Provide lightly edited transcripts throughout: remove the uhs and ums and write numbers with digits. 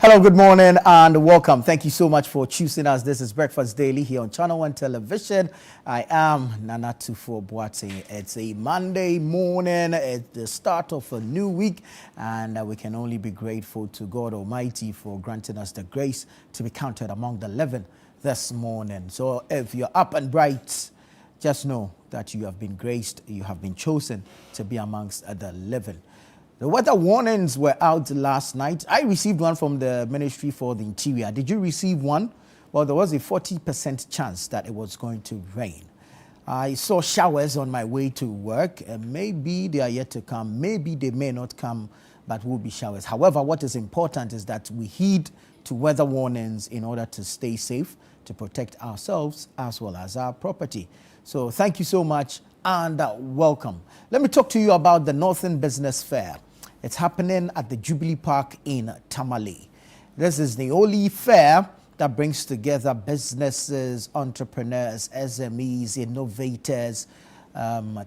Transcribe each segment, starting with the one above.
Hello, good morning and welcome. Thank you so much for choosing us. This is Breakfast Daily here on Channel One Television. I am Nana Tufo Boateng. It's a Monday morning. It's the start of a new week, and we can only be grateful to God Almighty for granting us the grace to be counted among the living this morning. So if you're up and bright, just know that you have been graced, you have been chosen to be amongst the living. The weather warnings were out last night. I received one from the Ministry for the Interior. Did you receive one? Well, there was a 40% chance that it was going to rain. I saw showers on my way to work. Maybe they are yet to come. Maybe they may not come, but will be showers. However, what is important is that we heed to weather warnings in order to stay safe, to protect ourselves as well as our property. So thank you so much and welcome. Let me talk to you about the Northern Business Fair. It's happening at the Jubilee Park in Tamale. This is the only fair that brings together businesses, entrepreneurs, SMEs, innovators,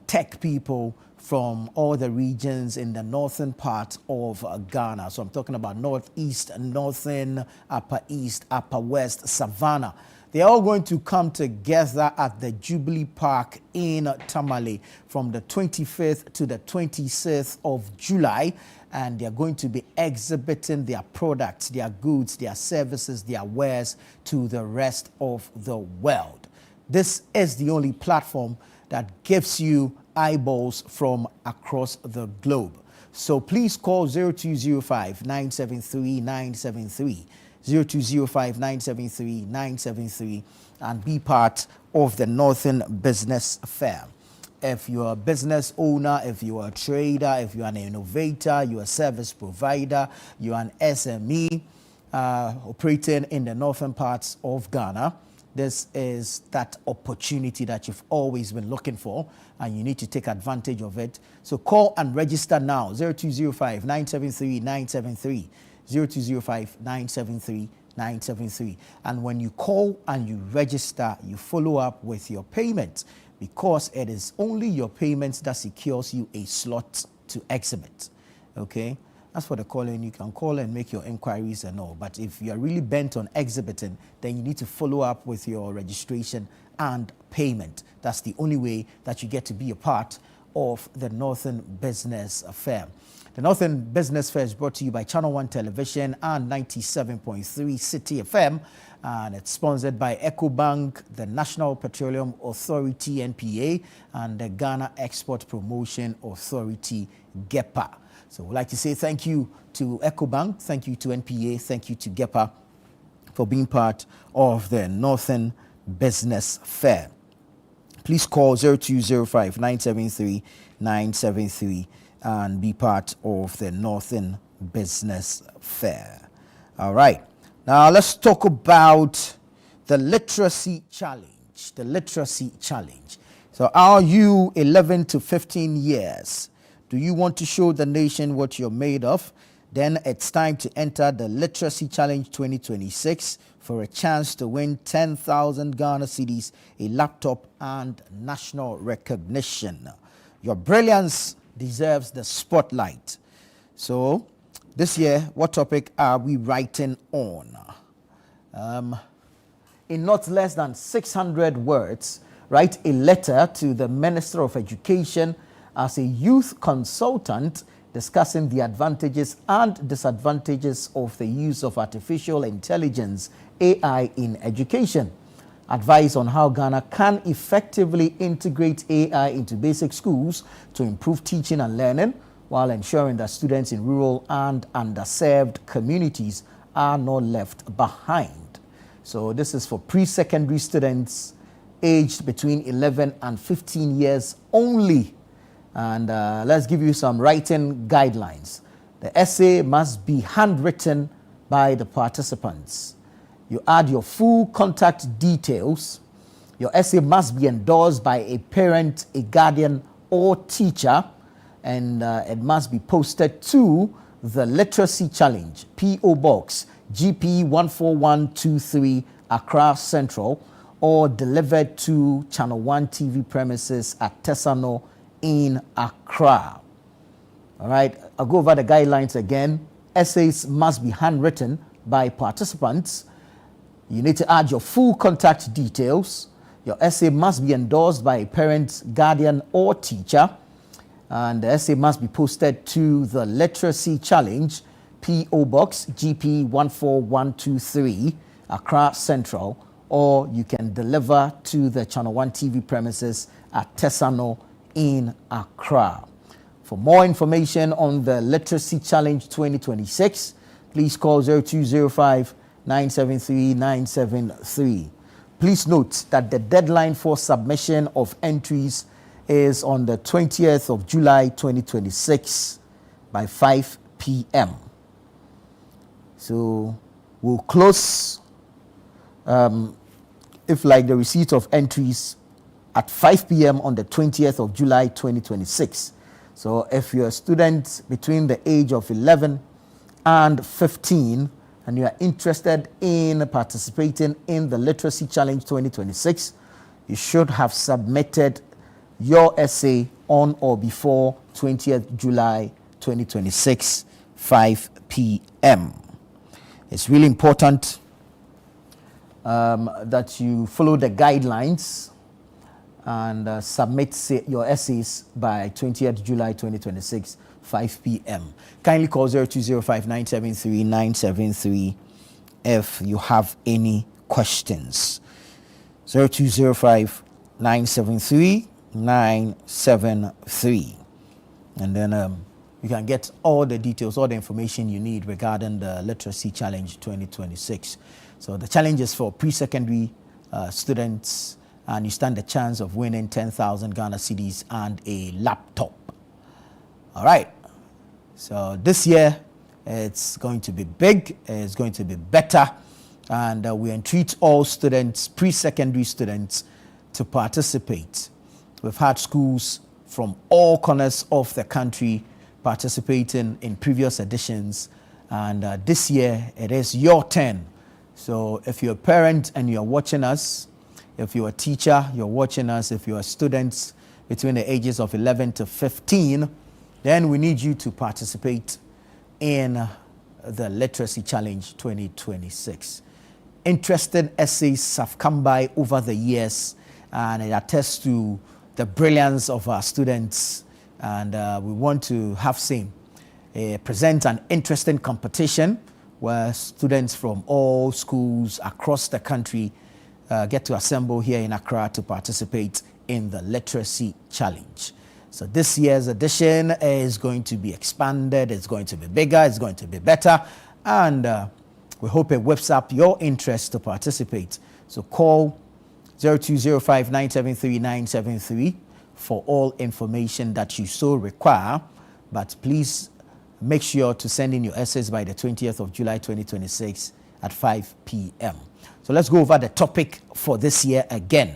tech people from all the regions in the northern part of Ghana. So I'm talking about Northeast, Northern, Upper East, Upper West, Savannah. They're all going to come together at the Jubilee Park in Tamale from the 25th to the 26th of July. And they're going to be exhibiting their products, their goods, their services, their wares to the rest of the world. This is the only platform that gives you eyeballs from across the globe. So please call 0205 973 973. 0205 973 973 and be part of the Northern Business Fair. If you're a business owner, if you're a trader, if you're an innovator, you're a service provider, you're an SME operating in the northern parts of Ghana, this is that opportunity that you've always been looking for, and you need to take advantage of it. So call and register now, 0205 973 973. 0205 973 973. And when you call and you register, you follow up with your payment, because it is only your payments that secures you a slot to exhibit. Okay? As for the calling, you can call and make your inquiries and all. But if you're really bent on exhibiting, then you need to follow up with your registration and payment. That's the only way that you get to be a part of the Northern Business Fair. The Northern Business Fair is brought to you by Channel One Television and 97.3 City FM, and it's sponsored by EcoBank, the National Petroleum Authority (NPA), and the Ghana Export Promotion Authority (GEPA). So we'd like to say thank you to EcoBank, thank you to NPA, thank you to GEPA for being part of the Northern Business Fair. Please call 0205 973 973 and be part of the Northern Business Fair. All right. Now let's talk about the literacy challenge. The literacy challenge. So are you 11 to 15 years? Do you want to show the nation what you're made of? Then it's time to enter the Literacy Challenge 2026 for a chance to win 10,000 Ghana cedis, a laptop, and national recognition. Your brilliance deserves the spotlight. So this year, what topic are we writing on? In not less than 600 words, write a letter to the Minister of Education as a youth consultant discussing the advantages and disadvantages of the use of artificial intelligence, AI, in education. Advice on how Ghana can effectively integrate AI into basic schools to improve teaching and learning, while ensuring that students in rural and underserved communities are not left behind. So this is for pre-secondary students aged between 11 and 15 years only. And let's give you some writing guidelines. The essay must be handwritten by the participants. You add your full contact details. Your essay must be endorsed by a parent, a guardian, or teacher, and it must be posted to the Literacy Challenge, P.O. Box, GP 14123, Accra Central, or delivered to Channel One TV premises at Tesano in Accra. All right, I'll go over the guidelines again. Essays must be handwritten by participants. You need to add your full contact details. Your essay must be endorsed by a parent, guardian, or teacher. And the essay must be posted to the Literacy Challenge, P.O. Box GP 14123, Accra Central, or you can deliver to the Channel One TV premises at Tesano in Accra. For more information on the Literacy Challenge 2026, please call 0205 973 973. Please note that the deadline for submission of entries is on the 20th of July 2026 by 5 p.m. So we'll close, if like the receipt of entries at 5 p.m. on the 20th of July 2026. So if you're a student between the age of 11 and 15 and you are interested in participating in the Literacy Challenge 2026, you should have submitted your essay on or before 20th July 2026, 5 p.m. It's really important that you follow the guidelines and submit your essays by 20th July 2026, 5 p.m. Kindly call 0205 973 973 if you have any questions. 0205 973 973. And then you can get all the details, all the information you need regarding the Literacy Challenge 2026. So the challenge is for pre-secondary students, and you stand a chance of winning 10,000 Ghana cedis and a laptop. All right. So this year, it's going to be big, it's going to be better, and we entreat all students, pre-secondary students, to participate. We've had schools from all corners of the country participating in previous editions, and this year it is your turn. So if you're a parent and you're watching us, if you're a teacher, you're watching us, if you're students between the ages of 11 to 15, then we need you to participate in the Literacy Challenge 2026. Interesting essays have come by over the years, and it attests to the brilliance of our students, and we want to have same present an interesting competition where students from all schools across the country get to assemble here in Accra to participate in the Literacy Challenge. So this year's edition is going to be expanded, it's going to be bigger, it's going to be better, and we hope it whips up your interest to participate. So call 0205 973 973 for all information that you so require, but please make sure to send in your essays by the 20th of July 2026 at 5 p.m. So let's go over the topic for this year again.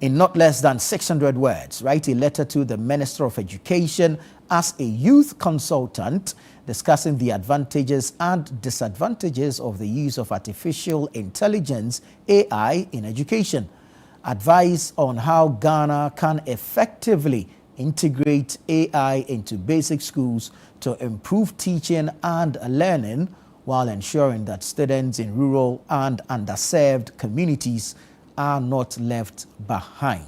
In not less than 600 words, write a letter to the Minister of Education as a youth consultant discussing the advantages and disadvantages of the use of artificial intelligence, AI, in education. Advice on how Ghana can effectively integrate AI into basic schools to improve teaching and learning while ensuring that students in rural and underserved communities are not left behind.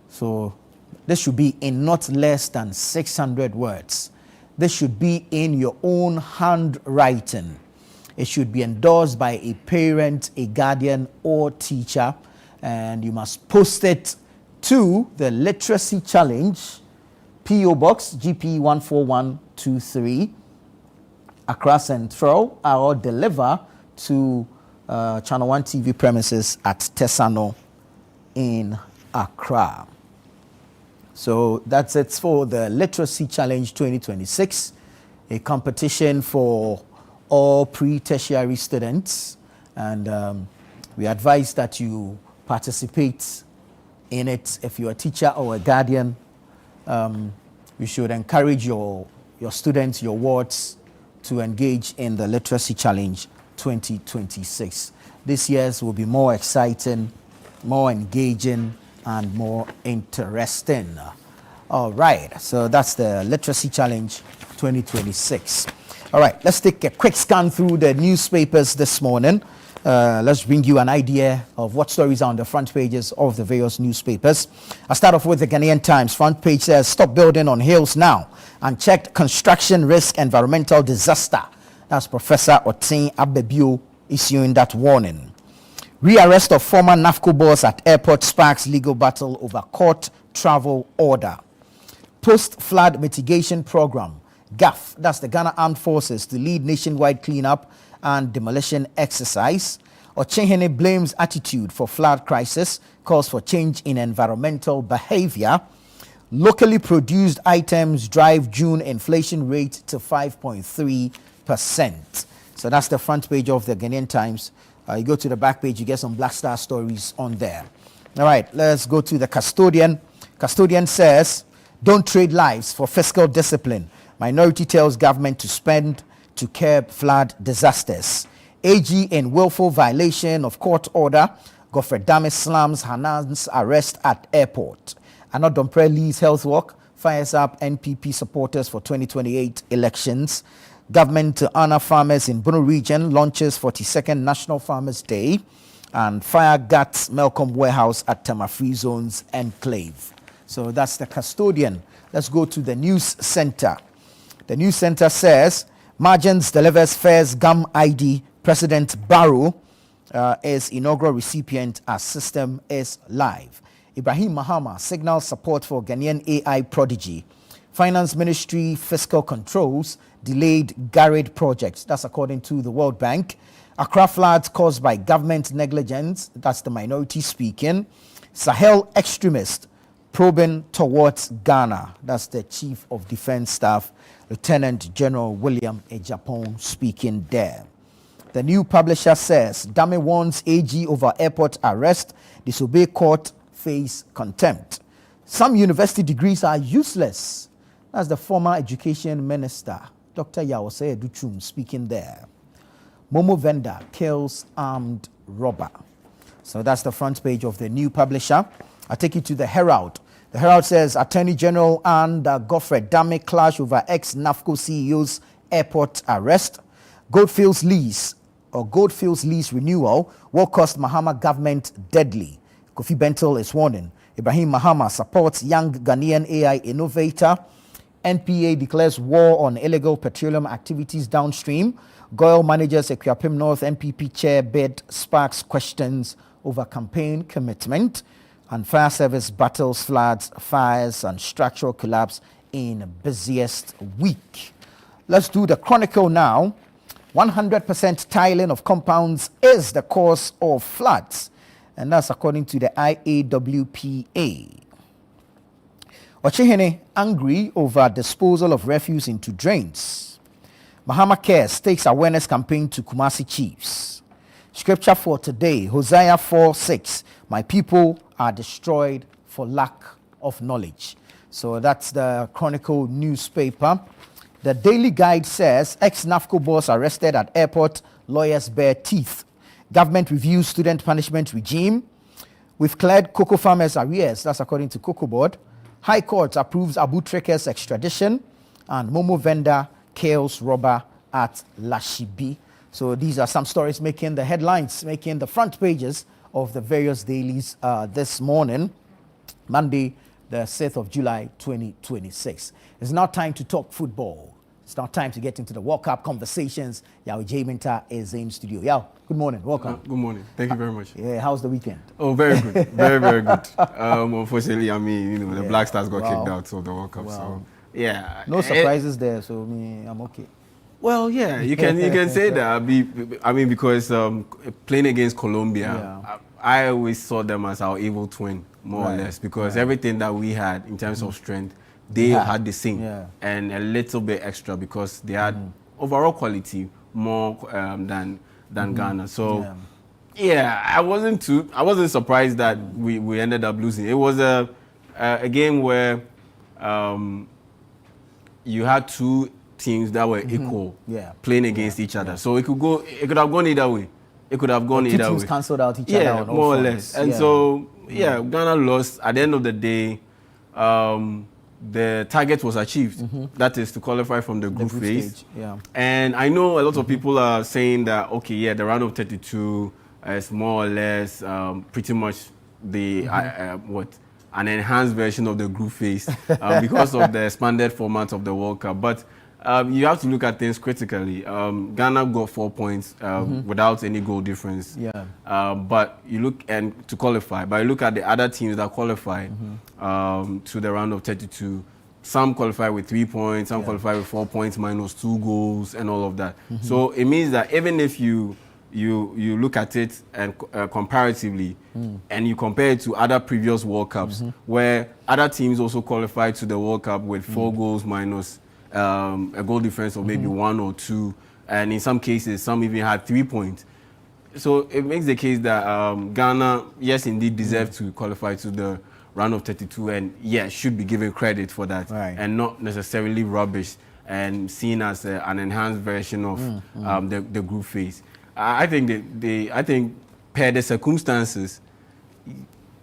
So this should be in not less than 600 words. This should be in your own handwriting. It should be endorsed by a parent, a guardian, or teacher, and you must post it to the Literacy Challenge, P.O. Box GP 14123, Accra Central, or deliver to Channel One TV premises at Tesano in Accra. So that's it for the Literacy Challenge 2026, a competition for all pre-tertiary students, and we advise that you participate in it. If you're a teacher or a guardian, you should encourage your students, your wards, to engage in the Literacy Challenge 2026. This year's will be more exciting, more engaging, and more interesting. All right, so that's the Literacy Challenge 2026. All right, let's take a quick scan through the newspapers this morning. Let's bring you an idea of what stories are on the front pages of the various newspapers. I'll start off with the Ghanaian Times. Front page says, stop building on hills now. Unchecked construction risk environmental disaster. That's Professor Otin Abebio issuing that warning. Rearrest of former NAFCO boss at airport sparks legal battle over court travel order. Post-flood mitigation program. GAF, that's the Ghana Armed Forces, to lead nationwide cleanup and demolition exercise. Ochenhene blames attitude for flood crisis, calls for change in environmental behavior. Locally produced items drive June inflation rate to 5.3%. So that's the front page of the Ghanaian Times. You go to the back page, you get some Black Star stories on there. All right, let's go to the Custodian. Custodian says, don't trade lives for fiscal discipline. Minority tells government to spend to curb flood disasters. AG in willful violation of court order. Godfrey Dame slams Hanan's arrest at airport. Anna Dompre leads health walk. Fires up NPP supporters for 2028 elections. Government to honor farmers in Bono region launches 42nd National Farmers Day. And fire guts Melcom warehouse at Tamafri Zones Enclave. So that's the Custodian. Let's go to the News Center. The News Center says, Margins delivers fares GAM ID. President Barrow is inaugural recipient as system is live. Ibrahim Mahama signals support for Ghanaian AI prodigy. Finance Ministry fiscal controls delayed Garrett projects. That's according to the World Bank. Accra floods caused by government negligence. That's the minority speaking. Sahel extremist probing towards Ghana. That's the Chief of Defense Staff, Lieutenant General William Ejapon, speaking there. The New Publisher says, Dame warns AG over airport arrest, disobey court, face contempt. Some university degrees are useless. That's the former Education Minister, Dr. Yawose Duchum, speaking there. Momo vendor kills armed robber. So that's the front page of the New Publisher. I take you to the Herald. The Herald says Attorney General and Godfrey Dame clash over ex-NAFCO CEO's airport arrest. Goldfields lease renewal will cost Mahama government deadly. Kofi Bentil is warning. Ibrahim Mahama supports young Ghanaian AI innovator. NPA declares war on illegal petroleum activities downstream. Goyle manages Equiapim North MPP chair bid sparks questions over campaign commitment. And fire service battles floods, fires, and structural collapse in busiest week. Let's do the Chronicle now. 100% tiling of compounds is the cause of floods. And that's according to the IAWPA. Ochehene angry over disposal of refuse into drains. Mahama Cares takes awareness campaign to Kumasi chiefs. Scripture for today, Hosea 4:6. My people are destroyed for lack of knowledge. So that's the Chronicle newspaper. The Daily Guide says ex-NAFCO boss arrested at airport, lawyers bare teeth. Government reviews student punishment regime. We've cleared cocoa farmers' arrears. That's according to Cocoa Board. High Court approves Abu Treker's extradition. And Momo vendor kills robber at Lashibi. So these are some stories making the headlines, making the front pages of the various dailies this morning, Monday, the 6th of July, 2026. It's now time to talk football. It's now time to get into the World Cup conversations. Yao J. Minta is in studio. Yao, good morning. Welcome. Good morning. Thank you very much. Yeah, how's the weekend? Oh, very good. Very, very good. Unfortunately, I mean, the Black Stars got kicked out of the World Cup. So, yeah. No surprises there, so I'm okay. Well, yeah, you can say that. I mean, because playing against Colombia, I always saw them as our evil twin, more or less, because everything that we had in terms of strength, they had the same and a little bit extra because they had overall quality more than Ghana. So, I wasn't surprised that we ended up losing. It was a game where you had two teams that were equal playing against each other. So it could have gone either way. It could have gone either way. Two teams cancelled out each other. Yeah, more or less. And so, Ghana lost. At the end of the day, the target was achieved. That is to qualify from the group phase. Stage, yeah. And I know a lot of people are saying that, okay, yeah, the round of 32 is more or less pretty much the an enhanced version of the group phase because of the expanded format of the World Cup. But you have to look at things critically. Ghana got 4 points without any goal difference. Yeah. But you look and to qualify. But you look at the other teams that qualify to the round of 32. Some qualify with 3 points. Some qualify with 4 points minus 2 goals and all of that. So it means that even if you look at it and comparatively, and you compare it to other previous World Cups, where other teams also qualified to the World Cup with 4 goals minus a goal difference of maybe 1 or 2, and in some cases, some even had 3 points. So it makes the case that Ghana, yes, indeed, deserve to qualify to the round of 32, and yes, should be given credit for that, and not necessarily rubbish and seen as an enhanced version of the group phase. I think per the circumstances,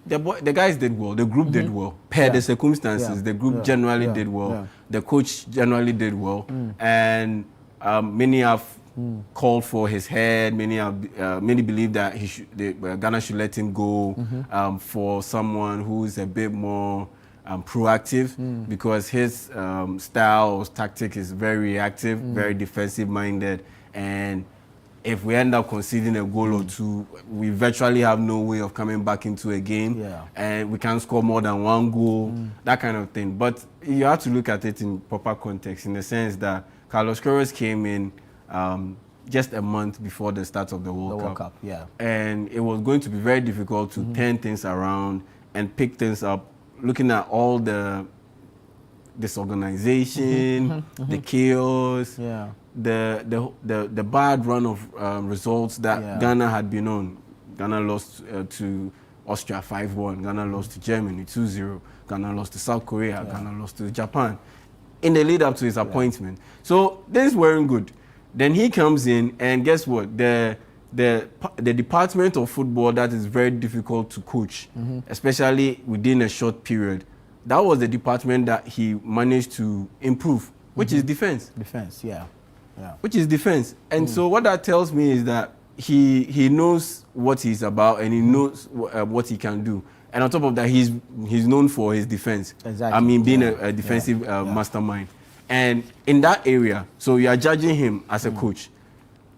the guys did well. The group did well. Per the circumstances, the group generally did well. The coach generally did well, and many have called for his head. Many believe that Ghana should let him go for someone who is a bit more proactive, because his style or tactic is very reactive, very defensive-minded, and if we end up conceding a goal or two, we virtually have no way of coming back into a game, and we can't score more than 1 goal, that kind of thing. But you have to look at it in proper context, in the sense that Carlos Queiroz came in just a month before the start of the World Cup. And it was going to be very difficult to turn things around and pick things up, looking at all the disorganization, the chaos, the bad run of results that Ghana had been on. Ghana lost to Austria 5-1. Ghana lost to Germany 2-0. Ghana lost to South Korea. Ghana lost to Japan in the lead up to his appointment. So things weren't good. Then he comes in, and guess what? The department of football that is very difficult to coach, especially within a short period, that was the department that he managed to improve, which is defense. Which is defense. And so what that tells me is that he knows what he's about, and he knows what he can do. And on top of that, he's known for his defense. I mean, being a defensive mastermind. And in that area, so you are judging him as a coach.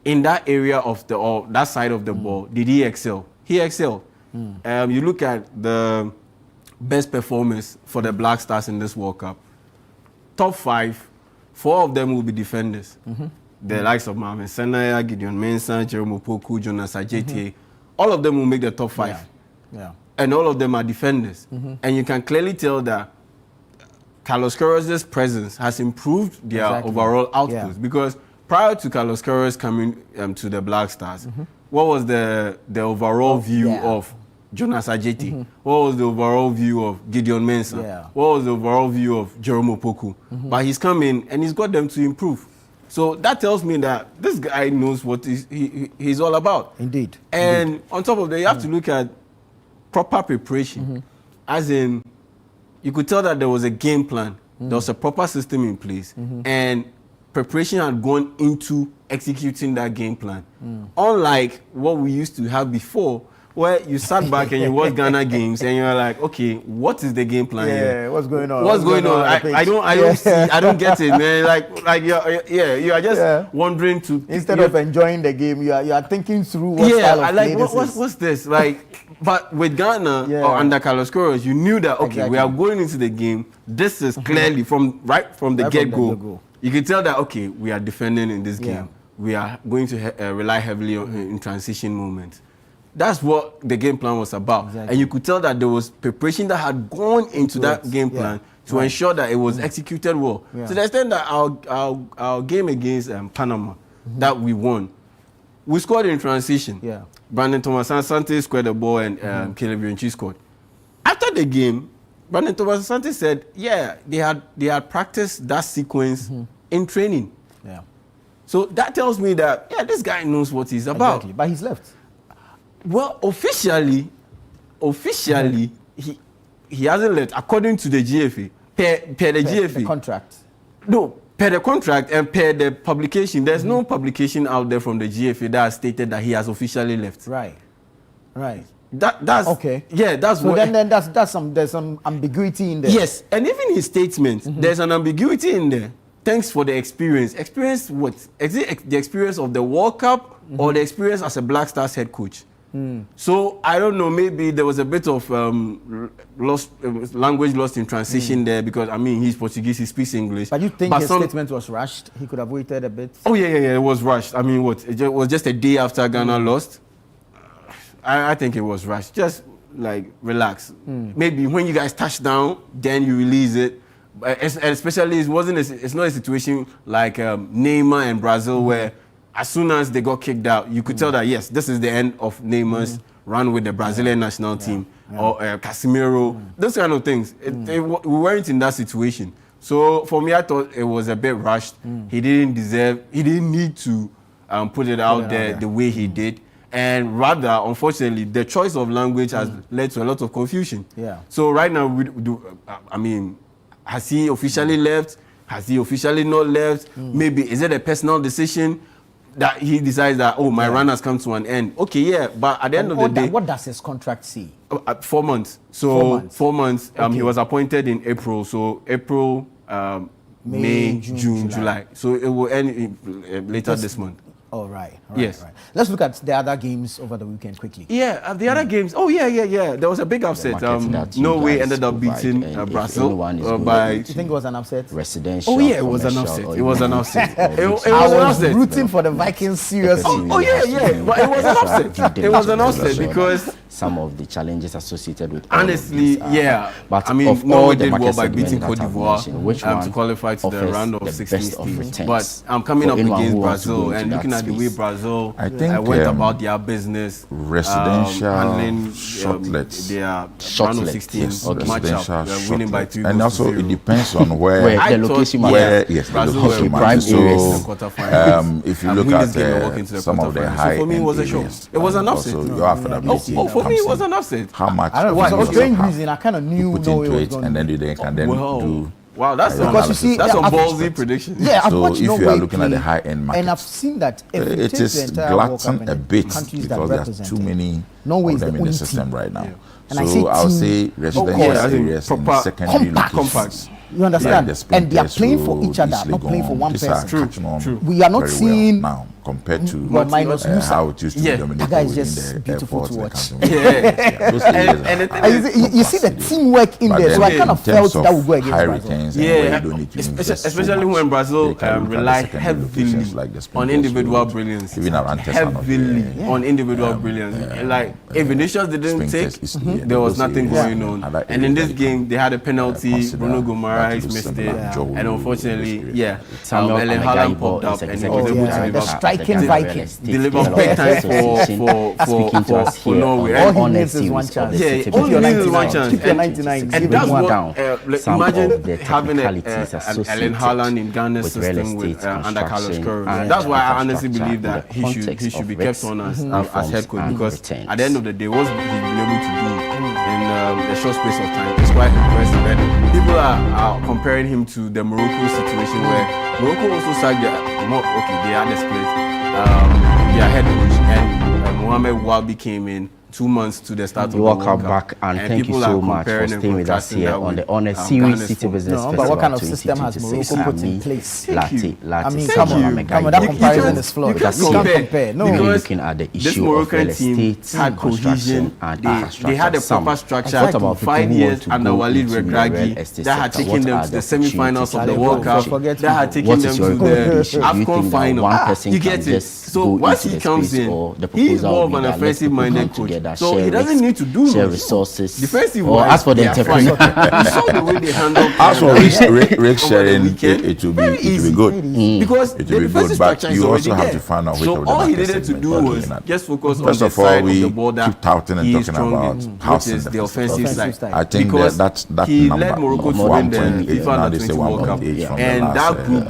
In that area of that side of the ball, did he excel? He excelled. You look at the best performers for the Black Stars in this World Cup. Top 5, 4 of them will be defenders. The likes of Marvin Senaya, Gideon Mensah, Jerome Opoku, Jonas Adjetey. All of them will make the top 5. And all of them are defenders. And you can clearly tell that Carlos Queiroz's presence has improved their overall output. Because prior to Carlos Queiroz coming to the Black Stars, what was the overall view of Jonas Adjetey? What was the overall view of Gideon Mensah? What was the overall view of Jerome Opoku? But he's come in and he's got them to improve. So that tells me that this guy knows what he's all about. Indeed. And on top of that, you have to look at proper preparation. As in, you could tell that there was a game plan. There was a proper system in place. And preparation had gone into executing that game plan. Unlike what we used to have before, where you sat back and you watch Ghana games and you're like, okay, what is the game plan here? What's going on? What's going on? I don't see, I don't get it, man. Like you are just wondering to instead of enjoying the game, you are thinking through what style of play this is. What's this? But with Ghana or under Carlos Queiroz, you knew that we are going into the game. This is clearly from the get-go. You can tell that we are defending in this game. We are going to rely heavily on in transition moments. That's what the game plan was about. And you could tell that there was preparation that had gone into that game plan to ensure that it was executed well. To the extent that our game against Panama that we won, we scored in transition. Brandon Thomas Asante scored the ball and Caleb Yonchi scored. After the game, Brandon Thomas Asante said, they had practiced that sequence in training. So that tells me that, this guy knows what he's about. Exactly. But he's left. Well, officially, he hasn't left. According to the GFA, per the GFA. The contract. No, per the contract and per the publication. There's no publication out there from the GFA that has stated that he has officially left. Right. That's okay. Yeah, that's so what. Then there's some ambiguity in there. Yes, and even his statement, there's an ambiguity in there. Thanks for the experience. Experience what? Is it the experience of the World Cup or the experience as a Black Stars head coach? So I don't know. Maybe there was a bit of language lost in transition there because I mean he's Portuguese, he speaks English. But you think his statement was rushed? He could have waited a bit. Oh yeah, it was rushed. I mean, what? It was just a day after Ghana lost. I think it was rushed. Just like relax. Maybe when you guys touch down, then you release it. Especially it's not a situation like Neymar and Brazil where as soon as they got kicked out, you could tell that yes, this is the end of Neymar's run with the Brazilian national team or Casemiro, those kind of things. We weren't in that situation. So for me, I thought it was a bit rushed. He didn't need to put it out there the way he did. And rather, unfortunately, the choice of language has led to a lot of confusion. Yeah. So right now, has he officially left? Has he officially not left? Maybe is it a personal decision that he decides that my run has come to an end? Okay, yeah, but at the end of the day, what does his contract say? 4 months. So 4 months. Okay. He was appointed in April. So April, May, June, July. So it will end later this month. Oh, right. Yes. Right. Let's look at the other games over the weekend quickly. Yeah, the other games. Oh, yeah. There was a big upset. Norway ended up beating Brazil by... You think it was an upset? Residential. Oh, yeah, it was an upset. It was an upset. I was rooting for the Vikings seriously. Oh, yeah. But it was an upset. It was an upset because... Some of the challenges associated with honestly, yeah. But I mean, Norway did well by beating Cote d'Ivoire to qualify to the round of 16. But I'm coming up against Brazil and looking at the way Brazil went about their business, residential shortlets, their round of 16 matchup, winning by 2 goals and also it depends on where the location matters. Brazil were prime areas. So if you look at some of the high end areas, it was an upset. For me, it was an upset. How much? I don't know. For some strange reason, I kind of knew put into it, and then they can do. Wow, that's some ballsy prediction. Yeah, so if you are looking at the high end market, and I've seen that it is glutton a bit because there's too many of them in the system right now. So I'll say residential areas in secondary locations. You understand? And they are playing for each other, not playing for one person. True. We are not seeing now compared to how it used to be dominated that is just in the beautiful to airports. watch. You see the teamwork in there, so I kind of felt that would go against Brazil. Especially when Brazil rely heavily on individual brilliance. Heavily on individual brilliance. Like if Vinicius didn't take, there was nothing going on. And in this game, they had a penalty. Bruno Guimaraes missed it, and unfortunately, Erling Haaland popped up and he was able to live up. Striking Viking. Deliver big time for Norway. All he needs is one chance. Yeah, all he needs is one chance. Keep your 99. And that's what, imagine having an Erling Haaland in Ghana's system with under Carlos Queiroz. That's why I honestly believe that he should be kept on as head coach, because at the end of the day, what he's been able to do in a short space of time is quite impressive. And people are comparing him to the Morocco situation, where Morocco also sacked they had a split. Their head coach and Mohamed Wabi came in 2 months to the start of the World Cup. Back and thank you so much for staying with us here on the Honest Series City Business Festival. But what kind of system has Morocco put in place? Latte, I mean, come on, that comparison is flawed. You can't compare. No, because looking at the issue of real estate, had cohesion, and they had a proper structure. About 5 years under Walid Regragui that had taken them to the semi-finals of the World Cup, that had taken them to the AFCON final. You get it? So once he comes in, he's more of an offensive-minded coach. So he doesn't need to do resources. Defensive as for the entrepreneur, you saw the way they handled. As for risk sharing, it will be good. Because the defensive structure is already there. So all he needed to do was just focus on the side of the ball that he is strong in, which is the offensive side. I think that he number led Morocco to win the FIFA Under-20 World Cup, and that group,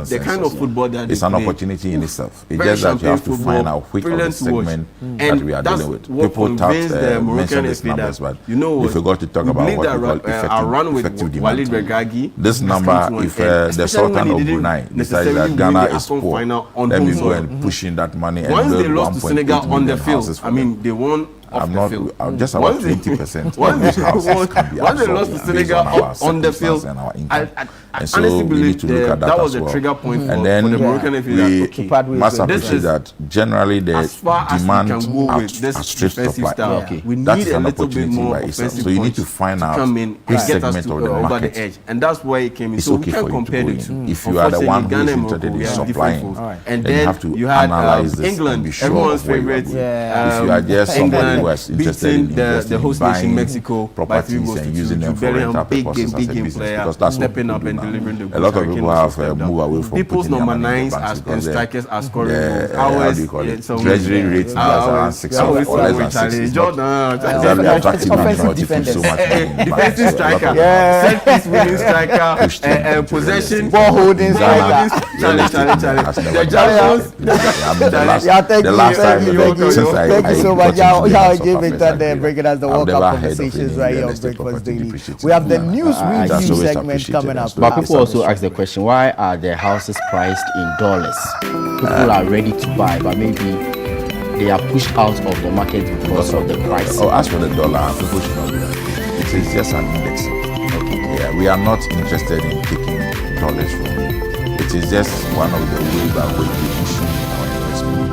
the kind of football that it's an opportunity in itself. It's just that you have to find out which of the segment that we are dealing with. People convince the Moroccan FA numbers, that, but you forgot to talk about what we call effective demand. Walid Regragui, this number, if the Sultan of Brunei decides that Ghana is poor, let me go and push in that money. Once they lost to Senegal on the field, I mean, they won. I'm just about 20%. Once they lost to Senegal on the field, I honestly believe that was a trigger point for the Moroccan FA. We must appreciate that generally the demand outstrips supply. We need a little bit more offensive. So you need to find out which segment of the market and that's why it came in. It's so okay for you to go in. If you are the one who is interested in supplying, and then you have to analyze this and be sure everyone's of where favorite. If you are just somebody who is interested in the host nation Mexico properties and using them for rental purposes as a business, because that's what stepping up and delivering the a lot of people have moved away from people's number 9s and strikers are scoring hours. Treasury rates around 6 or less than 6. Defensive striker, set piece winning striker, possession, ball holding striker. The last time, thank you so much. Y'all give it that breaking us the World Cup conversations right here on Breakfast Daily. We have the news review segment coming up. But people also ask the question, why are the houses priced in dollars? People are ready to buy, but maybe they are pushed out of the market because of the price. As for the dollar, people should not be afraid. It is just an index. Yeah, we are not interested in taking dollars from you. It is just one of the ways by which we issue our investment.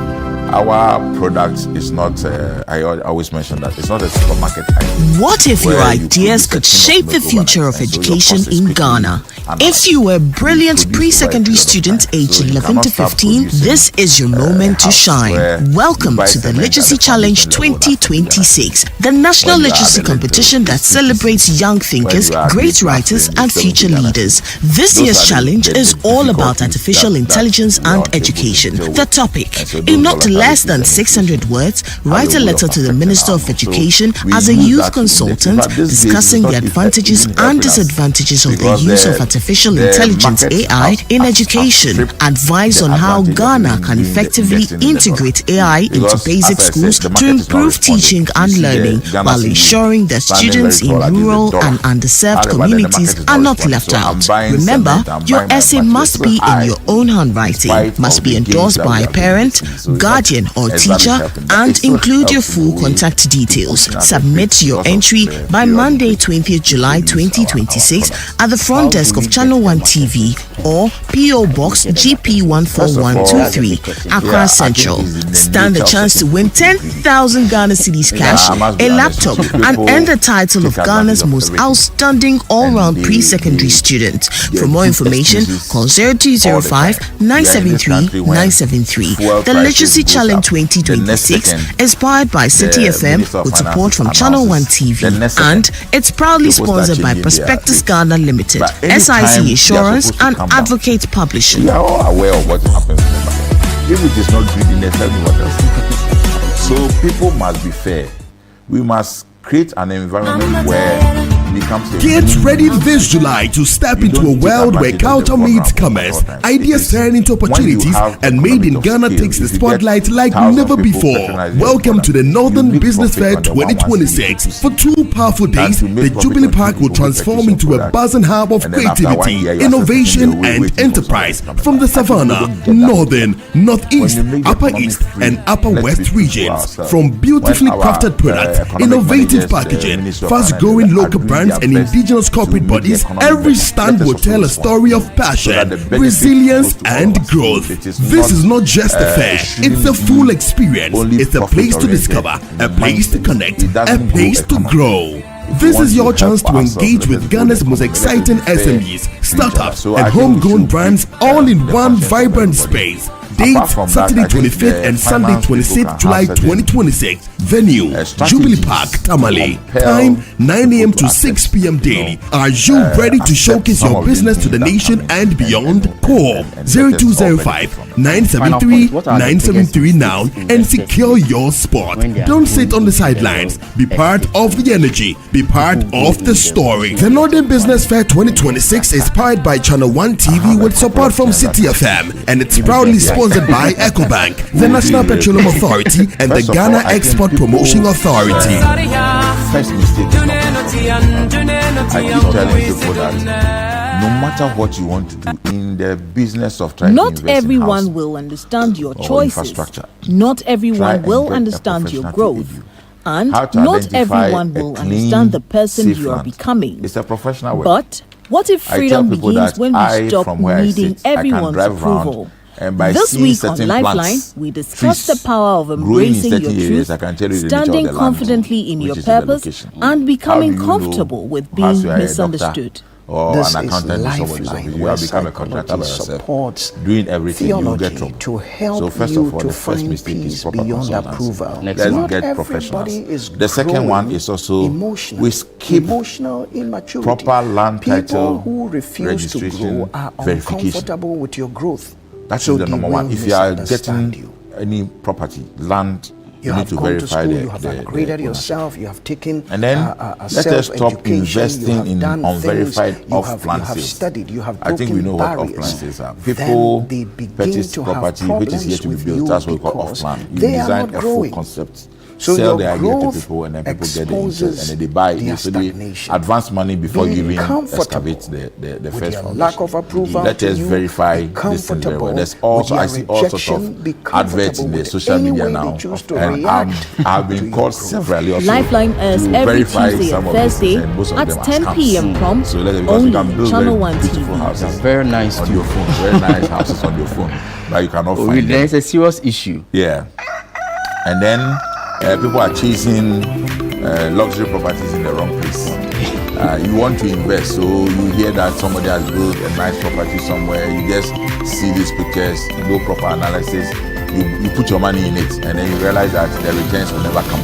Our product is not, I always mention that, it's not a supermarket item. What if your ideas could shape the future of education in Ghana? If you were a brilliant pre-secondary student aged 11 to 15, this is your moment to shine. Welcome to the Literacy Challenge 2026, the national literacy competition that celebrates young thinkers, great writers, and future leaders. This year's challenge is all about artificial intelligence and education. The topic, in not less than 600 words, write a letter to the Minister of Education as a youth consultant discussing the advantages and disadvantages of the use of artificial intelligence AI in education. Advise on how Ghana can effectively integrate AI into basic schools to improve teaching and learning while ensuring that students in rural and underserved communities are not left out. Remember, your essay must be in your own handwriting, must be endorsed by a parent, guardian, or teacher, and include your full contact details. Submit your entry by Monday, 20th July 2026 at the front desk of Channel 1 TV or PO Box GP 14123, Accra Central. Stand a chance to win 10,000 Ghana cedis cash, a laptop, and earn the title of Ghana's most outstanding all-round pre-secondary student. For more information, call 0205 973 973. The Literacy Challenge 2026, inspired by City FM with support from Channel 1 TV, and it's proudly sponsored by Prospectus Ghana Limited, SIC Insurance, and Advocate Publishing. We are all aware of what happens in the market. If it is not greediness, tell me what else. So people must be fair. We must create an environment where get ready this July to step into a world where culture meets commerce, ideas turn into opportunities, and Made in Ghana takes the spotlight like never before. Welcome to the Northern Business Fair 2026. For 2 powerful days, the Jubilee Park will transform into a buzzing hub of creativity, innovation, and enterprise from the Savannah, Northern, Northeast, Upper East, and Upper West regions. From beautifully crafted products, innovative packaging, fast-growing local brands, and indigenous corporate bodies, every stand will tell a story of passion, resilience, and growth. This is not just a fair, it's a full experience. It's a place to discover, a place to connect, a place to grow. This is your chance to engage with Ghana's most exciting SMEs, startups, and homegrown brands all in one vibrant space. Date Saturday 25th and Sunday 26th July 2026. Venue Jubilee Park, Tamale. Time 9 a.m. to 6 p.m. daily. Are you ready to showcase your business to the nation and beyond? Call 0205 973-973 now and secure your spot. Don't sit on the sidelines. Be part of the energy. Be part of the story. The Northern Business Fair 2026 is powered by Channel One TV with support from City FM, and it's proudly sponsored by EcoBank, the National Petroleum Authority, and the Ghana Export Promotion Authority. First mistake is not. I keep telling people that no matter what you want to do in the business of trying to invest Not everyone in will understand your or choices. infrastructure. Not everyone Try will and get a understand your professional to growth. aid you. And How to not identify everyone a will clean, understand the person safe you are land. becoming. It's a professional work. But what if I tell freedom people begins that when I, we stop from where I needing sit, I can everyone's drive around, approval? and by This seeing week on certain Lifeline, plants, we discuss the trees power of growing in embracing your certain areas, truth, I can tell you the nature of standing the land, confidently in which your is in the purpose, location. and becoming How do you comfortable know with perhaps being you are a doctor misunderstood. or This an is accountant in somebody's office? Lifeline, You where have become a contractor by psychology yourself, supports doing everything, you theology get trouble. to help So first you of all, to the first find mistake is peace proper beyond consultancy. approval. Next Let's one. Not get everybody professionals. is The second one growing is also emotionally. we skip Emotional immaturity. proper land People title who refuse to registration grow are verification. uncomfortable with your growth. That So is the they number one. will If you are misunderstand getting you. any property, land, You need have to gone to verify school, the, you have the upgraded ownership. yourself, you have taken And then let us stop self-education, investing you have in done unverified things, you off-plan have sales. studied, you have I think we know broken what barriers. off-plan sales are. Then People they begin purchase to have property which is yet to be problems built. with That's what you we call because off-plan. You they are design not a full growing. concept, So sell your the idea to growth people, and then people get the interest, exposes and then they buy their it. So they stagnation. advance money before Be you even comfortable excavate the with first your foundation. lack of approval Let to us you, verify be this thing very comfortable well. There's with also their I see all sorts rejection, be of adverts in the comfortable social with any media way now, they choose to and react I've to been your called growth. severally also Lifeline airs to every verify Tuesday some and of these Thursday things, and most of at them are 10 scams. p.m. prompt, So let because only you can build Channel very One beautiful TV. houses Very nice on too. your phone, very nice houses on your phone, but you cannot Oh, find them. there's a serious issue. Yeah. And then people are chasing luxury properties in the wrong place. You want to invest, so you hear that somebody has built a nice property somewhere. You just see these pictures, no proper analysis. You put your money in it, and then you realize that the returns will never come.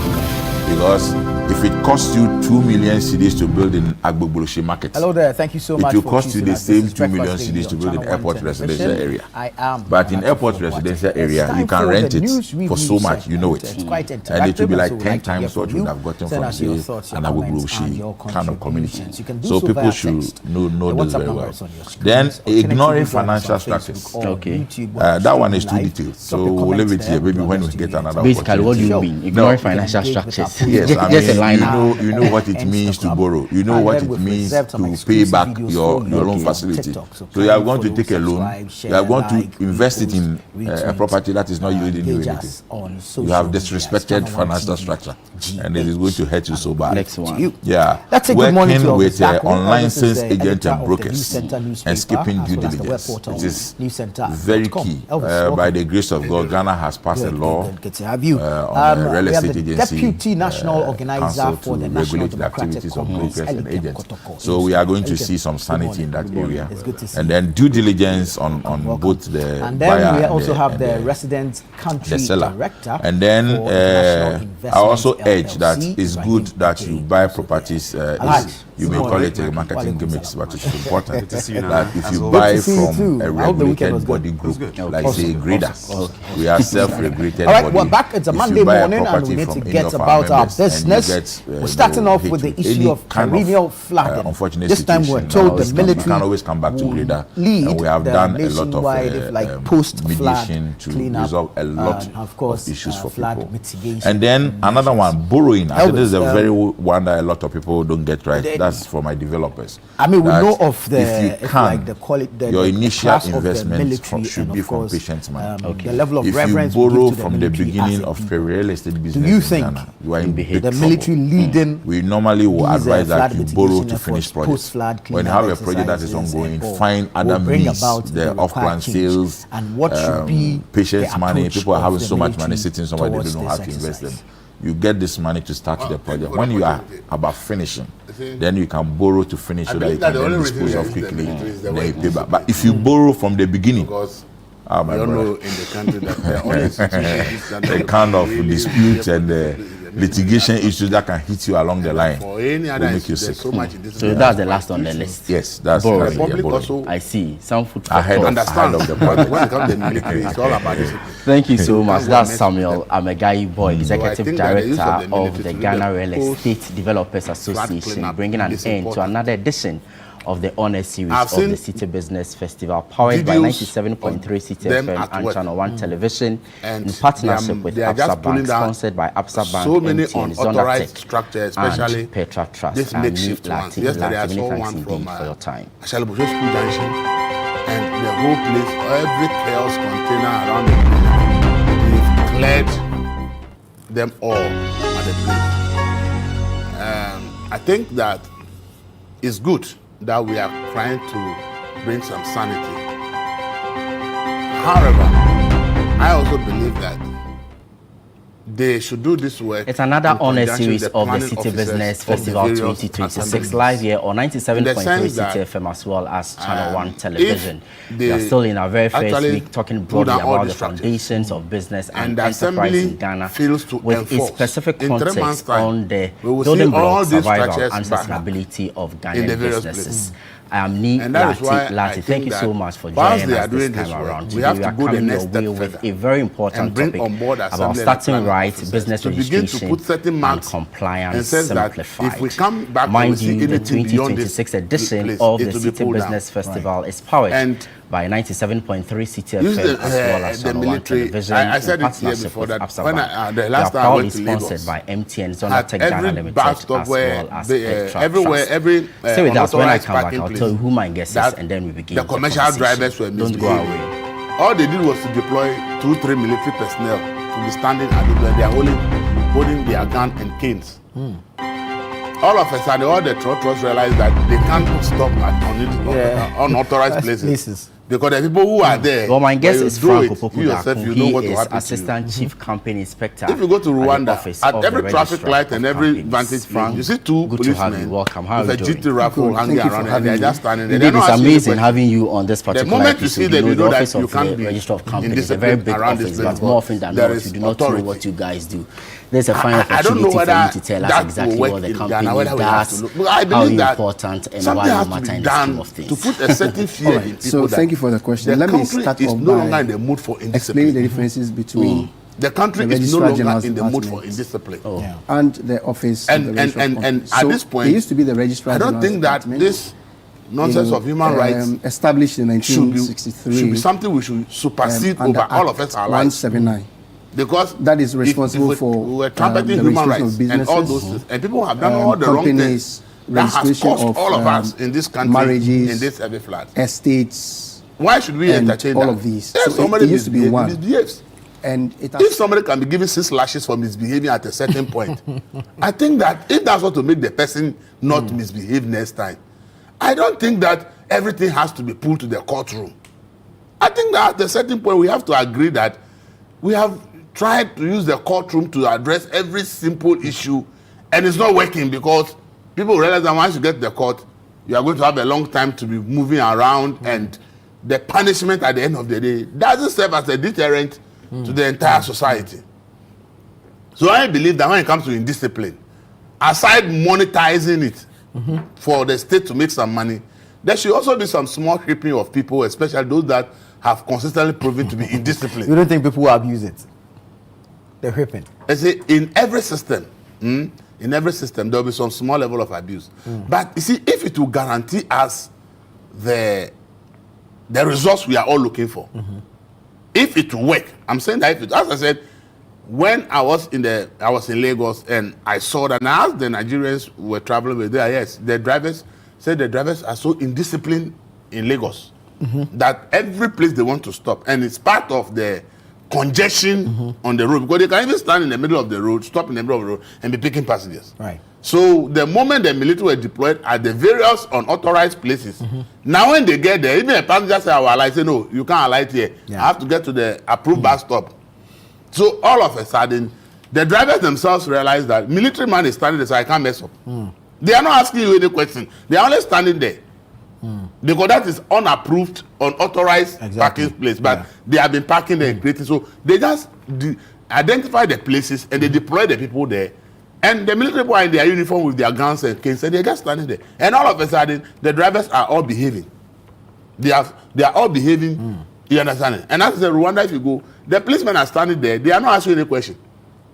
Because if it costs you 2 million cedis to build in Agbogboloshi market, Hello there. Thank you so much. it will for cost you choosing the us. same This is 2 million Breakfast Daily cedis to on build in Channel One airport Television. residential area. I am. But in Nana airport Tufor residential Boateng. area, It's you time can for rent the it news for review so much, you know it. segment. It's quite And it will be interactive, like so we'd 10 like to hear times from what you you. would have gotten Send from us your say thoughts, your an comments, and your Agbogboloshi kind of community. contributions. You can do So so people via should text. know The this WhatsApp very number well. is on your screen. Then Or connect ignoring to join us financial on structures. Facebook or Okay. YouTube. That one is too Live. detailed. So Drop a we'll comment leave it there. here. Maybe Join when us we get today. another Basically, what do you opportunity. mean? Ignoring No. financial You can engage with structures. our Yes, I Just a mean, line. you know what it means to borrow. You know And what then it we've means reserved some to pay exclusive back videos your for you loan on facility. TikTok. So So you are kindly going to follow, take a loan. subscribe, share, You are going like, to invest it in repost, a property that is not yielding you engage anything. us on You social have media. disrespected Channel One financial TV, structure, GH. and it is going to hurt you so bad. Next one. You. Yeah, Let's say good morning to working with Elvis Dakwe. online Elvis is sales the agent editor and of the brokers News Center newspaper, and skipping as due well as the web diligence. portal, It is newscenter.com. very key. Elvis, By the grace of God, Ghana has passed a law Good to have you. on the real we have estate the agency, Deputy National Organizer council for to the National regulate the Democratic activities of Congress, brokers and Elikem agents. Kotoko. So we are going to Elikem, see some sanity in that good morning. area. It's good to see And you. then due diligence on Welcome. both the And buyer then we and also have and the resident country the seller. director. And then for International I Investment also urge LLC, that it's Ibrahim good that you J. buy properties. Alright. You may Good call it a morning. marketing Walaikum gimmicks, salam. but it's important Good to see you now. that if As you always. buy Good to see you from too. a I hope the weekend was regulated good. body group, good. like Awesome. say Greda, we are self-regulated All right, body. we're back. It's a If Monday you buy a morning, and property we need from to any get of about our members and you business. get, We're starting no off hit with the with issue any of kind perennial flooding. unfortunate This time we're situation, told the you military can always come back to will Greda, lead and we have the done a lot nationwide, of post-flood mediation to cleanup, resolve a lot and of course, of issues for flood people. mitigation And then another one, borrowing. I think this is a Elvis, very one that a lot of people don't get right. That's for my developers. I mean, we That know of the, if you if can, like the quality, your the initial class of the investment military should and be of from course, patient money. the level of If you reverence we give borrow to from the military beginning as a of people. the real estate business you in think Ghana, you are in big the trouble. military leading We normally will these, advise that flood you borrow mitigation to finish efforts, projects. post-flood When you cleanup have a project that is exercises ongoing, and find will other bring means, about the required off-plan change. sales, And what should be patience the money. approach People are of having the so much money military sitting somewhere they towards don't know how to this invest them. exercise? You get this money to start the project. When you are about finishing, then you can borrow to finish so that you can then dispose of quickly, then you pay back. But if you borrow from the beginning, Because my I don't brother, know in the country that there are all institutions that the kind of disputes and litigation issues that can hit you along the line For any other will make you issue, there's sick. so much in this. So that's the last on the list. Yes, that's Boring. that's Republic boring. also I see. Some food for Ahead thought. understand of the when party. it comes to the military, it's all about discipline. Thank you so much. That's That's what Samuel Amegai Boy, Executive think that the use Director of the of military the to do Ghana the Real Estate Developers Association, cleanup bringing an is end to important. another edition of the Honor Series I've of seen the City Business Festival, powered by videos 97.3 City them FM at and work. Channel 1 Television, And in partnership with they are just Absa pulling Bank, down sponsored by Absa Bank, so many MTN, unauthorized Zonatech, structures, especially and Petra Trust. this And makeshift me, ones. Lati, Yesterday I Lati, saw many one thanks from indeed for your time. Ashalibosho School Junction, and the whole place, every chaos container around the place, they've cleared them all at the place. I think that it's good that we are trying to bring some sanity. However, I also believe that they should do this work. It's another in honor conjunction series with of the planning City officers Business of the Festival various 2026 assemblies. live here on 97.3 sense City that, FM as well as Channel 1 if Television. We they are still in our very first actually week talking pull broadly down all about these the structures, foundations of business and and the enterprise assembly in Ghana fails to with its enforce. specific In 3 months' context time, on the we will building see all blocks, these survival structures and back sustainability of in Ghanaian the various businesses. places. I am Ni And that is why Lati. I Lati, think thank you that so much for whilst joining they are us this doing time this work, around. we Today have we to are go the coming next your step way with further a very important and bring topic on board about assembly and starting planning right officers business to begin to registration put certain marks and compliance and says that simplified. if we come back and Mind we see you, the anything beyond this 2026 edition place, of it the will be City pulled Business down. Festival is powered And by 97.3 City use FM as well as the Channel 1 military. Television I in said it here partnership before with that Absa when Bank. the last We are time I proudly went to sponsored Lagos, by MTN, at Zonatech Ghana every Limited, bus as stop where well as they, Petra everywhere, Trust. every Stay with us. When I unauthorized come back, parking I'll place, tell you who my guest is, that and then we begin the commercial conversation. drivers were Don't go misbehaving. away. All they did was to deploy 2-3 military personnel to be standing at the door. They are holding their gun and canes. All of a sudden, all the trotters realized that they can't stop at unauthorized places. Because the people who are there, Well, my guest when you is do Franco it, Poku you yourself, Daku. you know He what will is happen to you. Assistant Chief Company Inspector. If you go to at the Rwanda, office at of the every traffic Registrar light and of every Companies. vantage point, Frank, you see two good to have policemen you. Welcome. How are with you a doing? GT rifle Good. hanging Thank you for around, and having they're me. just standing there. Indeed, They're it's not asking you amazing questions. having you on this particular moment you episode. see them, know, you the know that office you of can't the be Registrar of Companies is a indisciplined very big around this office, place, but more often than there not, is you do not authority. know what you guys do. There's a fine I don't know opportunity for whether you to tell us that exactly will work what the in company Ghana, whether we have does, to look. I how believe that important, and something why you has to matter be in the scheme done of things. to put a certain fear in people. So that thank you for the question. The Let me country start is off no by longer in the mood for explaining indiscipline. the differences between The country the is no Registrar longer General's in the mood for Department. indiscipline. and the office of the And Registrar of and Companies. at So this point, it used to be the Registrar I don't General's think that Department this nonsense of human rights established in should be 1963 something we should supersede under over all Act of us our lives. 179. Because That is responsible if for, we were trumpeting the human registration rights of and all businesses, those things, and people have done all the wrong companies, things that has registration cost of, all of us in this country marriages, in this every flat. estates, Why should we and entertain all that? of these. If So somebody it used to be one. misbehaves, and it if has, somebody can be given 6 lashes for misbehaving at a certain point, I think that if that's what to make the person not misbehave next time, I don't think that everything has to be pulled to the courtroom. I think that at a certain point we have to agree that we have tried to use the courtroom to address every simple issue, and it's not working because people realize that once you get to the court, you are going to have a long time to be moving around, and the punishment at the end of the day doesn't serve as a deterrent to the entire society. So I believe that when it comes to indiscipline, aside monetizing it for the state to make some money, there should also be some small creeping of people, especially those that have consistently proven to be indisciplined. You don't think people will abuse it? They're whipping. I say in every system, there will be some small level of abuse. But you see, if it will guarantee us the results we are all looking for, if it will work, I'm saying that if it, as I said, when I was in Lagos and I saw that, and I asked the Nigerians who were traveling with there, yes, the drivers said the drivers are so indisciplined in Lagos that every place they want to stop, and it's part of the congestion on the road, because they can even stand in the middle of the road, stop in the middle of the road, and be picking passengers. Right. So the moment the military were deployed at the various unauthorized places, now when they get there, even a passenger say, "I will say no, you can't alight here. Yeah. I have to get to the approved bus stop." So all of a sudden, the drivers themselves realize that military man is standing there, so I can't mess up. They are not asking you any question. They are only standing there. Because that is unapproved, unauthorized parking place. But they have been parking there and creating. So they just identify the places and they deploy the people there. And the military people are in their uniform with their guns and canes, and they're just standing there. And all of a sudden, the drivers are all behaving. They are all behaving. You understand it? And as the Rwanda, if you go, the policemen are standing there. They are not asking any question.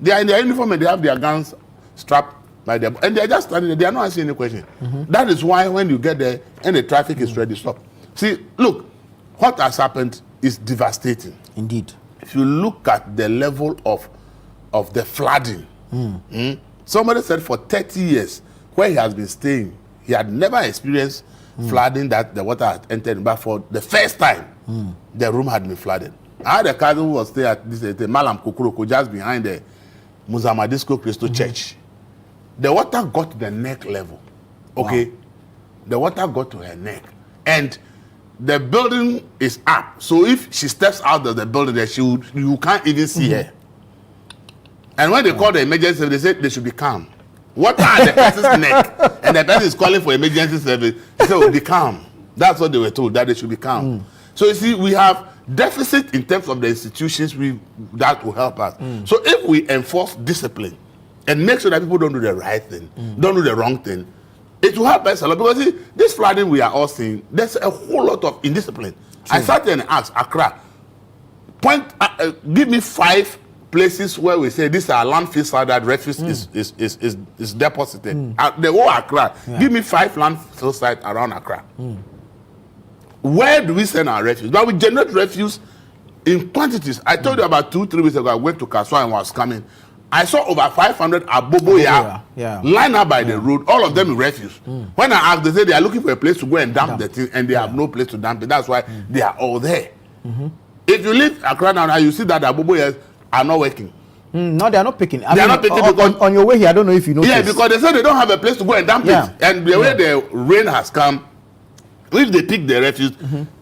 They are in their uniform and they have their guns strapped by them, and they are just standing there. They are not asking any question. That is why when you get there and the traffic is ready, stop. See, look, what has happened is devastating. Indeed. If you look at the level of the flooding, somebody said for 30 years where he has been staying, he had never experienced flooding that the water had entered, but for the first time, the room had been flooded. I had a cousin who was staying at the Malam Kukuroko, just behind the Muzamadisco Christo Church. The water got to the neck level. Okay? Wow. The water got to her neck. And the building is up. So if she steps out of the building, you can't even see her. And when they call the emergency service, they said they should be calm. Water at the person's neck, and the person is calling for emergency service. They said, oh, be calm. That's what they were told, that they should be calm. So you see, we have deficit in terms of the institutions that will help us. So if we enforce discipline and make sure that people don't do the right thing, don't do the wrong thing, it will help us a lot. Because see, this flooding we are all seeing, there's a whole lot of indiscipline. True. I sat there and asked Accra, give me 5 places where we say this are landfill site that refuse is deposited. The whole Accra, give me 5 landfill sites around Accra. Where do we send our refuse? But we generate refuse in quantities. I told you about 2-3 weeks ago, I went to Kaswa and was coming. I saw over 500 aboboya lined up by the road, all of them in refuse. When I asked, they said they are looking for a place to go and dump the thing, and they have no place to dump it. That's why they are all there. If you leave Accra now, you see that the aboboyas are not working. No, they are not picking. They are not picking because on your way here, I don't know if you know. Yeah, because they said they don't have a place to go and dump it. And the way the rain has come, if they pick the refuse,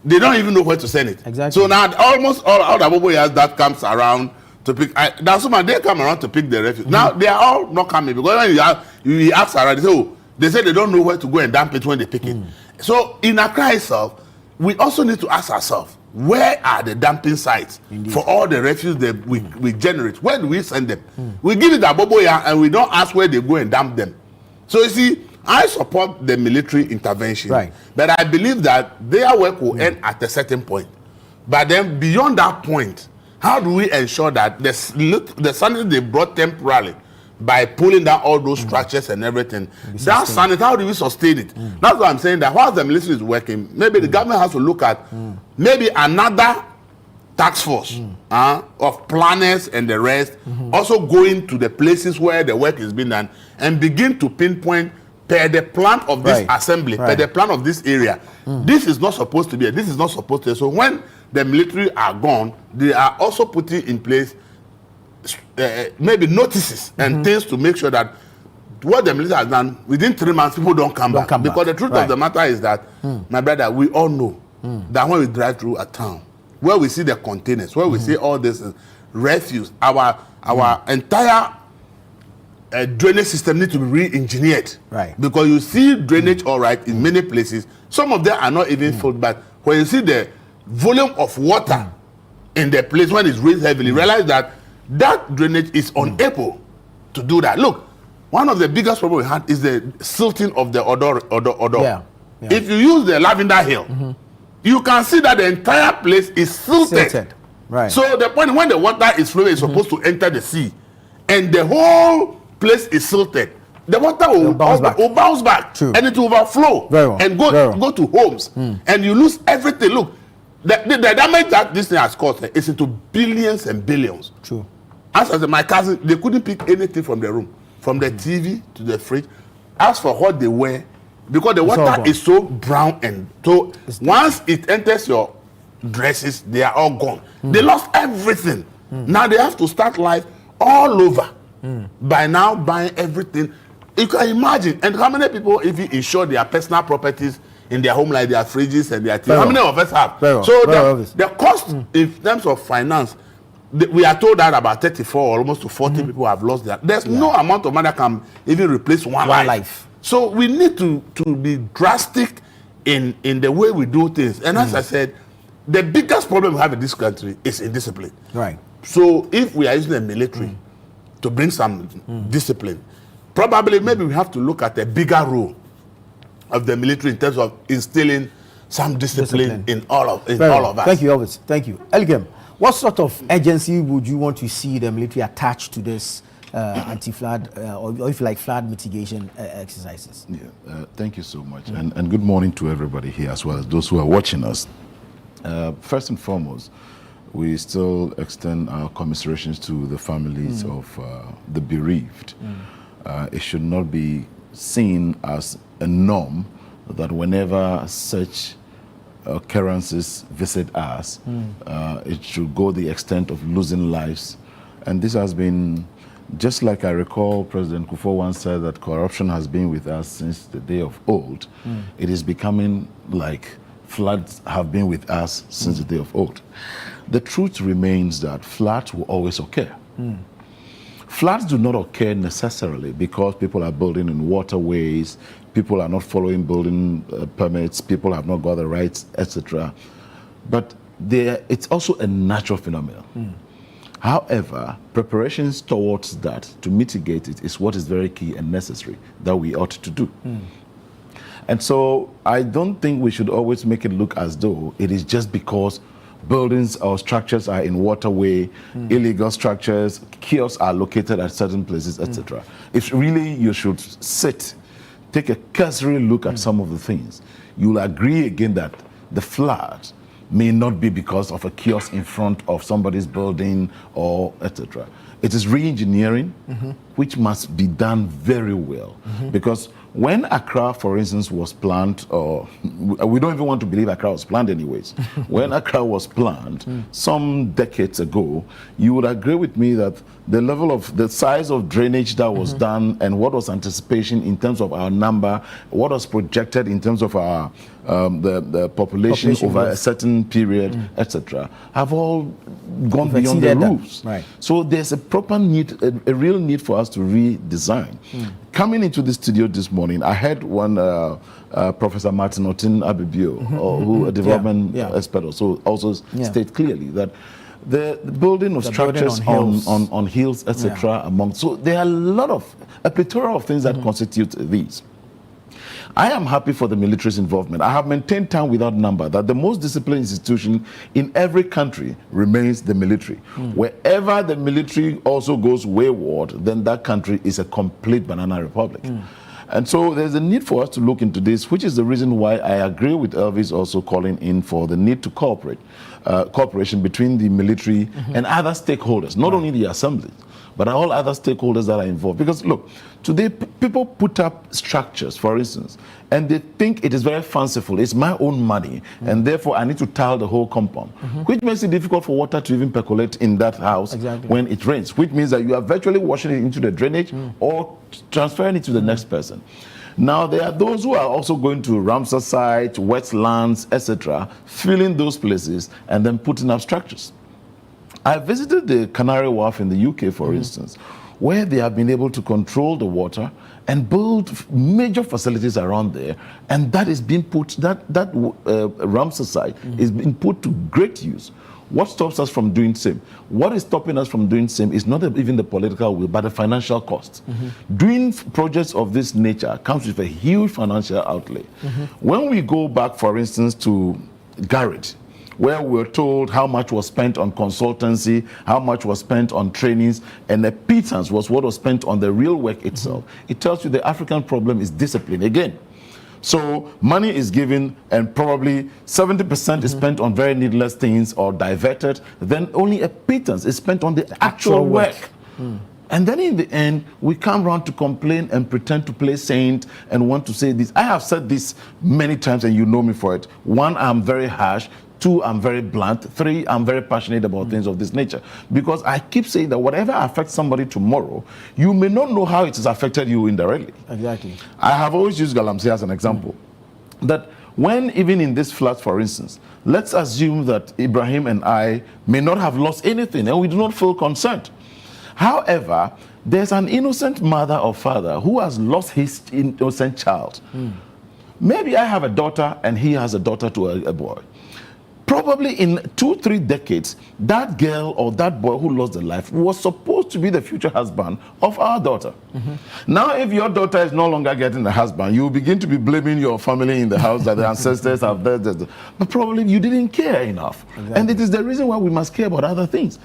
they don't even know where to send it. Exactly. So now almost all the aboboyas that comes around to pick, that's why they come around to pick the refuse. Now they are all not coming because when you ask around, they say they don't know where to go and dump it when they pick it. So in Accra itself, we also need to ask ourselves, where are the dumping sites for all the refuse that we generate? Where do we send them? We give it to aboboya and we don't ask where they go and dump them. So you see, I support the military intervention, but I believe that their work will end at a certain point. But then beyond that point, how do we ensure that the sanity they brought temporarily by pulling down all those structures and everything, that sanity, how do we sustain it? That's why I'm saying that while the military is working, maybe the government has to look at maybe another task force of planners and the rest, also going to the places where the work is being done and begin to pinpoint per the plan of this assembly, per the plan of this area. This is not supposed to be, this is not supposed to be. So when the military are gone, they are also putting in place maybe notices and things to make sure that what the military has done, within 3 months, people don't come back. Because the truth of the matter is that, my brother, we all know that when we drive through a town, where we see the containers, where we see all this refuse, our entire drainage system needs to be re-engineered. Because you see drainage all right in many places. Some of them are not even filled, but when you see the volume of water in the place when it's rained heavily, realize that drainage is unable to do that. Look, one of the biggest problems we had is the silting of the Odor. If you use the Lavender Hill, you can see that the entire place is silted. So the point when the water is flowing, it's supposed to enter the sea, and the whole place is silted. The water will bounce back and it will overflow and go to homes, and you lose everything. Look, the damage that this thing has caused is into billions and billions. As I said, my cousin, they couldn't pick anything from the room, from the TV to the fridge. As for what they wear, because the water is so brown, and so once it enters your dresses, they are all gone. They lost everything. Now they have to start life all over by now buying everything. You can imagine, and how many people, if you insure their personal properties in their home, like their fridges and their TV, how many of us have? So the cost in terms of finance, we are told that about 34 or almost to 40 people have lost that. There's no amount of money that can even replace one life. So we need to be drastic in the way we do things. And as I said, the biggest problem we have in this country is indiscipline. So if we are using the military to bring some discipline, probably maybe we have to look at a bigger role of the military in terms of instilling some discipline in all of us. Thank you, Elvis. Thank you. Elgem, what sort of agency would you want to see the military attached to this anti-flood or if you like flood mitigation exercises? Yeah, thank you so much, and good morning to everybody here as well as those who are watching us. First and foremost, we still extend our commiserations to the families of the bereaved. It should not be seen as a norm that whenever such occurrences visit us, it should go the extent of losing lives. And this has been, just like I recall President Kufuor once said that corruption has been with us since the day of old, it is becoming like floods have been with us since the day of old. The truth remains that floods will always occur. Floods do not occur necessarily because people are building in waterways, people are not following building permits, people have not got the rights, etc. But it's also a natural phenomenon. However, preparations towards that to mitigate it is what is very key and necessary that we ought to do. And so I don't think we should always make it look as though it is just because buildings or structures are in waterway, illegal structures, kiosks are located at certain places, etc. If really you should take a cursory look at some of the things, you'll agree again that the flood may not be because of a kiosk in front of somebody's building or etc. It is re-engineering, which must be done very well. Because when Accra, for instance, was planned, or we don't even want to believe Accra was planned anyways. When Accra was planned some decades ago, you would agree with me that the level of the size of drainage that was done and what was anticipation in terms of our number, what was projected in terms of our the population over a certain period, etc., have all gone beyond the rules. Right. So there's a proper need, a real need for us to redesign. Coming into the studio this morning, I heard one Professor Martin Otin Abibio, who a development expert, also state clearly that the building of structures on hills, etc. So there are a plethora of things that constitute these. I am happy for the military's involvement. I have maintained time without number that the most disciplined institution in every country remains the military. Wherever the military also goes wayward, then that country is a complete banana republic. And so there's a need for us to look into this, which is the reason why I agree with Elvis also calling in for the need to cooperation between the military and other stakeholders, not only the assembly, but all other stakeholders that are involved. Because look, today people put up structures, for instance, and they think it is very fanciful. It's my own money, and therefore I need to tile the whole compound, which makes it difficult for water to even percolate in that house when it rains, which means that you are virtually washing it into the drainage or transferring it to the next person. Now, there are those who are also going to Ramsar sites, wetlands, etc., filling those places and then putting up structures. I visited the Canary Wharf in the UK, for instance, where they have been able to control the water and build major facilities around there, and that is being put, Ramsar site is being put to great use. What stops us from doing same? What is stopping us from doing same is not even the political will, but the financial cost. Doing projects of this nature comes with a huge financial outlay. When we go back, for instance, to Garrett, where we're told how much was spent on consultancy, how much was spent on trainings, and the pittance was what was spent on the real work itself. It tells you the African problem is discipline again. So money is given and probably 70% is spent on very needless things or diverted, then only a pittance is spent on the actual work. And then in the end, we come around to complain and pretend to play saint and want to say this. I have said this many times and you know me for it. One, I'm very harsh. Two, I'm very blunt. Three, I'm very passionate about things of this nature. Because I keep saying that whatever affects somebody tomorrow, you may not know how it has affected you indirectly. Exactly. I have always used Galamsey as an example. That when, even in this flood, for instance, let's assume that Ibrahim and I may not have lost anything and we do not feel concerned. However, there's an innocent mother or father who has lost his innocent child. Maybe I have a daughter and he has a daughter to a boy. probably in 2-3 decades, that girl or that boy who lost their life was supposed to be the future husband of our daughter. Now, if your daughter is no longer getting a husband, you begin to be blaming your family in the house that the ancestors have done. But probably you didn't care enough. Exactly. And it is the reason why we must care about other things.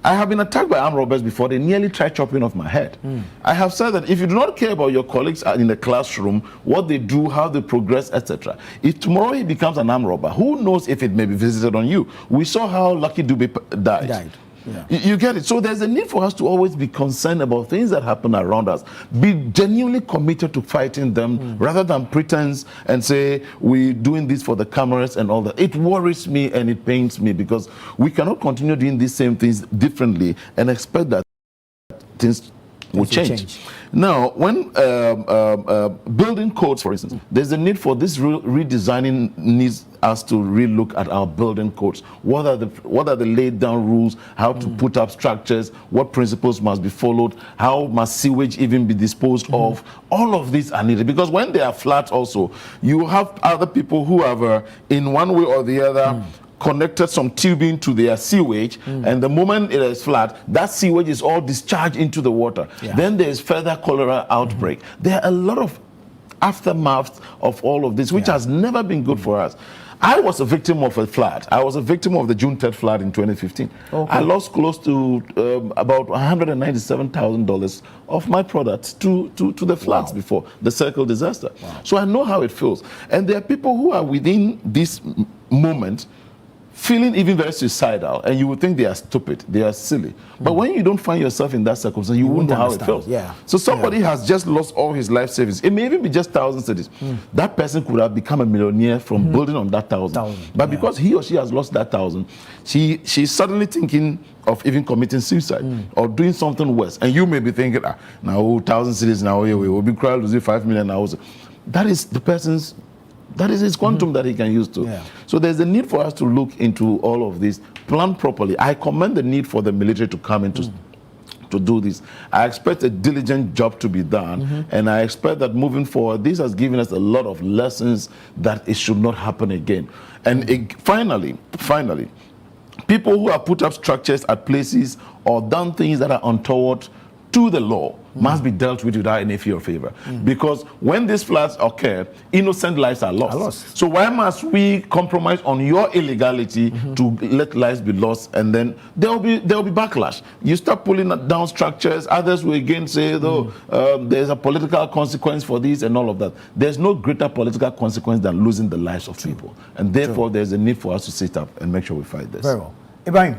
I have been attacked by armed robbers before. They nearly tried chopping off my head. I have said that if you do not care about your colleagues in the classroom, what they do, how they progress, etc., if tomorrow he becomes an armed robber, who knows if it may be visited on you? We saw how Lucky Dube died. Yeah. You get it? So there's a need for us to always be concerned about things that happen around us. Be genuinely committed to fighting them rather than pretense and say we're doing this for the cameras and all that. It worries me and it pains me because we cannot continue doing these same things differently and expect that things will change. Now, when building codes, for instance, there's a need for this redesigning needs us to relook at our building codes. What are the laid down rules, how to put up structures, what principles must be followed, how must sewage even be disposed of. All of these are needed because when they are flat also, you have other people who have, in one way or the other, connected some tubing to their sewage, and the moment it is flat, that sewage is all discharged into the water. Then there is further cholera outbreak. There are a lot of aftermath of all of this, which has never been good for us. I was a victim of a flood. I was a victim of the June 3rd flood in 2015. I lost close to about $197,000 of my products to the floods before the Circle disaster. So I know how it feels. And there are people who are within this moment feeling even very suicidal, and you would think they are stupid, they are silly. But when you don't find yourself in that circumstance, you wouldn't know how it feels. So somebody has just lost all his life savings. It may even be just 1,000 cedis. That person could have become a millionaire from building on that 1,000. But because he or she has lost that 1,000, she's suddenly thinking of even committing suicide or doing something worse. And you may be thinking, now 1,000 cedis now, we will be crying losing 5 million now. That is the person's. That is his quantum that he can use to. So there's a need for us to look into all of this, plan properly. I commend the need for the military to come into to do this. I expect a diligent job to be done, and I expect that moving forward, this has given us a lot of lessons that it should not happen again. And finally, people who have put up structures at places or done things that are untoward to the law must be dealt with without any fear or favor. Because when these floods occur, innocent lives are lost. So why must we compromise on your illegality to let lives be lost? And then there will be backlash. You start pulling down structures, others will again say, though, there's a political consequence for this and all of that. There's no greater political consequence than losing the lives of people. And therefore, there's a need for us to sit up and make sure we fight this. Very well. Ibrahim,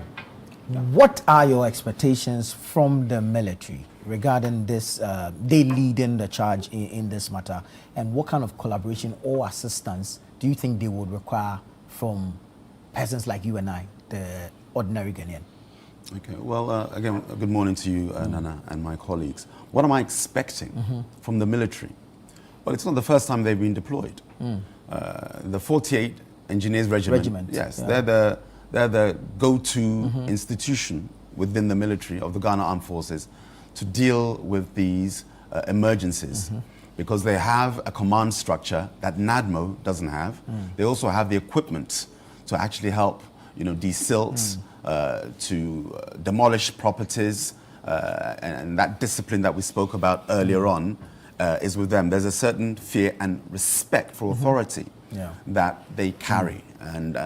what are your expectations from the military regarding this, they leading the charge in this matter, and what kind of collaboration or assistance do you think they would require from persons like you and I, the ordinary Ghanaian? Okay, well, again, good morning to you, Nana, and my colleagues. What am I expecting from the military? Well, it's not the first time they've been deployed. The 48 Engineers Regiment, yes, they're the go-to institution within the military of the Ghana Armed Forces to deal with these emergencies, because they have a command structure that NADMO doesn't have. They also have the equipment to actually help, de-silt, to demolish properties, and that discipline that we spoke about earlier on is with them. There's a certain fear and respect for authority that they carry, and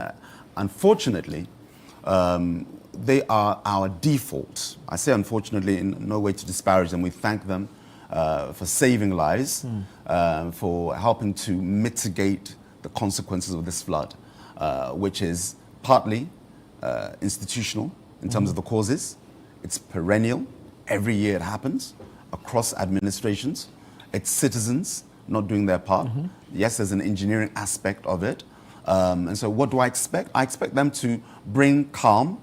unfortunately, they are our default. I say unfortunately in no way to disparage them. We thank them for saving lives, for helping to mitigate the consequences of this flood, which is partly institutional in terms of the causes. It's perennial. Every year it happens across administrations. It's citizens not doing their part. Yes, there's an engineering aspect of it. And so what do I expect? I expect them to bring calm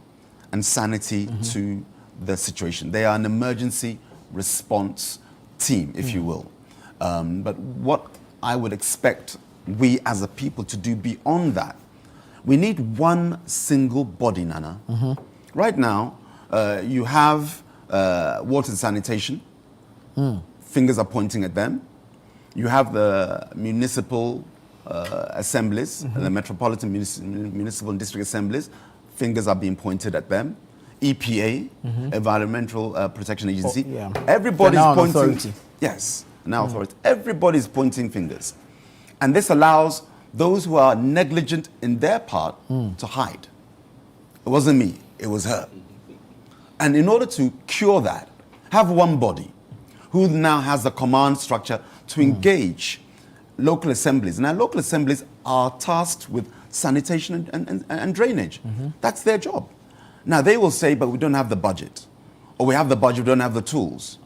and sanity to the situation. They are an emergency response team, if you will. But what I would expect we as a people to do beyond that, we need one single body, Nana. Right now, you have water and sanitation. Fingers are pointing at them. You have the municipal assemblies, the metropolitan municipal and district assemblies, fingers are being pointed at them. EPA, Environmental Protection Agency, everybody's pointing. Authority. Yes, now authority. Everybody's pointing fingers. And this allows those who are negligent in their part to hide. It wasn't me, it was her. And in order to cure that, have one body who now has the command structure to engage local assemblies. Now, local assemblies are tasked with sanitation and drainage. That's their job. Now, they will say, but we don't have the budget. Or we have the budget, we don't have the tools.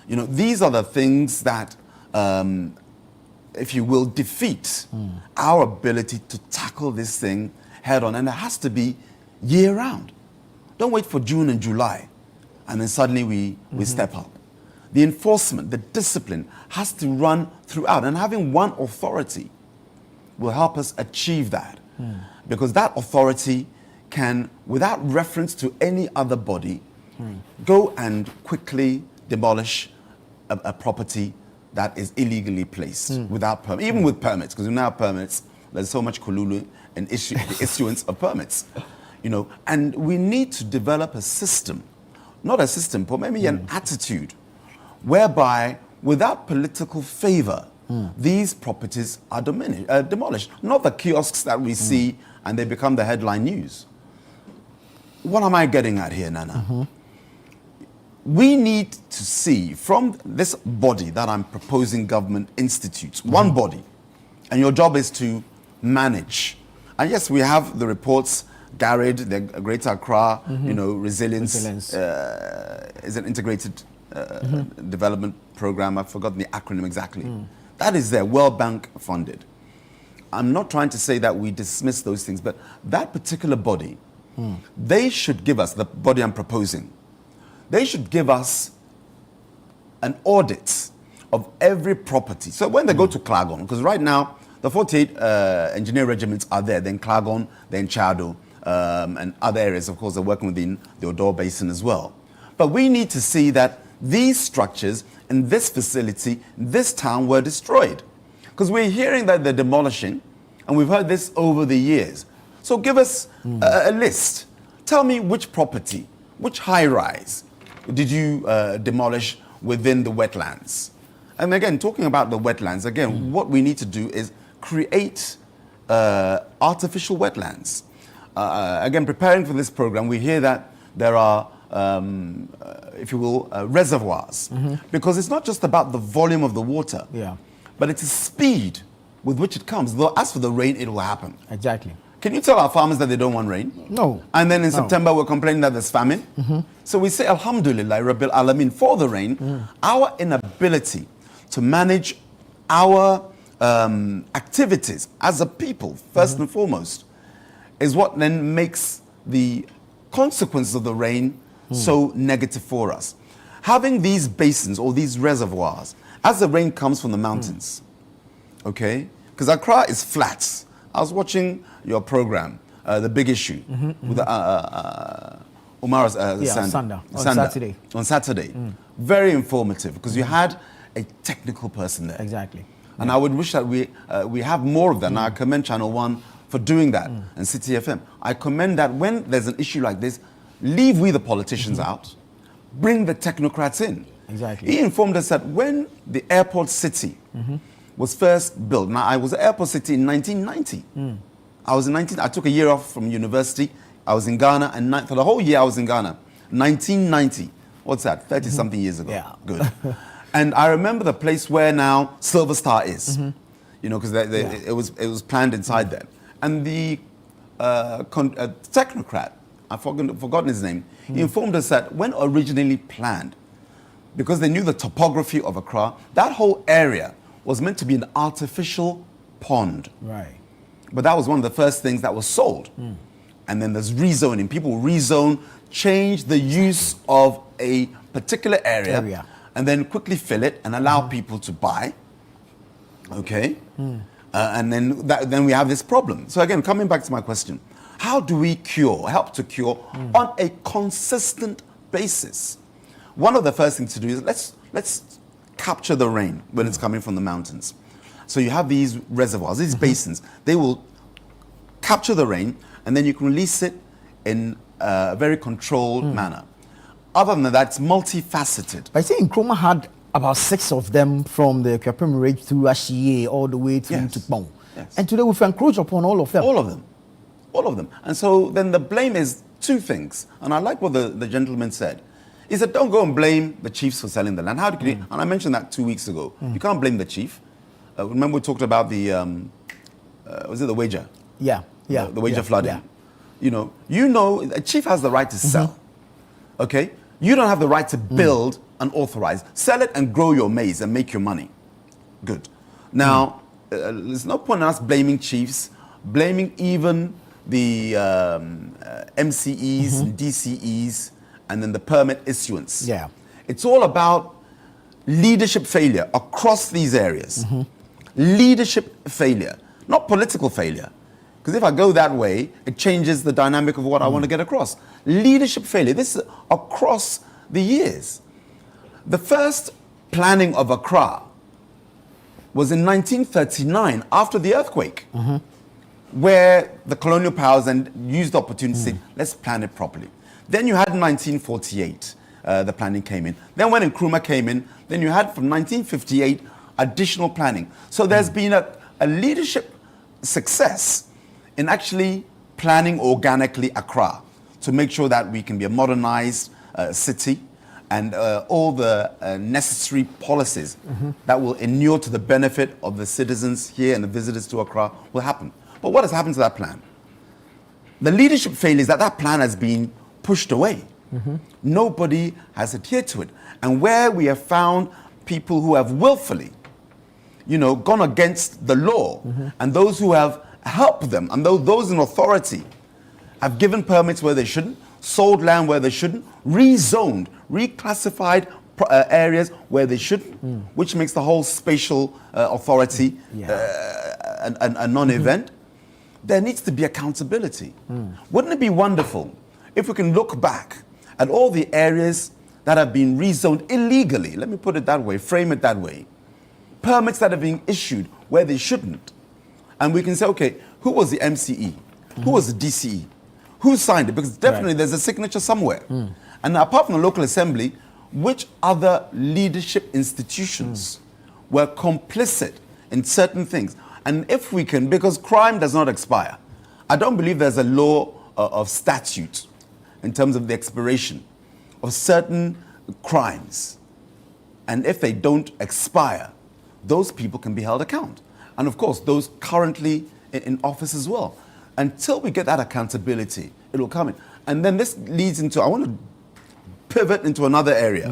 You know, these are the things that, if you will, defeat our ability to tackle this thing head on. And it has to be year round. Don't wait for June and July, and then suddenly we step up. The enforcement, the discipline has to run throughout, and having one authority will help us achieve that. Because that authority can, without reference to any other body, go and quickly demolish a property that is illegally placed without permit, even with permits, because we now have permits. There's so much kululu and the issuance of permits. You know, and we need to develop a system, not a system, but maybe an attitude, whereby without political favor, these properties are demolished. Not the kiosks that we see and they become the headline news. What am I getting at here, Nana? We need to see from this body that I'm proposing government institutes, one body, and your job is to manage. And yes, we have the reports, GARID, the Greater Accra, you know, resilience. Is an integrated development program. I've forgotten the acronym exactly. That is there, World Bank funded. I'm not trying to say that we dismiss those things, but that particular body, they should give us, the body I'm proposing, they should give us an audit of every property. So when they go to Klagon, because right now, the 48 engineer regiments are there, then Klagon, then Chado, and other areas, of course, are working within the Odor Basin as well. But we need to see that these structures in this facility, this town, were destroyed. Because we're hearing that they're demolishing, and we've heard this over the years. So give us a list. Tell me which property, which high-rise did you demolish within the wetlands? And again, talking about the wetlands, again, what we need to do is create artificial wetlands. Again, preparing for this program, we hear that there are, if you will, reservoirs. Because it's not just about the volume of the water, but it's the speed with which it comes. Though, as for the rain, it will happen. Exactly. Can you tell our farmers that they don't want rain? No. And then in September, we're complaining that there's famine. So we say, Alhamdulillah, Rabbil Alameen, for the rain. Our inability to manage our activities as a people, first and foremost, is what then makes the consequences of the rain so negative for us. Having these basins or these reservoirs, as the rain comes from the mountains, okay? Because Accra is flat. I was watching your program, The Big Issue, with Umar Sanda, on Saturday. Very informative, because you had a technical person there. Exactly. And I would wish that we have more of that. Now, I commend Channel One for doing that, and City FM. I commend that when there's an issue like this, leave we the politicians out, bring the technocrats in. Exactly. He informed us that when the airport city was first built, now I was at airport city in 1990. I took a year off from university. I was in Ghana, and for the whole year I was in Ghana. 1990. What's that? 30-something years ago. Yeah. Good. And I remember the place where now Silver Star is. You know, because it was planned inside there. And the technocrat, I've forgotten his name, he informed us that when originally planned, because they knew the topography of Accra, that whole area was meant to be an artificial pond. Right. But that was one of the first things that was sold. And then there's rezoning. People rezone, change the use of a particular area. And then quickly fill it and allow people to buy. Okay? And then we have this problem. So again, coming back to my question, how do we help to cure on a consistent basis? One of the first things to do is let's capture the rain when it's coming from the mountains. So you have these reservoirs, these basins. They will capture the rain, and then you can release it in a very controlled manner. Other than that, it's multifaceted. I think Nkrumah had about 6 of them from the Kwapem Ridge through Ashie all the way through to Kpong. Yes. And today we've encroached upon all of them. All of them. All of them. And so then the blame is 2 things. And I like what the gentleman said. He said, don't go and blame the chiefs for selling the land. How do you, and I mentioned that 2 weeks ago. You can't blame the chief. Remember we talked about the, was it the wager? Yeah. The wager flooding. Yeah. You know, a chief has the right to sell. Okay? You don't have the right to build and authorize. Sell it and grow your maize and make your money. Good. Now, there's no point in us blaming chiefs, blaming even the MCEs and DCEs, and then the permit issuance. Yeah. It's all about leadership failure across these areas. Leadership failure, not political failure. Because if I go that way, it changes the dynamic of what I want to get across. Leadership failure, this is across the years. The first planning of Accra was in 1939 after the earthquake, where the colonial powers then used the opportunity to say, let's plan it properly. Then you had 1948, the planning came in. Then when Nkrumah came in, then you had from 1958 additional planning. So there's been a leadership success in actually planning organically Accra to make sure that we can be a modernized city, and all the necessary policies that will inure to the benefit of the citizens here and the visitors to Accra will happen. But what has happened to that plan? The leadership failure is that plan has been pushed away. Nobody has adhered to it. And where we have found people who have willfully, gone against the law, and those who have helped them, and those in authority have given permits where they shouldn't, sold land where they shouldn't, rezoned, reclassified areas where they shouldn't, which makes the whole spatial authority a non-event. There needs to be accountability. Wouldn't it be wonderful if we can look back at all the areas that have been rezoned illegally, let me put it that way, frame it that way, permits that have been issued where they shouldn't, and we can say, okay, who was the MCE? Who was the DCE? Who signed it? Because definitely there's a signature somewhere. And apart from the local assembly, which other leadership institutions were complicit in certain things? And if we can, because crime does not expire. I don't believe there's a law of statute in terms of the expiration of certain crimes. And if they don't expire, those people can be held account. And of course, those currently in office as well. Until we get that accountability, it will come in. And then this leads into, I want to pivot into another area.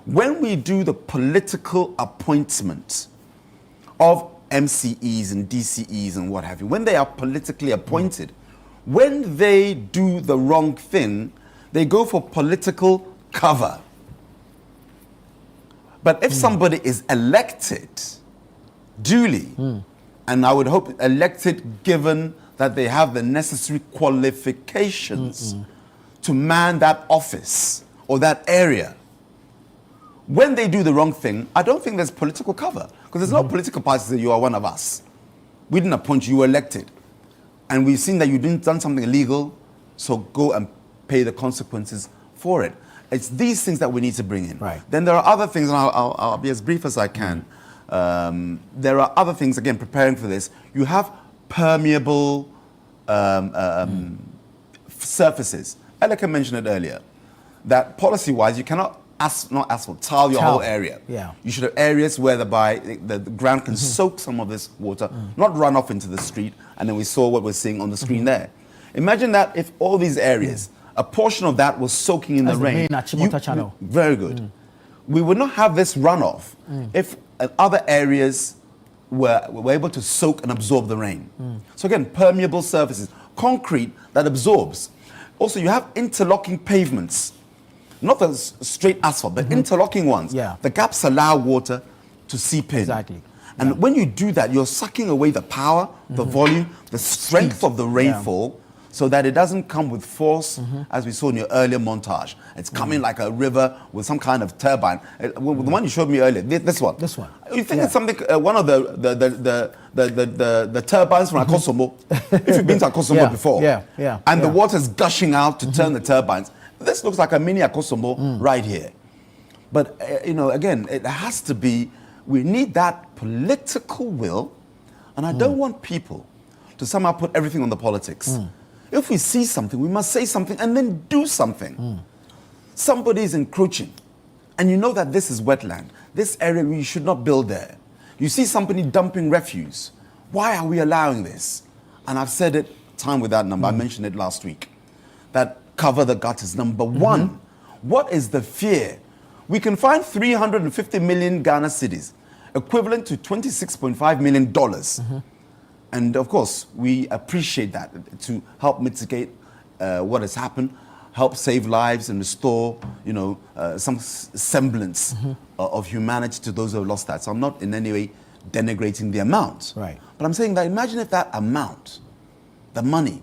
When we do the political appointment of MCEs and DCEs and what have you, when they are politically appointed, when they do the wrong thing, they go for political cover. But if somebody is elected duly, and I would hope elected given that they have the necessary qualifications to man that office or that area, when they do the wrong thing, I don't think there's political cover. Because there's no political party that you are one of us. We didn't appoint you, you were elected. And we've seen that you didn't done something illegal, so go and pay the consequences for it. It's these things that we need to bring in. Right. Then there are other things, and I'll be as brief as I can. There are other things, again, preparing for this. You have permeable surfaces. Elika mentioned it earlier, that policy-wise, you cannot tile your whole area. Yeah. You should have areas whereby the ground can soak some of this water, not run off into the street, and then we saw what we're seeing on the screen there. Imagine that if all these areas, a portion of that was soaking in the rain. Channel. Very good. We would not have this runoff if other areas were able to soak and absorb the rain. So again, permeable surfaces, concrete that absorbs. Also, you have interlocking pavements. Not the straight asphalt, but interlocking ones. Yeah. The gaps allow water to seep in. Exactly. And when you do that, you're sucking away the power, the volume, the strength of the rainfall. so that it doesn't come with force, as we saw in your earlier montage. It's coming like a river with some kind of turbine. The one you showed me earlier, this one. This one. You think it's something, one of the turbines from Akosombo, if you've been to Akosombo before, and the water's gushing out to turn the turbines. This looks like a mini Akosombo right here. But, again, it has to be, we need that political will, and I don't want people to somehow put everything on the politics. If we see something, we must say something and then do something. Somebody is encroaching, and you know that this is wetland. This area, we should not build there. You see somebody dumping refuse. Why are we allowing this? And I've said it time without number. I mentioned it last week. That cover the gutters, number one. What is the fear? We can find 350 million Ghana cedis, equivalent to $26.5 million. And of course, we appreciate that to help mitigate what has happened, help save lives and restore, some semblance of humanity to those who have lost that. So I'm not in any way denigrating the amount. Right. But I'm saying that imagine if that amount, the money,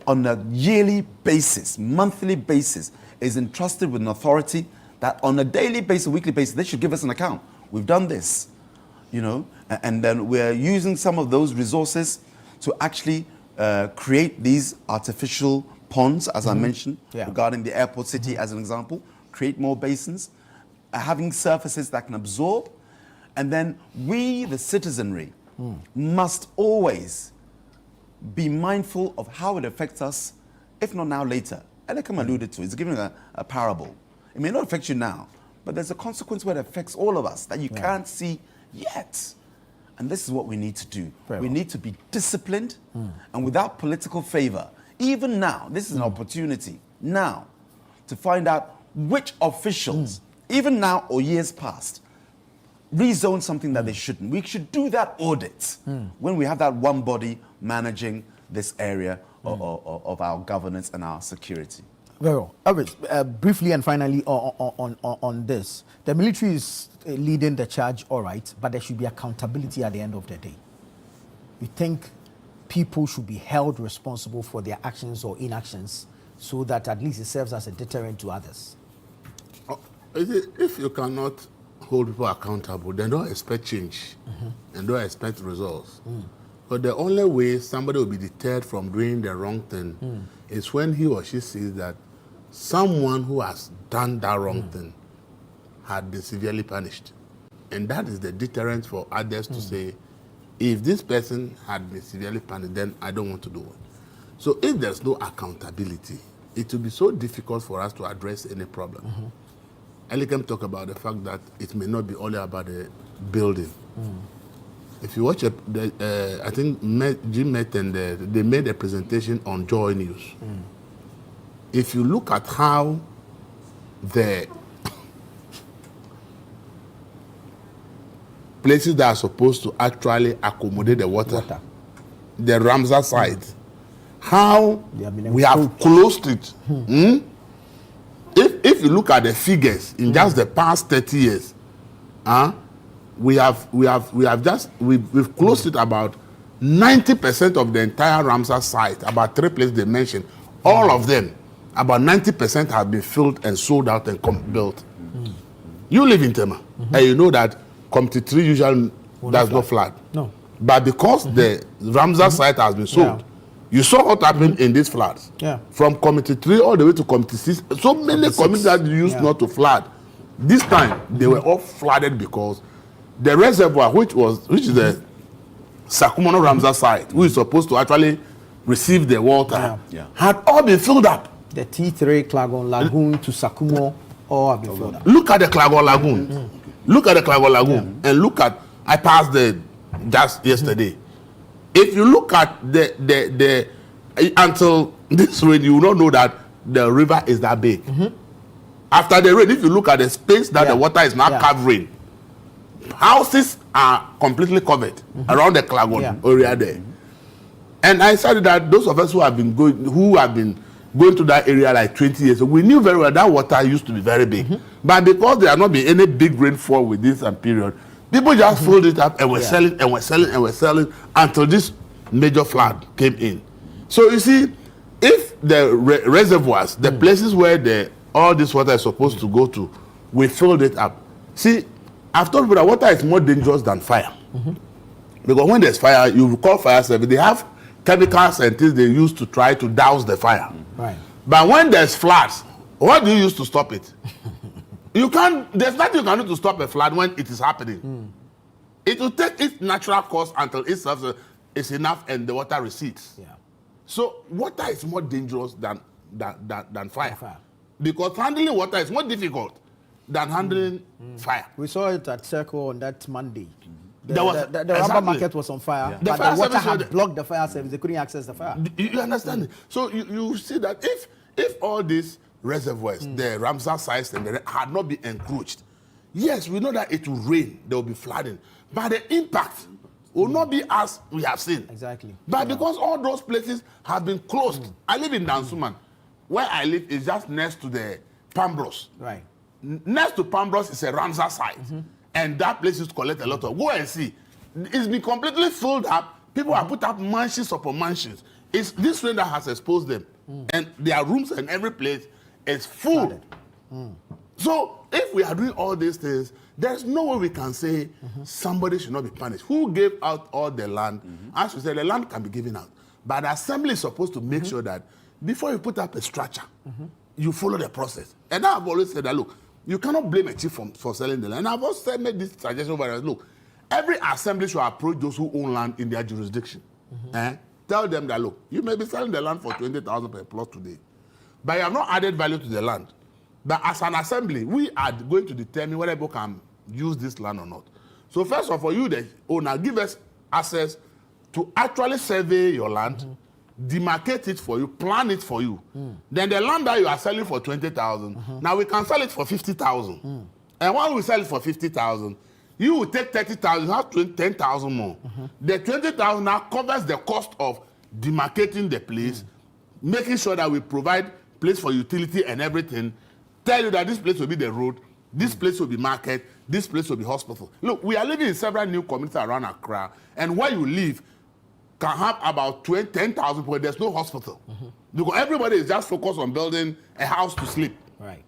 on a yearly basis, monthly basis, is entrusted with an authority that on a daily basis, weekly basis, they should give us an account. We've done this. And then we're using some of those resources to actually create these artificial ponds, as I mentioned, regarding the airport city as an example, create more basins, having surfaces that can absorb, and then we, the citizenry, must always be mindful of how it affects us, if not now, later. Elikem alluded to it. He's giving a parable. It may not affect you now, but there's a consequence where it affects all of us that you can't see yet. And this is what we need to do. We need to be disciplined and without political favor. Even now, this is an opportunity now to find out which officials, even now or years past, rezone something that they shouldn't. We should do that audit when we have that one body managing this area of our governance and our security. Very well. Briefly and finally on this, the military is leading the charge, all right, but there should be accountability at the end of the day. You think people should be held responsible for their actions or inactions so that at least it serves as a deterrent to others? If you cannot hold people accountable, then don't expect change and don't expect results. But the only way somebody will be deterred from doing the wrong thing is when he or she sees that someone who has done that wrong thing had been severely punished. And that is the deterrent for others to say, if this person had been severely punished, then I don't want to do it. So if there's no accountability, it will be so difficult for us to address any problem. Elikem talk about the fact that it may not be only about the building. If you watch, I think Jim met and they made a presentation on Joy News. If you look at how the places that are supposed to actually accommodate the water. The Ramsar site, how we have closed it. If you look at the figures in just the past 30 years, we've closed it about 90% of the entire Ramsar site, about 3 places they mentioned, all of them, about 90% have been filled and sold out and built. You live in Tema, and you know that Committee 3 usually does not flood. No. But because the Ramsar site has been sold, you saw what happened in these floods. From Committee 3 all the way to Committee 6, so many committees that used not to flood. This time, they were all flooded because the reservoir, which is the Sakumono Ramsar site, which is supposed to actually receive the water, had all been filled up. The T3 Klagon Lagoon to Sakumo all have been filled up. Look at the Klagon Lagoon. Look at the Klagon Lagoon and look at, I passed just yesterday. If you look at the until this rain, you will not know that the river is that big. After the rain, if you look at the space that the water is now covering, houses are completely covered around the Klagon area there. And I said that those of us who have been going to that area like 20 years ago, we knew very well that water used to be very big. But because there had not been any big rainfall within some period, people just filled it up and were selling and were selling and were selling until this major flood came in. So you see, if the reservoirs, the places where all this water is supposed to go to, we filled it up. See, I've told people that water is more dangerous than fire. Because when there's fire, you call fire service, they have chemicals and things they use to try to douse the fire. Right. But when there's floods, what do you use to stop it? You can't, there's nothing you can do to stop a flood when it is happening. It will take its natural course until it serves is enough and the water recedes. Yeah. So water is more dangerous than fire. Because handling water is more difficult than handling fire. We saw it at Circle on that Monday. The exactly. rubber market was on fire, The but fire the water service had blocked the fire service. They couldn't access the fire. You understand? So you see that if all these reservoirs, the Ramsar sites and had not been encroached, yes, we know that it will rain, there will be flooding, but the impact will not be as we have seen. Exactly. But because all those places have been closed, I live in Dansuman. Where I live is just next to the Pambros. Right. Next to Pambros is a Ramsar site. And that place used to collect a lot of. Go and see. It's been completely filled up. People have put up mansions upon mansions. It's this rain that has exposed them. And their rooms and every place is full. So if we are doing all these things, there's no way we can say somebody should not be punished. Who gave out all the land? As we said, the land can be given out. But the assembly is supposed to make sure that before you put up a structure, you follow the process. And I've always said that, look, you cannot blame a chief for selling the land. And I've also made this suggestion over there. Look, every assembly should approach those who own land in their jurisdiction. Tell them that, look, you may be selling the land for 20,000 per plot today, but you have not added value to the land. But as an assembly, we are going to determine whether people can use this land or not. So first of all, you, the owner, give us access to actually survey your land, demarcate it for you, plan it for you. Then the land that you are selling for 20,000, now we can sell it for 50,000. And when we sell it for 50,000, you will take 30,000, you have 10,000 more. The 20,000 now covers the cost of demarcating the place, making sure that we provide place for utility and everything, tell you that this place will be the road, this place will be market, this place will be hospital. Look, we are living in several new communities around Accra, and where you live can have about 10,000 people. There's no hospital. Because everybody is just focused on building a house to sleep. Right.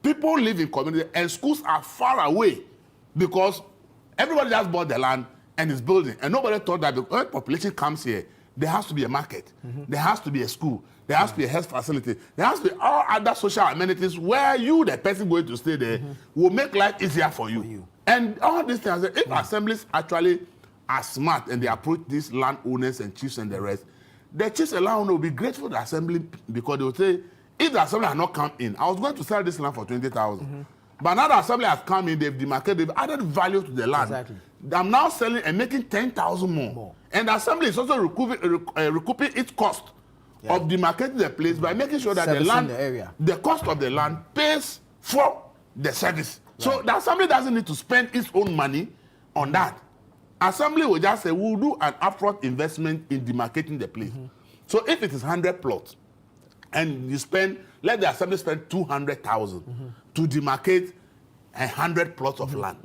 People live in communities, and schools are far away because everybody just bought the land and is building. And nobody thought that when population comes here, there has to be a market, there has to be a school, there has to be a health facility, there has to be all other social amenities where you, the person going to stay there, will make life easier for you. And all these things, if assemblies actually are smart and they approach these landowners and chiefs and the rest, the chiefs alone will be grateful to the assembly because they will say, if the assembly had not come in, I was going to sell this land for 20,000. But now the assembly has come in, they've demarcated, they've added value to the land. Exactly. I'm now selling and making 10,000 more. And the assembly is also recouping its cost of demarcating the place by making sure that the land, the cost of the land pays for the service. Right. So the assembly doesn't need to spend its own money on that. Assembly will just say, we'll do an upfront investment in demarcating the place. So if it is 100 plots, and you spend, let the assembly spend 200,000 to demarcate 100 plots of land.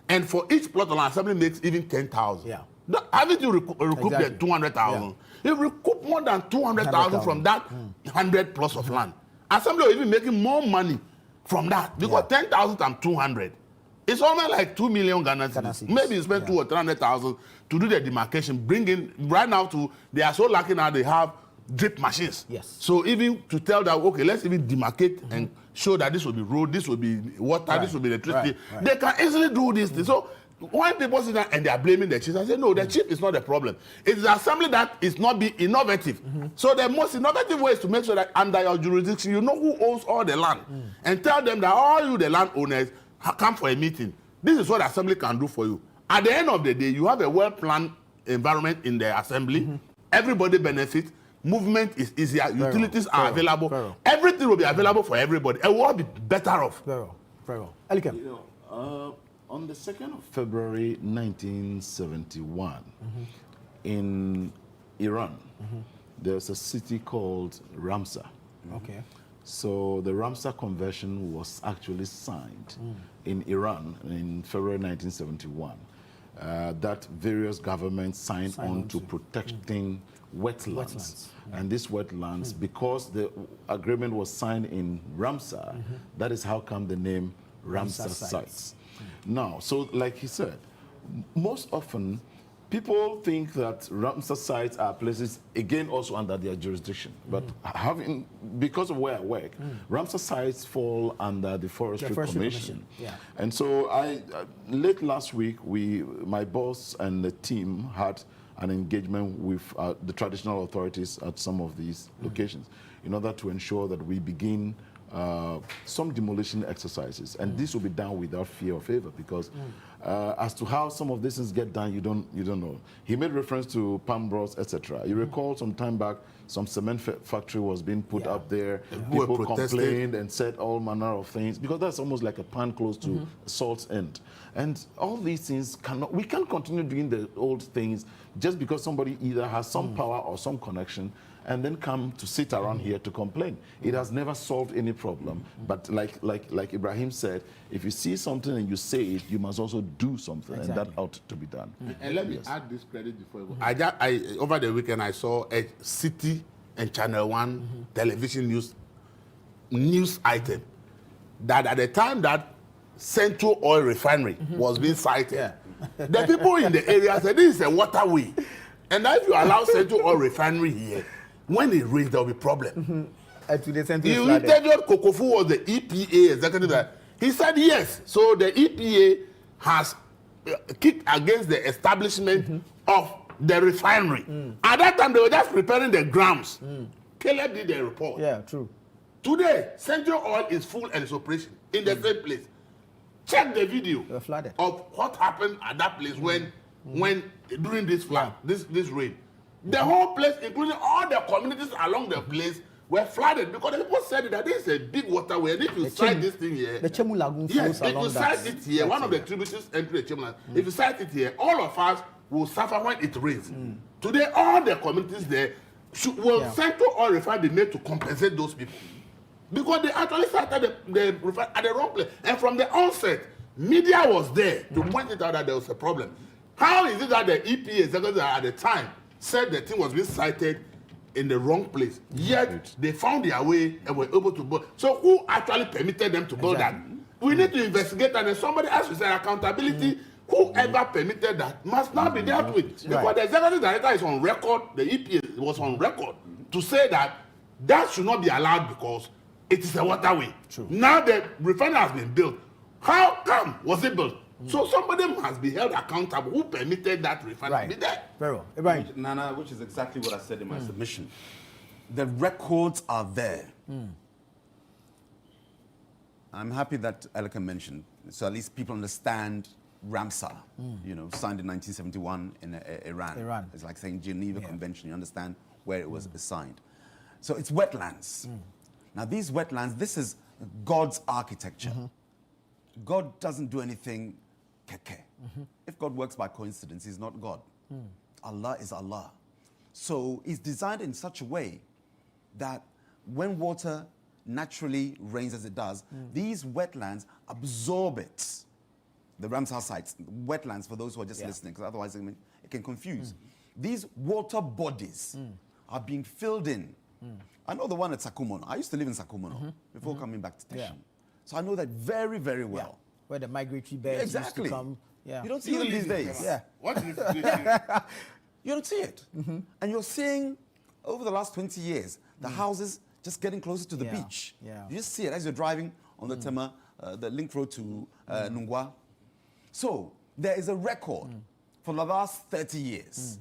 And for each plot of land, assembly makes even 10,000. Yeah. Haven't you recoup the 200,000? You recoup more than 200,000 from that 100 plots of land. Assembly will even making more money from that because 10,000 times 200. It's almost like 2 million Ghana cedis. Maybe you spend 200,000 or 300,000 to do the demarcation. Bring in right now they are so lucky now they have drip machines. Yes. So even to tell that, okay, let's even demarcate and show that this will be road, this will be water, this will be electricity. They can easily do this thing. So when people sit down and they are blaming the chief, I say, no, the chief is not the problem. It's the assembly that is not being innovative. So the most innovative way is to make sure that under your jurisdiction, you know who owns all the land. And tell them that all you, the landowners, come for a meeting. This is what the assembly can do for you. At the end of the day, you have a well-planned environment in the assembly. Everybody benefits. Movement is easier. Utilities are available. Everything will be available for everybody. And we'll all be better off. Very well. You know, on the 2nd of February 1971, in Iran, there's a city called Ramsar. Okay. So the Ramsar Convention was actually signed in Iran in February 1971. that various governments signed on to protecting wetlands. And these wetlands, because the agreement was signed in Ramsar, that is how come the name Ramsar sites. Now, so like he said, most often people think that Ramsar sites are places, again, also under their jurisdiction. But because of where I work, Ramsar sites fall under the Forestry Commission. Yeah. And so late last week, my boss and the team had an engagement with the traditional authorities at some of these locations in order to ensure that we begin some demolition exercises, and this will be done without fear or favor, because as to how some of these things get done, you don't know. He made reference to palm bros, etc. You recall some time back, some cement factory was being put up there. People complained and said all manner of things, because that's almost like a pan close to salt's end. And all these things we can't continue doing the old things just because somebody either has some power or some connection and then come to sit around here to complain. It has never solved any problem. But like Ibrahim said, if you see something and you say it, you must also do something, and that ought to be done. And let me add this credit before you go. Over the weekend, I saw a City and Channel 1 television news item that at the time that Central Oil Refinery was being cited, the people in the area said this is a waterway. And if you allow Central Oil Refinery here, when it rains, there will be problem. You interviewed Kokofu, was the EPA executive. He said yes. So the EPA has kicked against the establishment of the refinery. At that time, they were just preparing the grounds. Caleb did the report. Yeah, true. Today, Central Oil is full and it's operation in the same place. Check the video of what happened at that place when during this flood, this rain. The whole place, including all the communities along the place, were flooded because the people said that this is a big waterway. And if you cite this thing here, the Chemu Lagoon flows if you cite it here, one of the tributaries enter the Chemu Lagoon. If you cite it here, all of us will suffer when it rains. Today, all the communities there Central Oil Refinery made to compensate those people because they actually started the refinery at the wrong place. And from the onset, media was there to point it out that there was a problem. How is it that the EPA executive at the time said the thing was being cited in the wrong place, yet they found their way and were able to build? So who actually permitted them to build that? We need to investigate that, and somebody else will say accountability. Whoever permitted that must now be dealt with. Because the executive director is on record, the EPA was on record to say that that should not be allowed because it is a waterway. Now the refinery has been built. How come was it built? So somebody must be held accountable who permitted that refinery to be there. Very well. Nana, which is exactly what I said in my submission. The records are there. I'm happy that Elika mentioned, so at least people understand Ramsar, signed in 1971 in Iran. It's like saying Geneva Convention, you understand where it was signed. So it's wetlands. Now these wetlands, this is God's architecture. God doesn't do anything keke. If God works by coincidence, he's not God. Allah is Allah. So it's designed in such a way that when water naturally rains as it does, these wetlands absorb it. The Ramsar sites, wetlands, for those who are just listening, because otherwise it can confuse. These water bodies are being filled in. I know the one at Sakumono. I used to live in Sakumono before coming back to Teshin. So I know that very, very well. Where the migratory birds used to come. You don't see it these days. What is it? You don't see it. And you're seeing, over the last 20 years, the houses just getting closer to the beach. You just see it as you're driving on the Tema, the link road to Nungwa. So there is a record for the last 30 years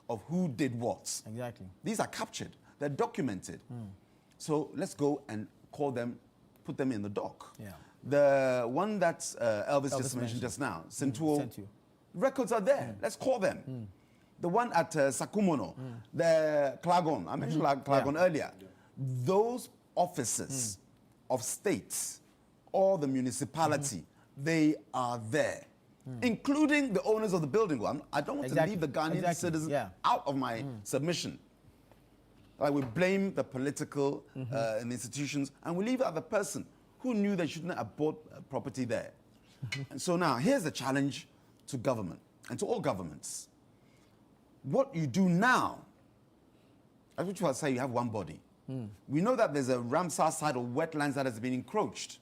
of who did what. Exactly. These are captured. They're documented. So let's go and call them, put them in the dock. The one that Elvis just mentioned just now, Centuo, records are there. Let's call them. The one at Sakumono, the Klagon, I mentioned Klagon earlier. Those offices of states or the municipality, they are there. Including the owners of the building. I don't want to leave the Ghanaian citizens out of my submission. Like we blame the political and institutions, and we leave out the person who knew they shouldn't have bought property there. And so now, here's the challenge to government. and to all governments, what you do now, as which will say you have one body. We know that there's a Ramsar site of wetlands that has been encroached,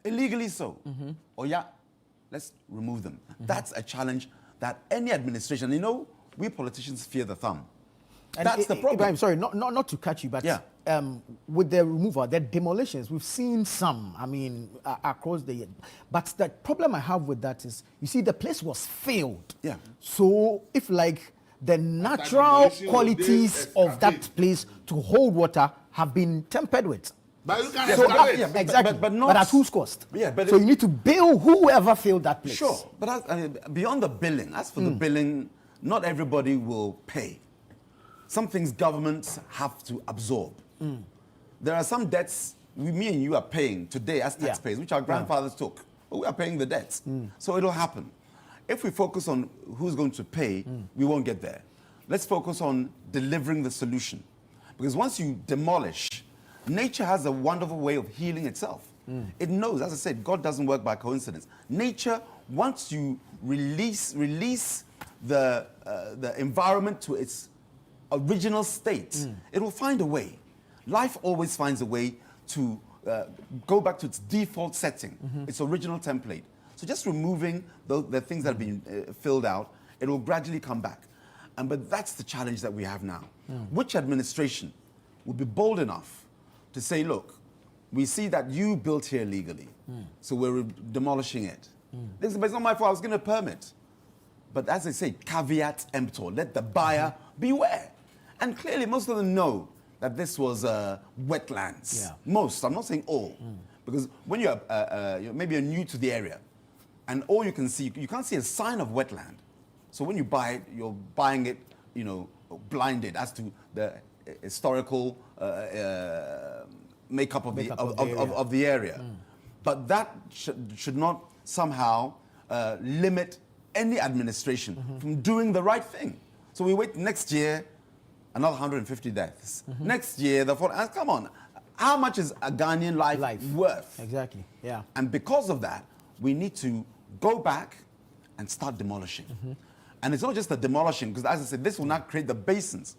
illegally so. Oh yeah, let's remove them. That's a challenge that any administration, you know, we politicians fear the thumb. And that's the problem. I'm sorry, not to catch you, but with the removal, the demolitions, we've seen some, I mean, across the year. But the problem I have with that is, you see, the place was filled. Yeah. So if like the natural qualities of that place to hold water have been tempered with. But you can exactly. But at whose cost? Yeah, but so you need to bill whoever filled that place. Sure, but beyond the billing, as for the billing, not everybody will pay. Some things governments have to absorb. There are some debts me and you are paying today as taxpayers, which our grandfathers took. But we are paying the debts. So it'll happen. If we focus on who's going to pay, we won't get there. Let's focus on delivering the solution. Because once you demolish, nature has a wonderful way of healing itself. It knows, as I said, God doesn't work by coincidence. Nature, once you release the environment to its original state, it will find a way. Life always finds a way to go back to its default setting, its original template. So just removing the things that have been filled out, it will gradually come back. But that's the challenge that we have now. Which administration will be bold enough to say, look, we see that you built here legally, so we're demolishing it. It's not my fault, I was given a permit. But as I say, caveat emptor, let the buyer beware. And clearly most of them know that this was wetlands. Yeah. Most, I'm not saying all. Because when you're maybe you're new to the area, and all you can see, you can't see a sign of wetland. So when you buy it, you're buying it, you know, blinded as to the historical makeup of the area. But that should not somehow limit any administration from doing the right thing. So we wait next year, another 150 deaths. Next year, come on, how much is a Ghanaian life worth? Exactly, yeah. And because of that, we need to go back and start demolishing. And it's not just the demolishing, because as I said, this will not create the basins.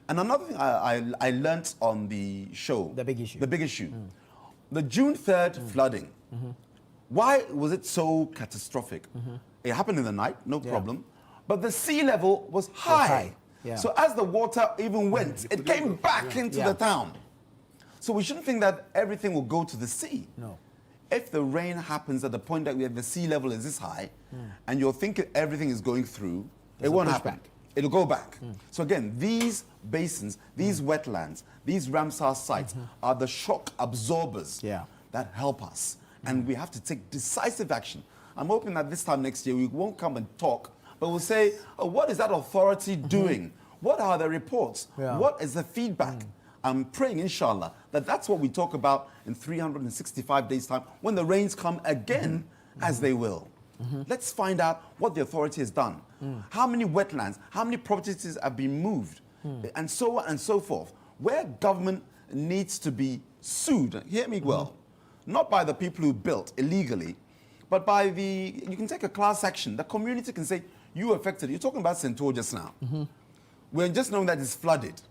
And another thing I learnt on the show. The big issue. The big issue. The June 3rd flooding. Why was it so catastrophic? It happened in the night, no problem. But the sea level was high. Yeah. So as the water even went, it came back into the town. So we shouldn't think that everything will go to the sea. No. If the rain happens at the point that the sea level is this high, and you're thinking everything is going through, it won't happen. It'll go back. So again, these basins, these wetlands, these Ramsar sites are the shock absorbers that help us. And we have to take decisive action. I'm hoping that this time next year we won't come and talk, but we'll say, oh, what is that authority doing? What are the reports? What is the feedback? I'm praying, inshallah, that that's what we talk about in 365 days' time when the rains come again, as they will. Let's find out what the authority has done. How many wetlands, how many properties have been moved, and so on and so forth. Where government needs to be sued, hear me well, not by the people who built illegally, but by you can take a class action. The community can say, you affected. You're talking about Centaur just now. We're just knowing that it's flooded.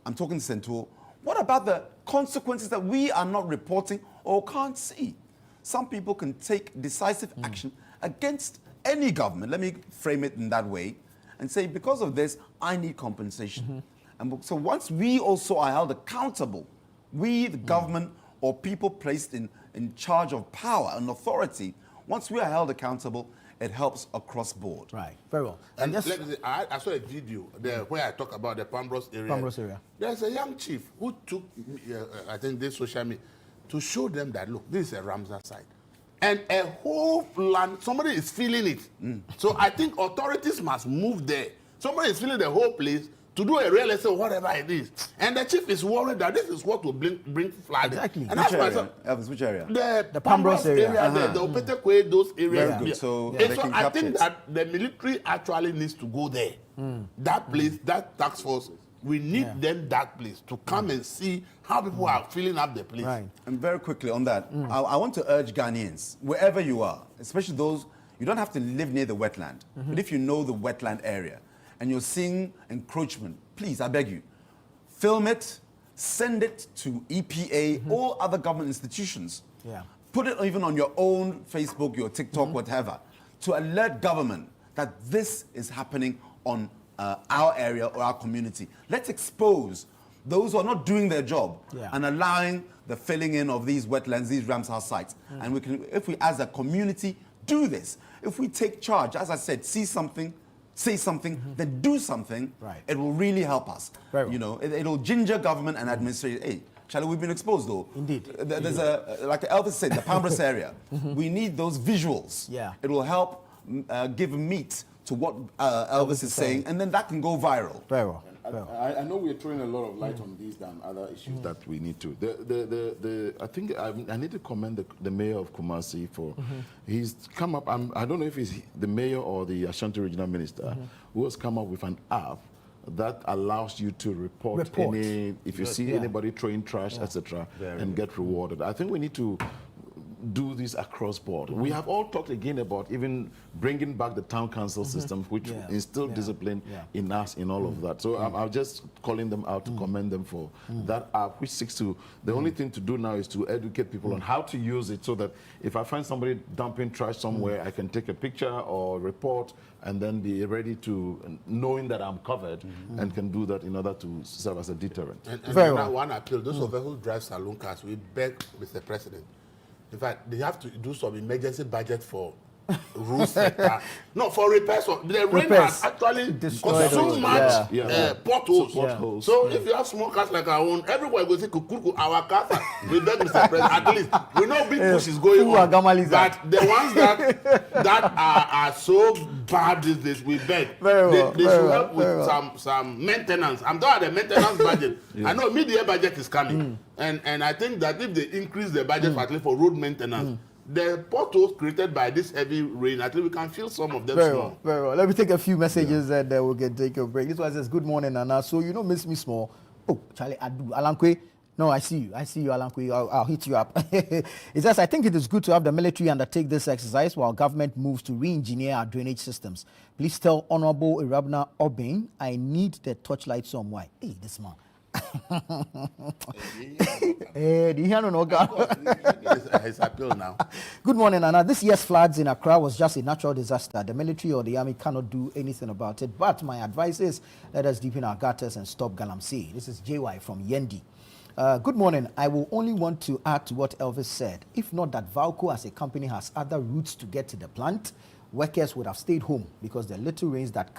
I'm talking Centaur. What about the consequences that we are not reporting or can't see? Some people can take decisive action against any government, let me frame it in that way, and say, because of this, I need compensation. And so once we also are held accountable, we, the government, or people placed in charge of power and authority, once we are held accountable, it helps across board. Right, very well. And let me say, I saw a video where I talk about the Pambros area. Pambros area. There's a young chief who took, I think, this social media to show them that, look, this is a Ramsar site. And a whole land, somebody is feeling it. So I think authorities must move there. Somebody is feeling the whole place to do a real estate, whatever it is. And the chief is worried that this is what will bring flooding. Exactly. And that's why Elvis, which area? The Pambros area. The Opetekwe, those areas. Very good. So I think that the military actually needs to go there. That place, that task force, we need them that place to come and see how people are filling up the place. And very quickly on that, I want to urge Ghanaians, wherever you are, especially those You don't have to live near the wetland. But if you know the wetland area and you're seeing encroachment, please, I beg you, film it, send it to EPA or other government institutions. Yeah. Put it even on your own Facebook, your TikTok, whatever, to alert government that this is happening on our area or our community. Let's expose those who are not doing their job and allowing the filling in of these wetlands, these Ramsar sites. And we can, if we as a community do this, if we take charge, as I said, see something, say something, then do something, it will really help us. You know, it'll ginger government and administration. Hey, Charlie, we've been exposed though. Indeed. There's like Elvis said, the Pambras area. We need those visuals. Yeah. It will help give meat to what Elvis is saying, and then that can go viral. Very well. I know we're throwing a lot of light on these than other issues that we need to. I think I need to commend the mayor of Kumasi for he's come up. I don't know if he's the mayor or the Ashanti regional minister who has come up with an app that allows you to report. If you see anybody throwing trash, etc., and get rewarded. I think we need to do this across board. We have all talked again about even bringing back the town council system, which instilled discipline in us in all of that. So I'm just calling them out to commend them for that app, which seeks to, the only thing to do now is to educate people on how to use it so that if I find somebody dumping trash somewhere, I can take a picture or report and then be ready to, knowing that I'm covered and can do that in order to serve as a deterrent. And very well. One appeal, those of us who drive saloon cars, we beg Mr. President. In fact, they have to do some emergency budget for road sector. No, for repairs. The rain has actually caused so much potholes. So if you have small cars like our own, everywhere goes to kukuku, our cars. We beg Mr. President, at least we know big push is going on. But the ones that are so bad these days, we beg. They should help with some maintenance. I'm talking about the maintenance budget. I know mid-year budget is coming. And I think that if they increase the budget at least for road maintenance, the potholes created by this heavy rain, I think we can feel some of them small. Very well. Let me take a few messages and we'll take a break. This one says, good morning, Nana. So you don't miss me small. Oh, Charlie, I do. Alankwe. No, I see you, Alankwe. I'll hit you up. It says, I think it is good to have the military undertake this exercise while government moves to re-engineer our drainage systems. Please tell Honorable Irabna Obeng, I need the torchlight somewhere. Hey, this man. It's appeal now. Good morning, Anna. This year's floods in Accra was just a natural disaster. The military or the army cannot do anything about it. But my advice is let us deepen our gutters and stop galamsey. This is JY from Yendi. Good morning. I will only want to add to what Elvis said. If not that Valco as a company has other routes to get to the plant, workers would have stayed home because the little rains that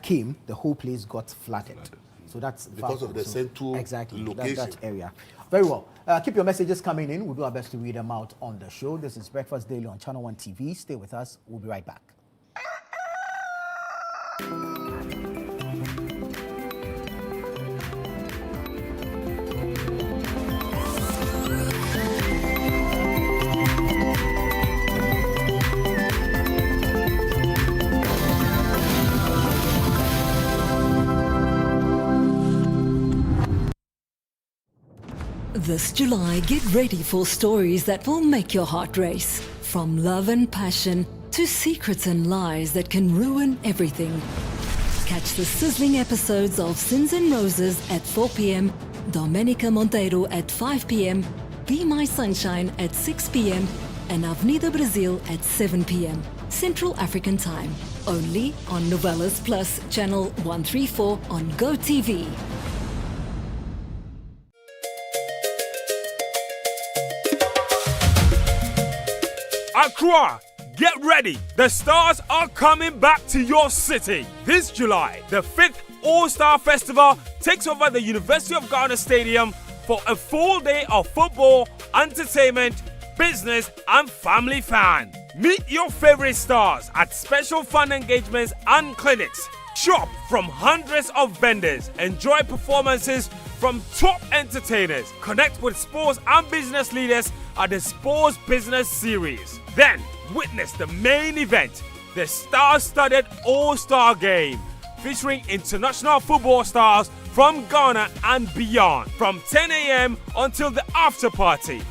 came, the whole place got flooded. So that's because of the central location. That area. Very well. Keep your messages coming in. We'll do our best to read them out on the show. This is Breakfast Daily on Channel One TV. Stay with us. We'll be right back. This July, get ready for stories that will make your heart race. From love and passion to secrets and lies that can ruin everything. Catch the sizzling episodes of Sins and Roses at 4 p.m, Domenica Monteiro at 5 p.m, Be My Sunshine at 6 p.m, and Avenida Brazil at 7 p.m, Central African Time. Only on Novelas Plus, Channel 134 on GoTV. Accra, get ready. The stars are coming back to your city. This July, the 5th All-Star Festival takes over the University of Ghana Stadium for a full day of football, entertainment, business and family fun. Meet your favorite stars at special fun engagements and clinics. Shop from hundreds of vendors. Enjoy performances from top entertainers. Connect with sports and business leaders at the Sports Business Series. Then, witness the main event, the star-studded All-Star Game, featuring international football stars from Ghana and beyond, from 10 a.m. until the after party.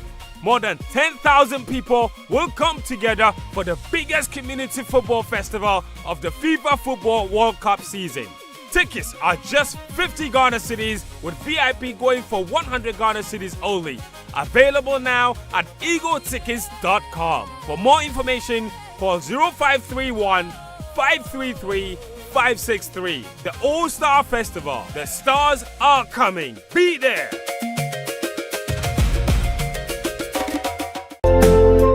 more than 10,000 people will come together for the biggest community football festival of the FIFA Football World Cup season. Tickets are just 50 Ghana cedis with VIP going for 100 Ghana cedis only. Available now at eagletickets.com. For more information, call 0531 533 563. The All-Star Festival. The stars are coming. Be there.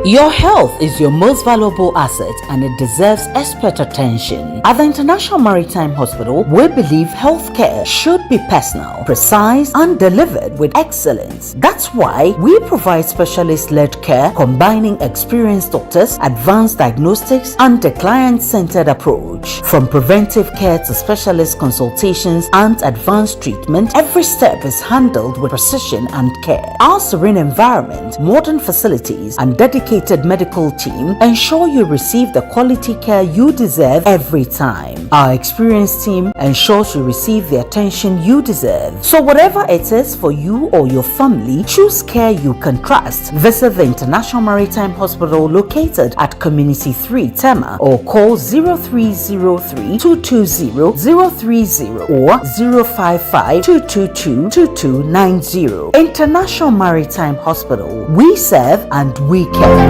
Your health is your most valuable asset and it deserves expert attention. At the International Maritime Hospital, we believe healthcare should be personal, precise, and delivered with excellence. That's why we provide specialist-led care combining experienced doctors, advanced diagnostics, and a client-centered approach. From preventive care to specialist consultations and advanced treatment, every step is handled with precision and care. Our serene environment, modern facilities, and dedicated medical team ensure you receive the quality care you deserve every time. Our experienced team ensures you receive the attention you deserve. So whatever it is for you or your family, choose care you can trust. Visit the International Maritime Hospital located at Community 3 Tema or call 0303 220 030 or 055 222 2290. International Maritime Hospital. We serve and we care.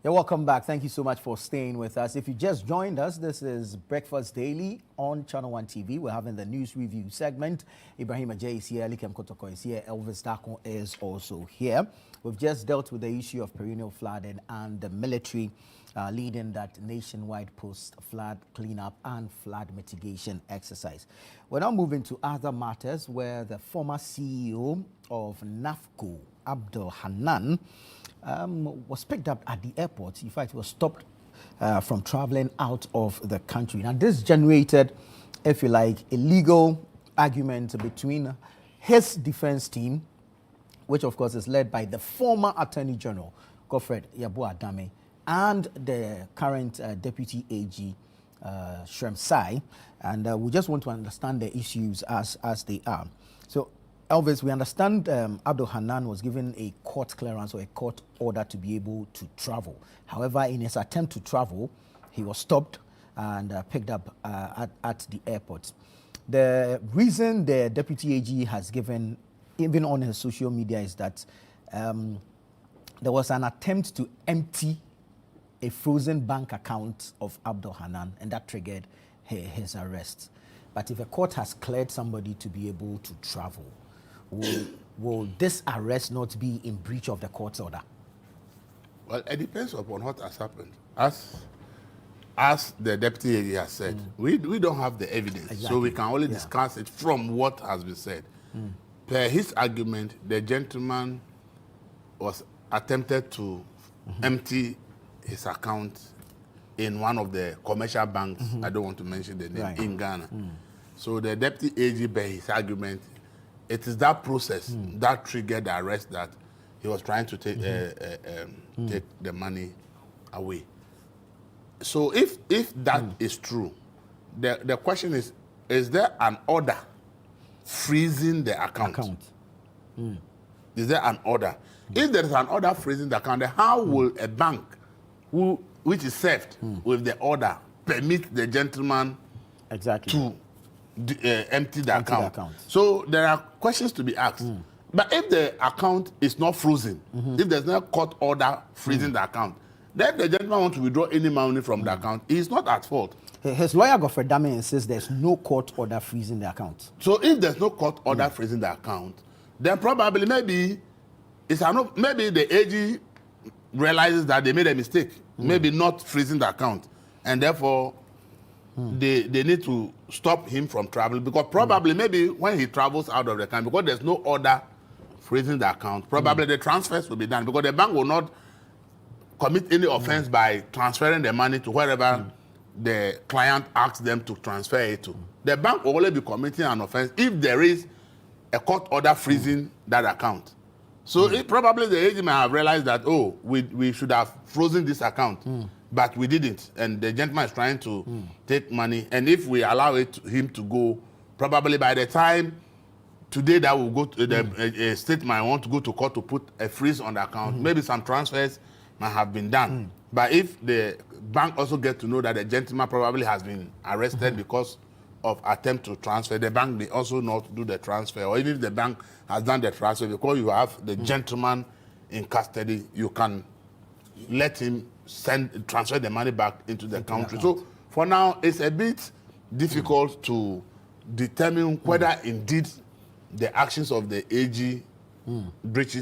Yeah, welcome back. Thank you so much for staying with us. If you just joined us, this is Breakfast Daily on Channel One TV. We're having the news review segment. Ibrahim Ajay is here, Likem Kotoko is here, Elvis Dako is also here. We've just dealt with the issue of perennial flooding and the military leading that nationwide post-flood cleanup and flood mitigation exercise. We're now moving to other matters where the former CEO of NAFCO, Abdul Hanan, was picked up at the airport. In fact, he was stopped from traveling out of the country. Now, this generated, if you like, a legal argument between his defense team, which of course is led by the former Attorney General, Godfred Yeboah-Dame, and the current Deputy AG, Shrem Sai. And we just want to understand the issues as they are. So, Elvis, we understand Abdul Hanan was given a court clearance or a court order to be able to travel. However, in his attempt to travel, he was stopped and picked up at the airport. The reason the Deputy AG has given, even on his social media, is that there was an attempt to empty a frozen bank account of Abdul Hanan, and that triggered his arrest. But if a court has cleared somebody to be able to travel, will this arrest not be in breach of the court's order? Well, it depends upon what has happened. As the Deputy AG has said, we don't have the evidence, exactly. So we can only discuss it from what has been said. Per his argument, the gentleman was attempted to empty his account in one of the commercial banks, I don't want to mention the name, in Ghana. So the Deputy AG, by his argument, it is that process that triggered the arrest, that he was trying to take the money away. So if that is true, the question is there an order freezing the account? Is there an order? If there is an order freezing the account, then how will a bank which is served with the order permit the gentleman to empty the account? So there are questions to be asked. But if the account is not frozen, if there's no court order freezing the account, then the gentleman wants to withdraw any money from the account, he's not at fault. His lawyer, Godfred Dame, insists there's no court order freezing the account. So if there's no court order freezing the account, then probably maybe the AG realizes that they made a mistake, maybe not freezing the account, and therefore they need to stop him from traveling, because probably maybe when he travels out of the country, because there's no order freezing the account, probably the transfers will be done, because the bank will not commit any offense by transferring the money to wherever the client asks them to transfer it to. The bank will only be committing an offense if there is a court order freezing that account. So probably the AG may have realized that, oh, we should have frozen this account, but we didn't. And the gentleman is trying to take money. And if we allow him to go, probably by the time today that will go to the state might want to go to court to put a freeze on the account. Maybe some transfers might have been done. But if the bank also get to know that the gentleman probably has been arrested because of attempt to transfer, the bank may also not do the transfer. Or even if the bank has done the transfer, because you have the gentleman in custody, you can let him transfer the money back into the country. So for now, it's a bit difficult to determine whether indeed the actions of the AG breach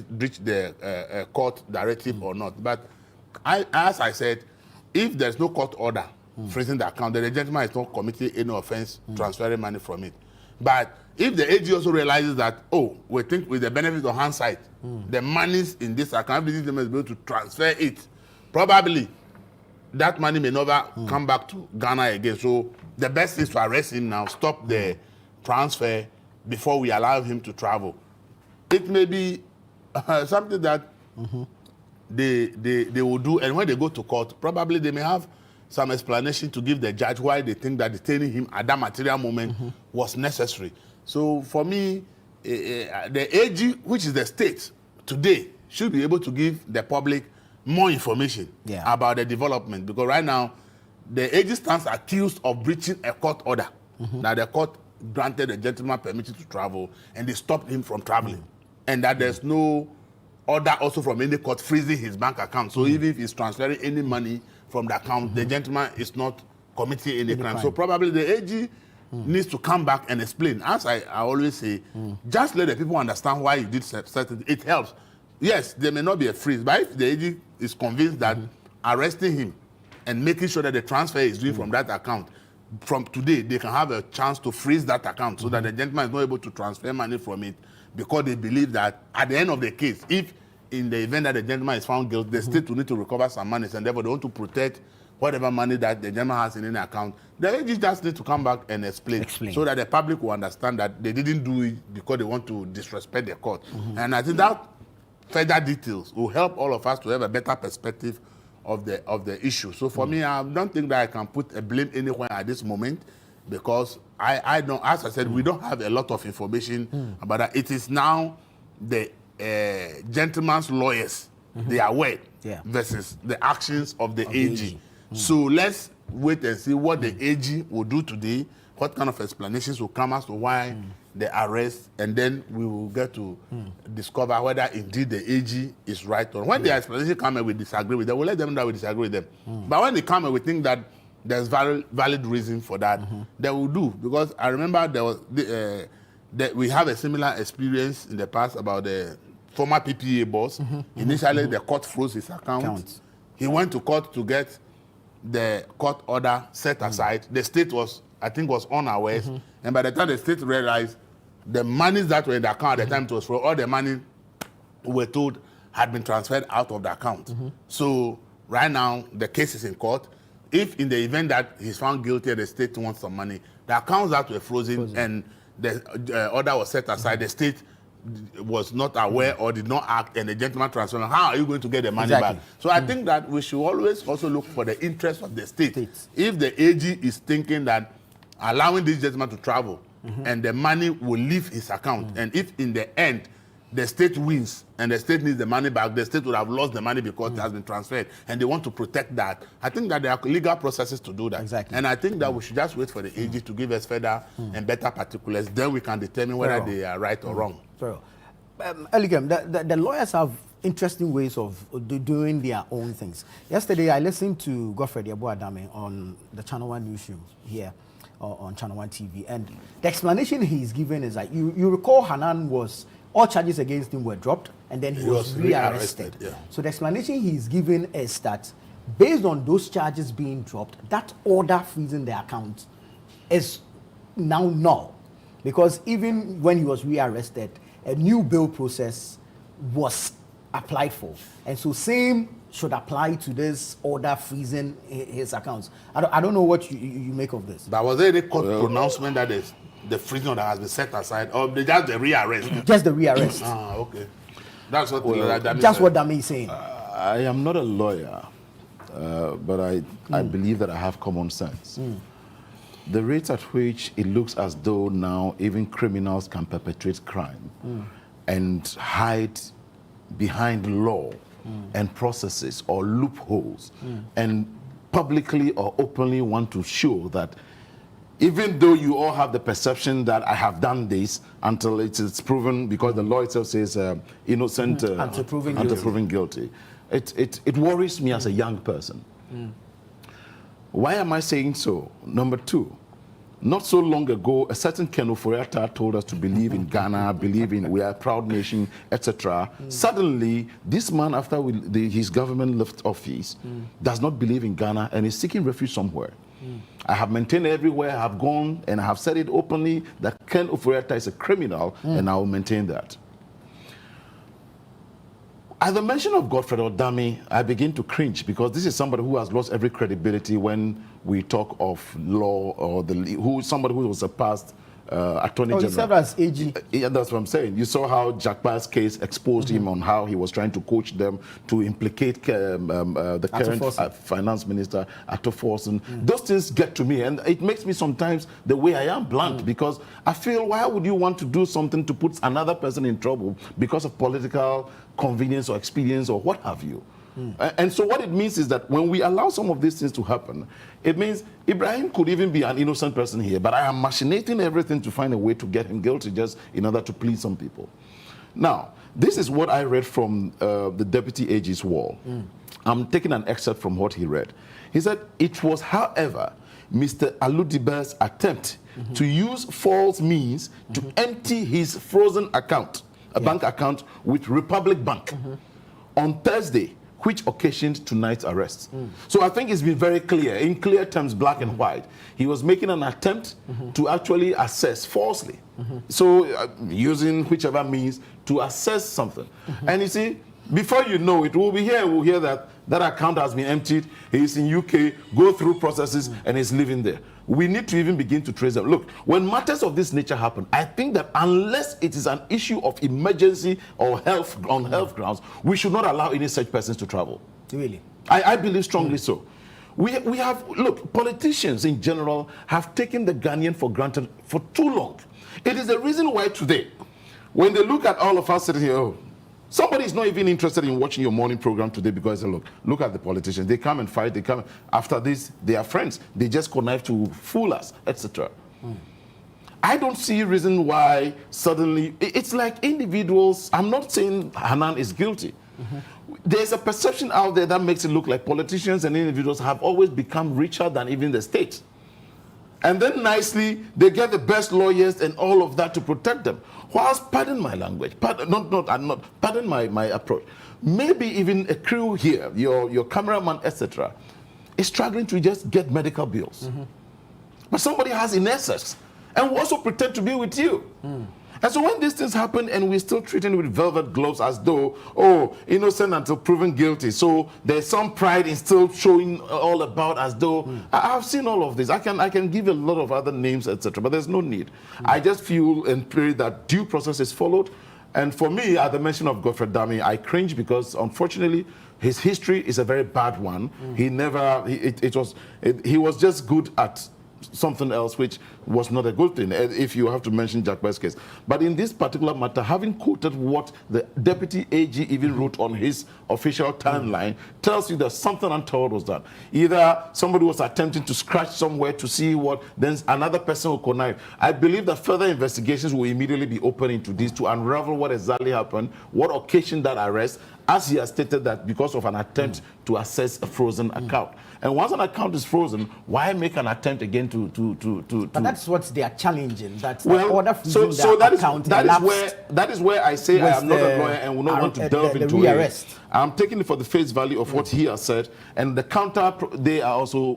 the court directive or not. But as I said, if there's no court order freezing the account, then the gentleman is not committing any offense transferring money from it. But if the AG also realizes that, oh, we think with the benefit of hindsight, the monies in this account, the gentleman is able to transfer it, probably that money may never come back to Ghana again. So the best is to arrest him now, stop the transfer before we allow him to travel. It may be something that they will do, and when they go to court, probably they may have some explanation to give the judge why they think that detaining him at that material moment was necessary. So for me, the AG, which is the state today, should be able to give the public more information about the development, because right now the AG stands accused of breaching a court order. Now the court granted the gentleman permission to travel and they stopped him from traveling, and that there's no order also from any court freezing his bank account. So even if he's transferring any money from the account, the gentleman is not committing any crime. So probably the AG needs to come back and explain. As I always say, just let the people understand why you did certain. It helps. Yes, there may not be a freeze, but if the AG is convinced that arresting him and making sure that the transfer is doing from that account, from today, they can have a chance to freeze that account so that the gentleman is not able to transfer money from it, because they believe that at the end of the case, if in the event that the gentleman is found guilty, the state will need to recover some money, and therefore they want to protect whatever money that the gentleman has in any account. The AG just need to come back and explain so that the public will understand that they didn't do it because they want to disrespect the court. And I think that further details will help all of us to have a better perspective of the issue. So for me, I don't think that I can put a blame anywhere at this moment, because I don't, as I said, we don't have a lot of information about that. It is now the gentleman's lawyers, they are aware versus the actions of the AG. So let's wait and see what the AG will do today, what kind of explanations will come as to why the arrest, and then we will get to discover whether indeed the AG is right or not. When the explanation come and we disagree with them, we'll let them know that we disagree with them. But when they come and we think that there's valid reason for that, they will do. Because I remember there was we have a similar experience in the past about the former PPA boss. Initially, the court froze his account. He went to court to get the court order set aside. The state was, I think, was unawares. And by the time the state realized the monies that were in the account at the time it was for, all the money we were told had been transferred out of the account. So right now, the case is in court. If in the event that he's found guilty and the state wants some money, the accounts that were frozen and the order was set aside, the state was not aware or did not act, and the gentleman transferred, how are you going to get the money back? So I think that we should always also look for the interest of the state. If the AG is thinking that allowing this gentleman to travel and the money will leave his account, and if in the end the state wins and the state needs the money back, the state would have lost the money because it has been transferred, and they want to protect that. I think that there are legal processes to do that. And I think that we should just wait for the AG to give us further and better particulars. Then we can determine whether they are right or wrong. Eligam, the lawyers have interesting ways of doing their own things. Yesterday, I listened to Godfrey Yeboah-Dame on the Channel One newsroom here on Channel One TV, and the explanation he's given is like, you recall Hanan was, all charges against him were dropped, and then he was rearrested. So the explanation he's given is that based on those charges being dropped, that order freezing the account is now null, because even when he was rearrested, a new bail process was applied for, and so same should apply to this order freezing his accounts. I don't know what you make of this. But was there any court pronouncement that the freezing order has been set aside, or just the rearrest? Just the rearrest. Okay. That's what just what Dami is saying. I am not a lawyer, but I believe that I have common sense. The rate at which it looks as though now even criminals can perpetrate crime and hide behind law and processes or loopholes and publicly or openly want to show that even though you all have the perception that I have done this until it is proven, because the law itself says innocent until proven guilty. It worries me as a young person. Why am I saying so? Number two, not so long ago, a certain Ken Ofori-Atta told us to believe in Ghana, believe in we are a proud nation, etc. Suddenly, this man, after his government left office, does not believe in Ghana and is seeking refuge somewhere. I have maintained everywhere I have gone, and I have said it openly, that Ken Ofori-Atta is a criminal, and I will maintain that. At the mention of Godfred Odami, I begin to cringe, because this is somebody who has lost every credibility when we talk of law, or somebody who was a past Attorney General. He served as AG. Yeah, that's what I'm saying. You saw how Jack Ba's case exposed him on how he was trying to coach them to implicate the current finance minister, Ato Forson. Those things get to me, and it makes me sometimes the way I am blunt, because I feel, why would you want to do something to put another person in trouble because of political convenience or expedience or what have you? And so what it means is that when we allow some of these things to happen, it means Ibrahim could even be an innocent person here, but I am machinating everything to find a way to get him guilty just in order to please some people. Now, this is what I read from the Deputy AG's wall. I'm taking an excerpt from what he read. He said, it was, however, Mr. Aludibe's attempt to use false means to empty his frozen account, a bank account with Republic Bank, on Thursday, which occasioned tonight's arrest. So I think it's been very clear, in clear terms, black and white. He was making an attempt to actually assess falsely. So using whichever means to assess something. And you see, before you know it, we'll hear that that account has been emptied, he's in UK, go through processes, and he's living there. We need to even begin to trace them. Look, when matters of this nature happen, I think that unless it is an issue of emergency or health grounds, we should not allow any such persons to travel. Really? I believe strongly so. We have, look, politicians in general have taken the Ghanaian for granted for too long. It is the reason why today, when they look at all of us sitting here, somebody is not even interested in watching your morning program today because they look at the politicians. They come and fight. They come after this. They are friends. They just connive to fool us, etc. I don't see a reason why suddenly it's like individuals. I'm not saying Hanan is guilty. There's a perception out there that makes it look like politicians and individuals have always become richer than even the state. And then nicely, they get the best lawyers and all of that to protect them. Whilst, pardon my language, pardon my approach, maybe even a crew here, your cameraman, etc., is struggling to just get medical bills. But somebody has in excess and will also pretend to be with you. And so when these things happen and we're still treating with velvet gloves as though, oh, innocent until proven guilty, so there's some pride in still showing all about as though, I've seen all of this. I can give a lot of other names, etc., but there's no need. I just feel and pray that due process is followed. And for me, at the mention of Godfred Dami, I cringe because unfortunately, his history is a very bad one. He was just good at something else which was not a good thing, if you have to mention Jack Ba's case. But in this particular matter, having quoted what the Deputy AG even wrote on his official timeline, tells you that something untoward was done. Either somebody was attempting to scratch somewhere to see what, then another person will connive. I believe that further investigations will immediately be open into this to unravel what exactly happened, what occasioned that arrest, as he has stated that because of an attempt to access a frozen account. And once an account is frozen, why make an attempt again to But that's what they are challenging. That that is where I say I am not a lawyer and will not want to delve into it. I'm taking it for the face value of what he has said, and the counter they are also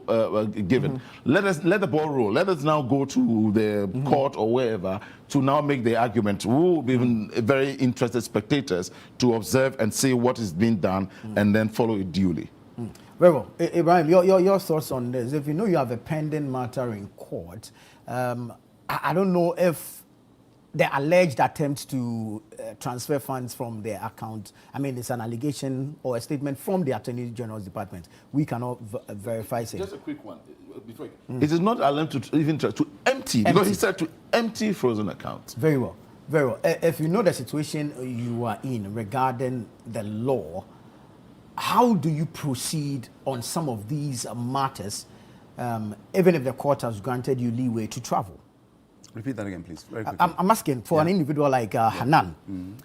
given. Let the ball roll. Let us now go to the court or wherever to now make the argument. We will be very interested spectators to observe and see what is being done and then follow it duly. Very well. Ibrahim, your thoughts on this. If you know you have a pending matter in court, I don't know if the alleged attempt to transfer funds from their account, I mean, it's an allegation or a statement from the Attorney General's Department. We cannot verify it. Just a quick one. Before it is not allowed to even try to empty, because he said to empty frozen accounts. Very well. Very well. If you know the situation you are in regarding the law, how do you proceed on some of these matters, even if the court has granted you leeway to travel? Repeat that again, please. Very quickly. I'm asking for an individual like Hanan.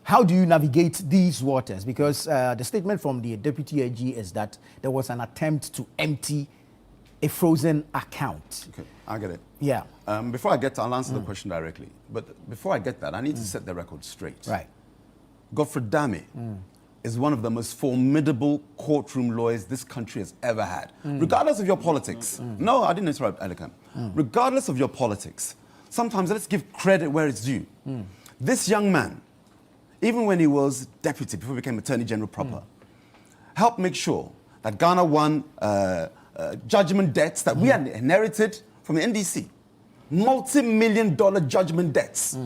How do you navigate these waters? Because the statement from the Deputy AG is that there was an attempt to empty a frozen account. Okay, I get it. Yeah. Before I get to, I'll answer the question directly. But before I get that, I need to set the record straight. Right. Godfrey Dame is one of the most formidable courtroom lawyers this country has ever had. Regardless of your politics. No, I didn't interrupt, Elikam. Regardless of your politics, sometimes let's give credit where it's due. This young man, even when he was deputy, before he became Attorney General proper, helped make sure that Ghana won judgment debts that we had inherited from the NDC. Multi-million-dollar judgment debts.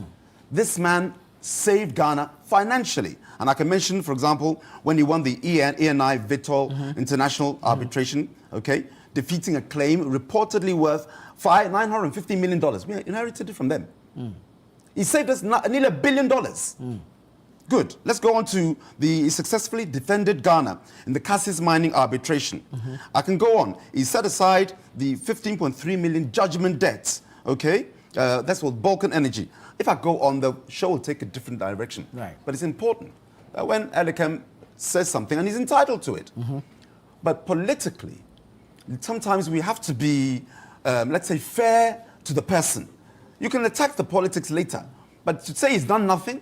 This man saved Ghana financially. And I can mention, for example, when he won the ENI Vitol International Arbitration, okay, defeating a claim reportedly worth $950 million. We inherited it from them. He saved us nearly $1 billion. Good. Let's go on to the successfully defended Ghana in the Cassis Mining Arbitration. I can go on. He set aside the 15.3 million judgment debts. Okay? That's what Vulcan Energy. If I go on, the show will take a different direction. Right. But it's important that when Elikam says something, and he's entitled to it, but politically, sometimes we have to be, let's say, fair to the person. You can attack the politics later, but to say he's done nothing,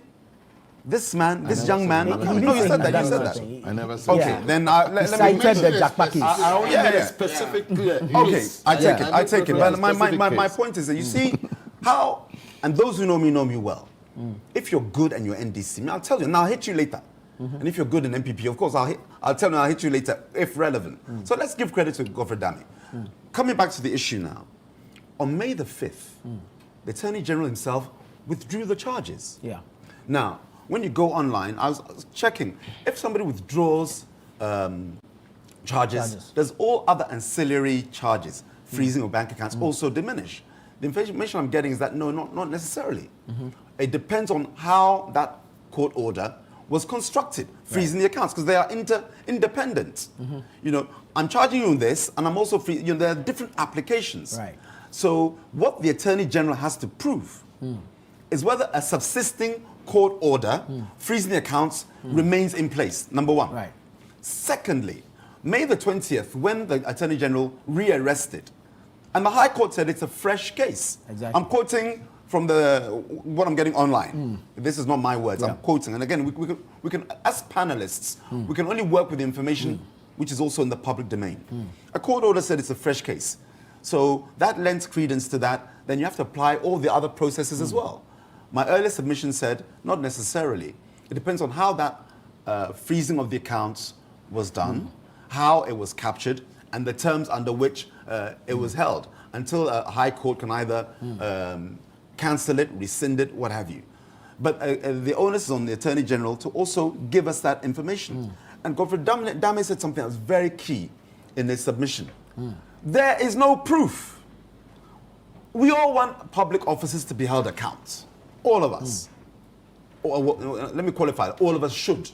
this man, this young man, no, you said that, you said that. I never said okay, that. then let me cited the Jackpot case. I only made a specific okay, I take it. But my point is that you see how, and those who know me well. If you're good and you're NDC, I'll tell you, and I'll hit you later. And if you're good in MPP, of course, I'll tell you, I'll hit you later, if relevant. So let's give credit to Godfrey Dame. Coming back to the issue now, on May the 5th, the Attorney General himself withdrew the charges. Yeah. Now, when you go online, I was checking, if somebody withdraws charges, there's all other ancillary charges, freezing of bank accounts also diminish. The information I'm getting is that no, not necessarily. It depends on how that court order was constructed, freezing the accounts, because they are independent. You know, I'm charging you on this, and I'm also free. You know, there are different applications. Right. So what the Attorney General has to prove is whether a subsisting court order freezing the accounts remains in place. Number one. Right. Secondly, May the 20th, when the Attorney General rearrested, and the High Court said it's a fresh case. Exactly. I'm quoting from what I'm getting online. This is not my words. I'm quoting. And again, we can as panelists, we can only work with the information which is also in the public domain. A court order said it's a fresh case. So that lends credence to that. Then you have to apply all the other processes as well. My earlier submission said not necessarily. It depends on how that freezing of the accounts was done, how it was captured, and the terms under which it was held, until a high court can either cancel it, rescind it, what have you. But the onus is on the Attorney General to also give us that information. And Godfrey Dame said something that was very key in his submission. There is no proof. We all want public officers to be held account. All of us. Let me qualify. All of us should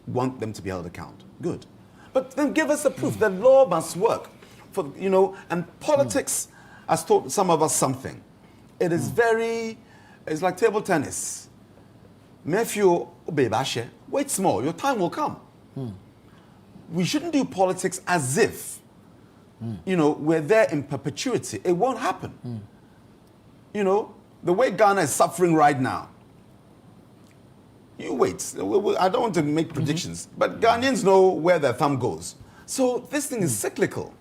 want them to be held account. Good. But then give us the proof. The law must work. For, you know, and politics has taught some of us something. It is it's like table tennis. Wait small, your time will come. We shouldn't do politics as if, you know, we're there in perpetuity. It won't happen. You know, the way Ghana is suffering right now, You wait. I don't want to make predictions, but Ghanaians know where their thumb goes. So this thing is cyclical.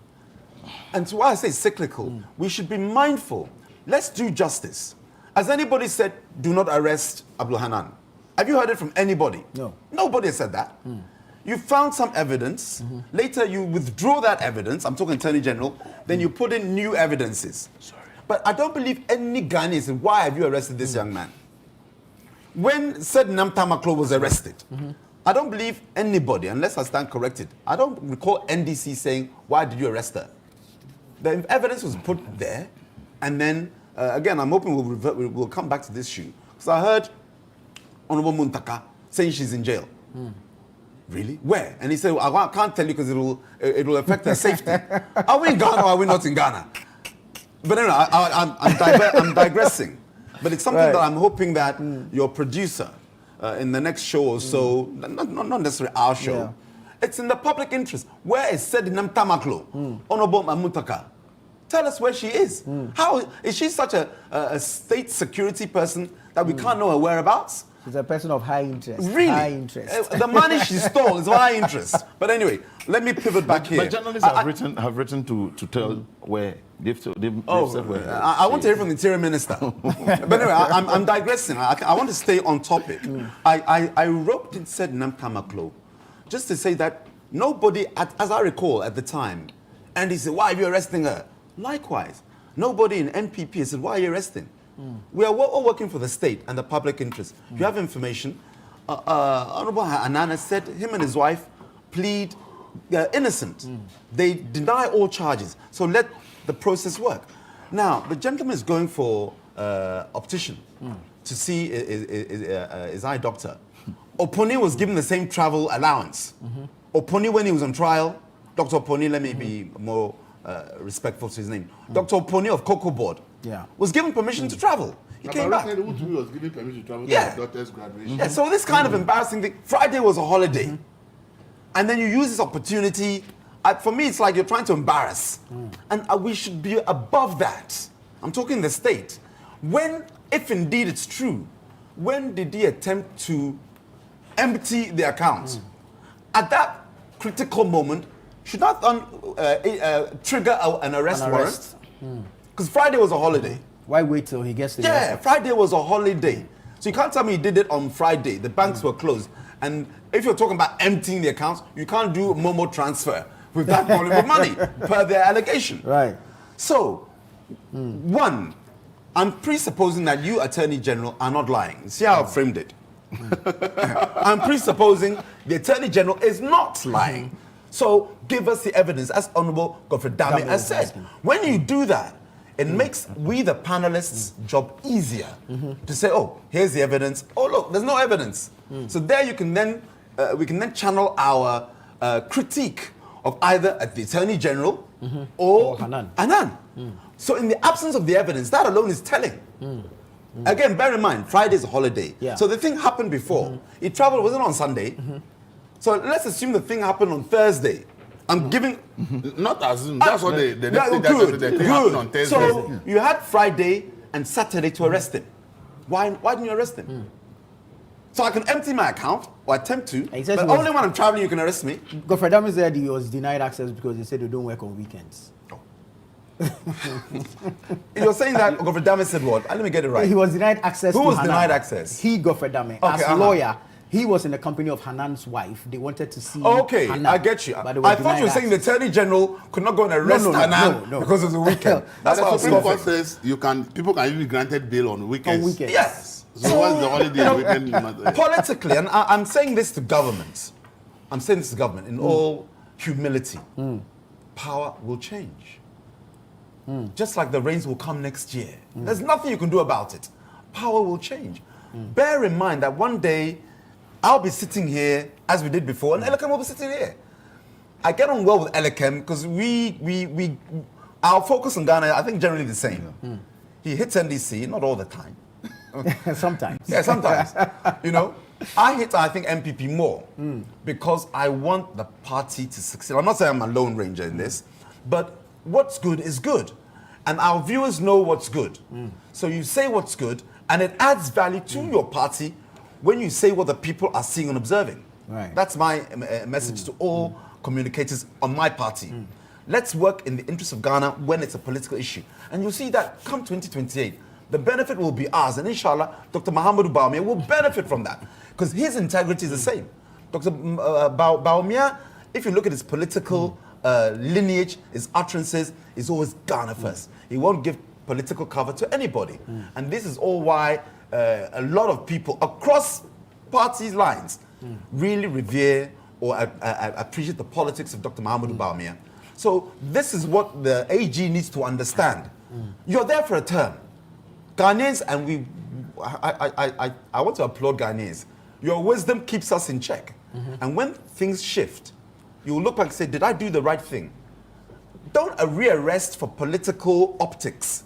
And so why I say cyclical, we should be mindful. Let's do justice. Has anybody said, do not arrest Abdul Hanan? Have you heard it from anybody? No. Nobody has said that. You found some evidence. Later, you withdraw that evidence. I'm talking Attorney General. Then you put in new evidences. Sorry. But I don't believe any Ghanaian said, why have you arrested this young man? When said Namtamaklo was arrested, I don't believe anybody, unless I stand corrected, I don't recall NDC saying, why did you arrest her? The evidence was put there, and then, again, I'm hoping we'll come back to this issue. Because I heard Honorable Muntaka saying she's in jail. Really? Where? And he said, well, I can't tell you because it will affect her safety. Are we in Ghana or are we not in Ghana? But anyway, I'm digressing. But it's something that I'm hoping that your producer in the next show or so, not necessarily our show, it's in the public interest. Where is said Namtamaklo, Honorable Muntaka? Tell us where she is. How is she such a state security person that we can't know her whereabouts? She's a person of high interest. Really? High interest. The money she stole is of high interest. But anyway, let me pivot back here. But journalists have written to tell where they've said where. I want to hear from the Interior Minister. But anyway, I'm digressing. I want to stay on topic. I wrote and said Namtamaklo just to say that nobody, as I recall at the time, and he said, why are you arresting her? Likewise, nobody in NPP said, why are you arresting? We are all working for the state and the public interest. You have information. Honorable Anana said him and his wife plead innocent. They deny all charges. So let the process work. Now, the gentleman is going for optician to see his eye doctor. Oponi was given the same travel allowance. Oponi, when he was on trial, Dr. Oponi, let me be more respectful to his name. Dr. Oponi of Cocoa Board was given permission to travel. He came back. was given permission to travel to his daughter's graduation. Yeah, so this kind of embarrassing thing. Friday was a holiday. And then you use this opportunity. For me, it's like you're trying to embarrass. And we should be above that. I'm talking the state. When, if indeed it's true, when did he attempt to empty the accounts? At that critical moment, should not trigger an arrest warrant? Because Friday was a holiday. Why wait till he gets to the airport? Friday was a holiday. So you can't tell me he did it on Friday. The banks were closed. And if you're talking about emptying the accounts, you can't do Momo transfer with that volume of money, per their allegation. Right. So, one, I'm presupposing that you, Attorney General, are not lying. See how I framed it? I'm presupposing the Attorney General is not lying. So give us the evidence, as Honorable Godfrey Dame has said. When you do that, it makes we, the panelists' job easier to say, oh, here's the evidence. Oh, look, there's no evidence. So there you can then, we can then channel our critique of either at the Attorney General or Hanan. So in the absence of the evidence, that alone is telling. Again, bear in mind, Friday is a holiday. So the thing happened before. He traveled, wasn't on Sunday. So let's assume the thing happened on Thursday. I'm giving... Not assume. That's what the thing happened on Thursday. So you had Friday and Saturday to arrest him. Why didn't you arrest him? So I can empty my account, or attempt to, but only when I'm traveling you can arrest me. Godfrey Dame said he was denied access because they said they don't work on weekends. You're saying that Godfrey Dame said what? Let me get it right. He was denied access Who to was Hanan. denied access? He, Godfrey Dame, as a lawyer. He was in the company of Hanan's wife. They wanted to see Hanan, I get you. But I thought you were saying the Attorney General could not go and arrest Hanan because it was a weekend. That's what the Supreme Court says. People can even be granted bail on weekends. On weekends. Yes. So what's the holiday weekend? Politically, and I'm saying this to government. I'm saying this to government in all humility. Power will change. Just like the rains will come next year. There's nothing you can do about it. Power will change. Bear in mind that one day I'll be sitting here as we did before, and Elekem will be sitting here. I get on well with Elekem because our focus on Ghana, I think, generally the same. He hits NDC, not all the time. Sometimes. Yeah, sometimes. You know, I think, MPP more because I want the party to succeed. I'm not saying I'm a lone ranger in this, but what's good is good. And our viewers know what's good. So you say what's good, and it adds value to your party. when you say what the people are seeing and observing. Right. That's my message to all communicators on my party. Let's work in the interest of Ghana when it's a political issue. And you'll see that come 2028, the benefit will be ours. And inshallah, Dr. Mahamudu Bawumia will benefit from that. Because his integrity is the same. Dr. Bawumia, if you look at his political lineage, his utterances, is always Ghana first. He won't give political cover to anybody. And this is all why a lot of people across parties lines really revere or appreciate the politics of Dr. Mahamudu Bawumia. So this is what the AG needs to understand. You're there for a term. Ghanaians, and I want to applaud Ghanaians. Your wisdom keeps us in check. And when things shift, you will look back and say, did I do the right thing? Don't rearrest for political optics.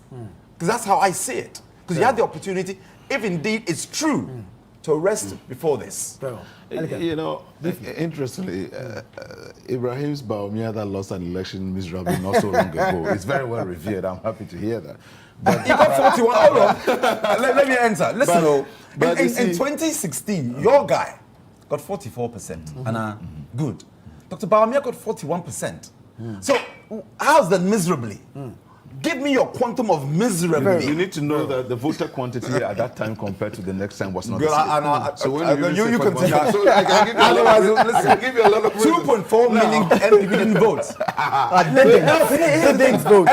Because that's how I see it. Because you had the opportunity, if indeed it's true, to arrest before this. You know, interestingly, Ibrahim's Bawumia that lost an election miserably not so long ago is very well revered. I'm happy to hear that. But he got 41. Hold on. Let me answer. Listen, in 2016, your guy got 44%. And good. Dr. Bawumia got 41%. So, how's that miserably? Give me your quantum of miserably. You need to know that the voter quantity at that time compared to the next time was not the same. So when you can take that. So I can give you a lot of 2.4 million NPP didn't vote. Didn't vote.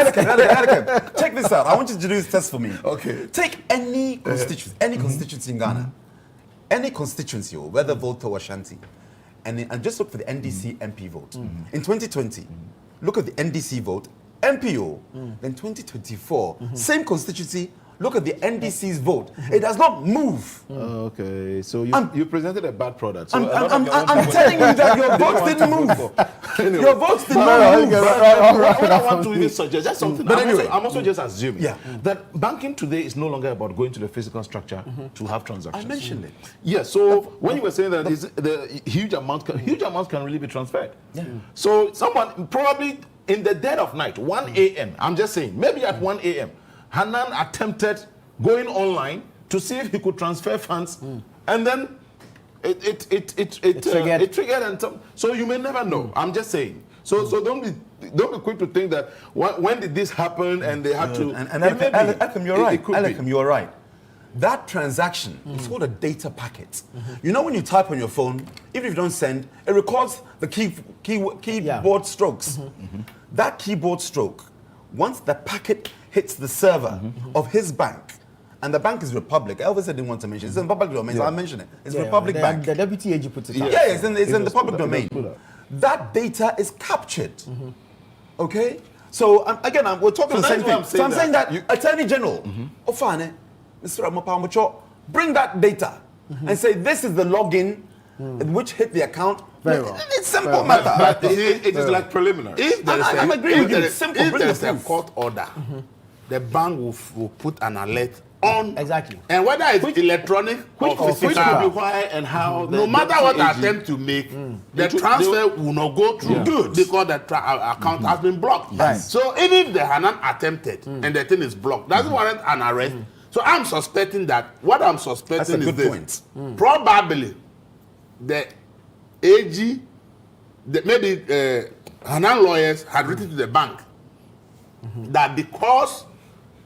Check this out. I want you to do this test for me. Okay. Take any constituency in Ghana, any constituency, whether Volta or Ashanti, and just look for the NDC MP vote. In 2020, look at the NDC vote. MPO, then 2024, same constituency, look at the NDC's vote. It does not move. Okay, so you presented a bad product. So I'm telling you that your votes didn't move. Your votes did not move. What I want to even suggest, that's something. But anyway, I'm also just assuming that banking today is no longer about going to the physical structure to have transactions. I mentioned it. Yeah, so when you were saying that the huge amounts can really be transferred. So someone probably in the dead of night, 1 a.m., I'm just saying, maybe at 1 a.m., Hanan attempted going online to see if he could transfer funds, and then it triggered, and so you may never know. I'm just saying. So don't be quick to think that when did this happen and they had to. And Elkem, you're right. Elkem, you're right. That transaction is called a data packet. You know when you type on your phone, even if you don't send, it records the keyboard strokes. That keyboard stroke, once the packet hits the server of his bank, and the bank is Republic. Elvis didn't want to mention it. It's in the public domain, so I'll mention it. It's Republic Bank. The deputy AG puts it out. Yeah, it's in the public domain. That data is captured. Okay? So, again, we're talking the same thing. So I'm saying that Attorney General, Ofane, Mr. Amapamucho, bring that data and say this is the login which hit the account. Very well. It's simple matter. But it is like preliminary. I'm agreeing with you. It's simple. If there's a court order, the bank will put an alert on. Exactly. And whether it's electronic or physical, why and how. No matter what I attempt to make, the transfer will not go through because the account has been blocked. Right. So even if the Hanan attempted and the thing is blocked, doesn't warrant an arrest. So I'm suspecting that what I'm suspecting is this. Probably the AG, maybe Hanan lawyers had written to the bank that because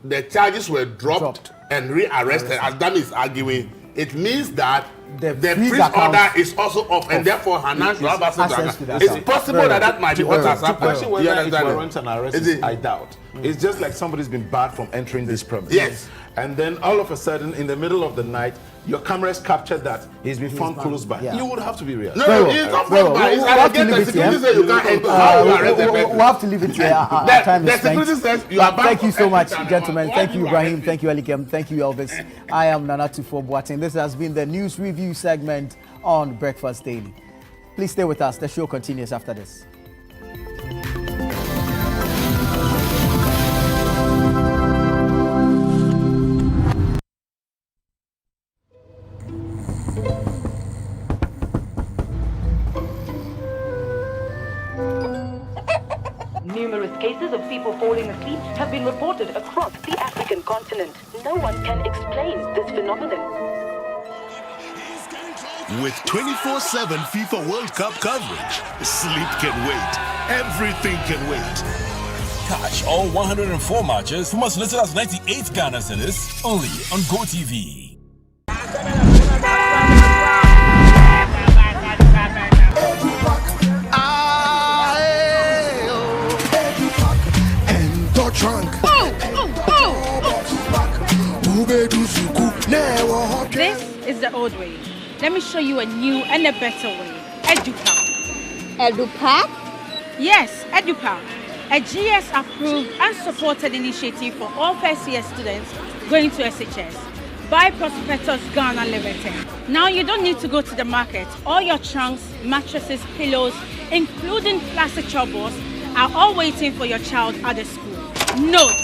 the charges were dropped and rearrested, as Dan is arguing, it means that the freeze order is also off, and therefore Hanan should have access to that. It's possible that might be what has happened. Whether it warrants an arrest, I doubt. It's just like somebody's been barred from entering this premise. Yes. And then all of a sudden, in the middle of the night, your cameras captured that he's been found close by. You would have to be real. No, it's not found by. It's against the security says you can't enter. How you arrest the person? We'll have to leave it here. The security says you are. Thank you so much, gentlemen. Thank you, Ibrahim. Thank you, Elikem. Thank you, Elvis. I am Nanatu for Boateng. This has been the news review segment on Breakfast Daily. Please stay with us. The show continues after this. Numerous cases of people falling asleep have been reported across the African continent. No one can explain this phenomenon. With 24/7 FIFA World Cup coverage, sleep can wait. Everything can wait. Catch all 104 matches from as little as 98 Ghana cedis only on GoTV. This is the old way. Let me show you a new and a better way. EduPack. EduPack? Yes, EduPack. A GS-approved and supported initiative for all first-year students going to SHS by Prospectus Ghana Limited. Now you don't need to go to the market. All your trunks, mattresses, pillows, including plastic chalkboards, are all waiting for your child at the school. Note,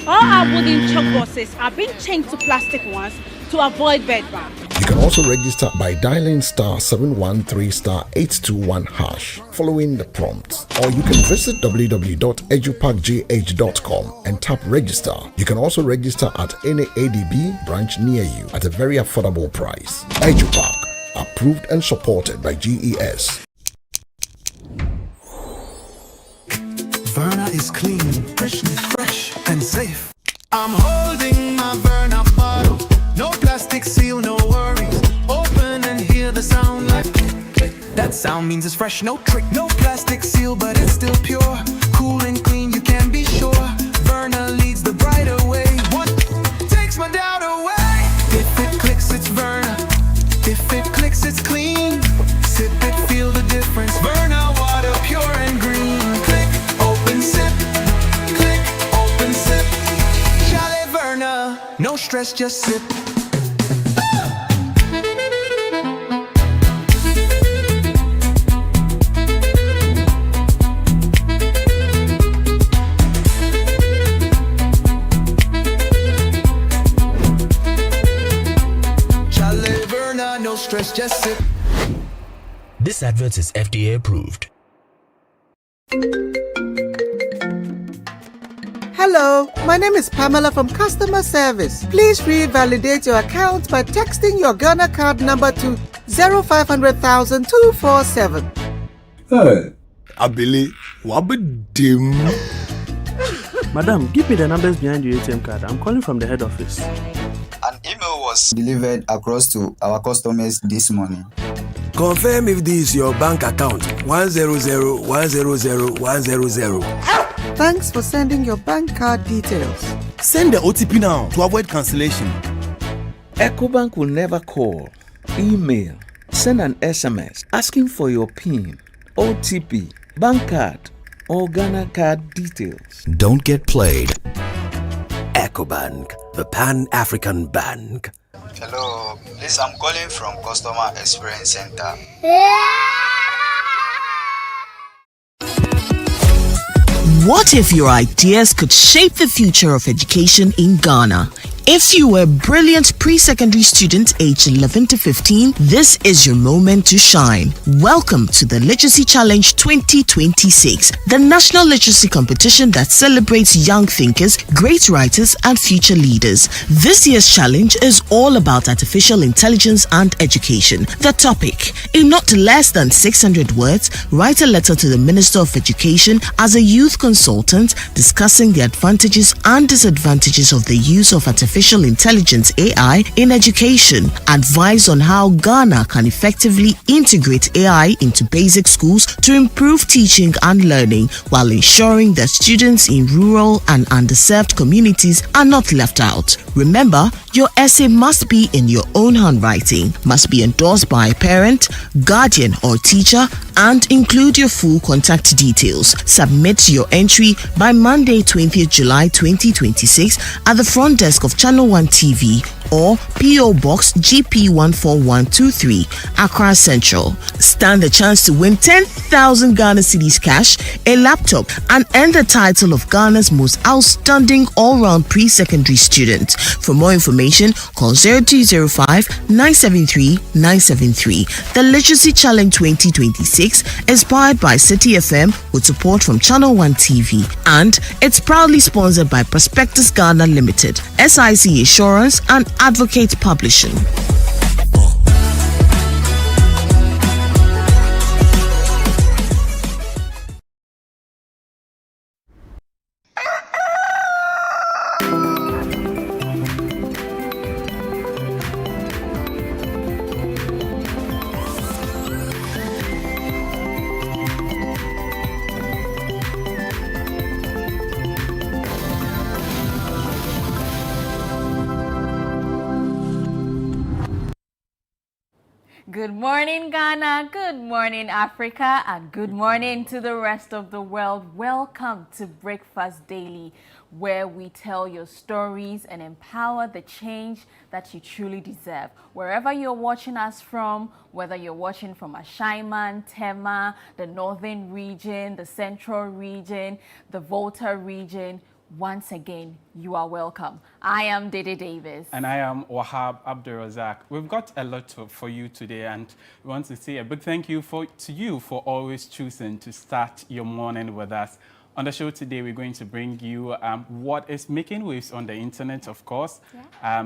all our wooden chalkboards are being changed to plastic ones to avoid bedbugs. You can also register by dialing *713*821# following the prompts, or you can visit www.edupackgh.com and tap register. You can also register at any ADB branch near you at a very affordable price. EduPack, approved and supported by GES. Verna is clean, fresh and safe. I'm holding my Verna bottle. No plastic seal, no worries. Open and hear the sound like click. That sound means it's fresh, no trick. No plastic seal, but it's still pure. Cool and clean, you can be sure. Verna leads the brighter way. What takes my doubt away? If it clicks, it's Verna. If it clicks, it's clean. Sip it, feel the difference. Verna water, pure and green. Click, open, sip. Click, open, sip. Jolly Verna. No stress, just sip. Just sip. This advert is FDA approved. Hello, my name is Pamela from Customer Service. Please revalidate your account by texting your Ghana card number to 0500,247. Hey, Abili, wabedim. Madam, give me the numbers behind your ATM card. I'm calling from the head office. An email was delivered across to our customers this morning. Confirm if this is your bank account. 100,100,100. Thanks for sending your bank card details. Send the OTP now to avoid cancellation. EcoBank will never call, email, send an SMS asking for your PIN, OTP, bank card, or Ghana card details. Don't get played. EcoBank, the Pan-African Bank. Hello, please, I'm calling from Customer Experience Center. What if your ideas could shape the future of education in Ghana? If you were a brilliant pre-secondary student aged 11 to 15, this is your moment to shine. Welcome to the Literacy Challenge 2026, the national literacy competition that celebrates young thinkers, great writers, and future leaders. This year's challenge is all about artificial intelligence and education. The topic: in not less than 600 words, write a letter to the Minister of Education as a youth consultant discussing the advantages and disadvantages of the use of artificial intelligence (AI) in education. Advise on how Ghana can effectively integrate AI into basic schools to improve teaching and learning while ensuring that students in rural and underserved communities are not left out. Remember, your essay must be in your own handwriting, must be endorsed by a parent, guardian, or teacher, and include your full contact details. Submit your entry by Monday, 20th July 2026 at the front desk of Channel 1 TV or PO Box GP 14123, Accra Central. Stand a chance to win 10,000 Ghana cedis cash, a laptop, and earn the title of Ghana's most outstanding all-round pre-secondary student. For more information, call 0205-973-973. The Literacy Challenge 2026, inspired by City FM with support from Channel 1 TV, and it's proudly sponsored by Prospectus Ghana Limited, SIC Insurance, and Advocate Publishing. Good morning, Ghana. Good morning, Africa. And good morning to the rest of the world. Welcome to Breakfast Daily, where we tell your stories and empower the change that you truly deserve. Wherever you're watching us from, whether you're watching from Ashaiman, Tema, the northern region, the central region, the Volta region, once again, you are welcome. I am Dede Davis. And I am Wahab Abdulrazak. We've got a lot for you today, and we want to say a big thank you to you for always choosing to start your morning with us. On the show today, we're going to bring you what is making waves on the internet, of course,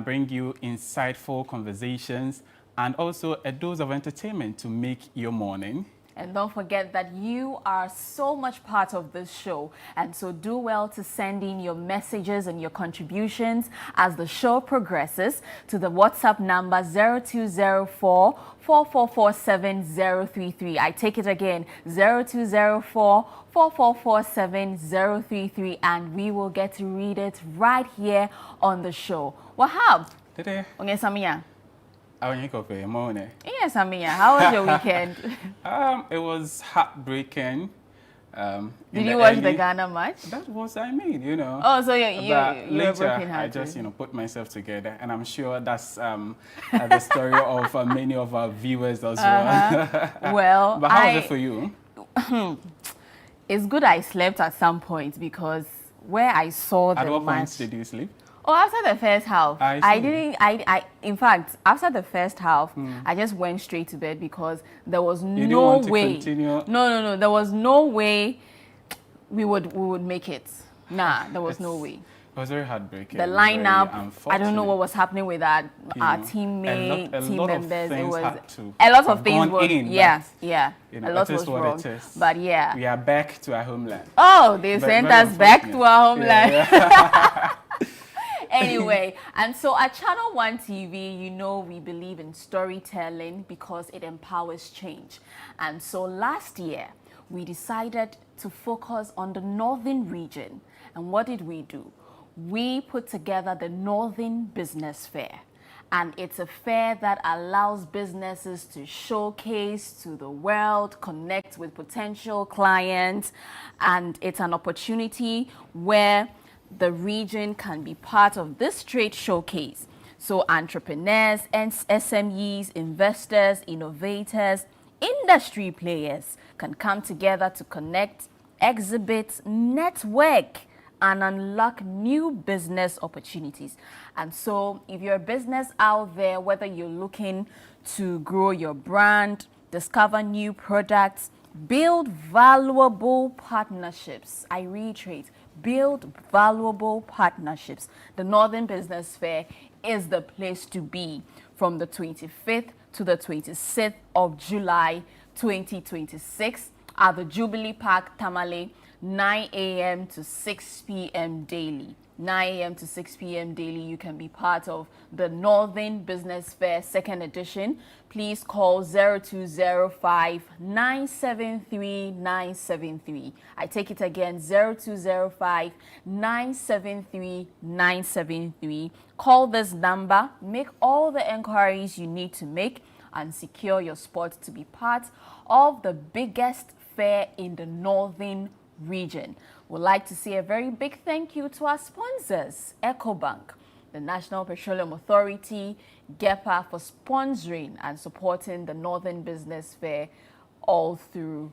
bring you insightful conversations, and also a dose of entertainment to make your morning. And don't forget that you are so much part of this show. And so do well to send in your messages and your contributions as the show progresses to the WhatsApp number 0204 4447033. I take it again, 0204 4447033, and we will get to read it right here on the show. Wahab. Today. Ongesamia. Yes, Amia, how was your weekend? It was heartbreaking. Did you watch the Ghana match? That was, you know. Oh, so you were broken I just, put myself together, and I'm sure that's the story of many of our viewers as well. Well, but how was it for you? It's good I slept at some point, because where I saw the match. At what point did you sleep? Oh, after the first half. In fact, after the first half, I just went straight to bed because there was no way. No, there was no way we would make it. Nah, there was no way. It was very heartbreaking. The lineup, I don't know what was happening with our teammates, team members. It was a lot of things were, a lot was wrong. But yeah. We are back to our homeland. Oh, they sent us back to our homeland. Yeah. Anyway, and so at Channel One TV, we believe in storytelling because it empowers change. And so last year, we decided to focus on the northern region. And what did we do? We put together the Northern Business Fair. And it's a fair that allows businesses to showcase to the world, connect with potential clients. And it's an opportunity where the region can be part of this trade showcase. So entrepreneurs, SMEs, investors, innovators, industry players can come together to connect, exhibit, network, and unlock new business opportunities. And so if you're a business out there, whether you're looking to grow your brand, discover new products, build valuable partnerships, I reiterate, build valuable partnerships, the Northern Business Fair is the place to be from the 25th to the 26th of July 2026 at the Jubilee Park, Tamale, 9 a.m. to 6 p.m. daily. 9 a.m. to 6 p.m. daily, you can be part of the Northern Business Fair 2nd edition. Please call 0205-973-973. I take it again, 0205-973-973. Call this number, make all the enquiries you need to make, and secure your spot to be part of the biggest fair in the Northern region. We'd like to say a very big thank you to our sponsors, EcoBank, the National Petroleum Authority, GEPA, for sponsoring and supporting the Northern Business Fair all through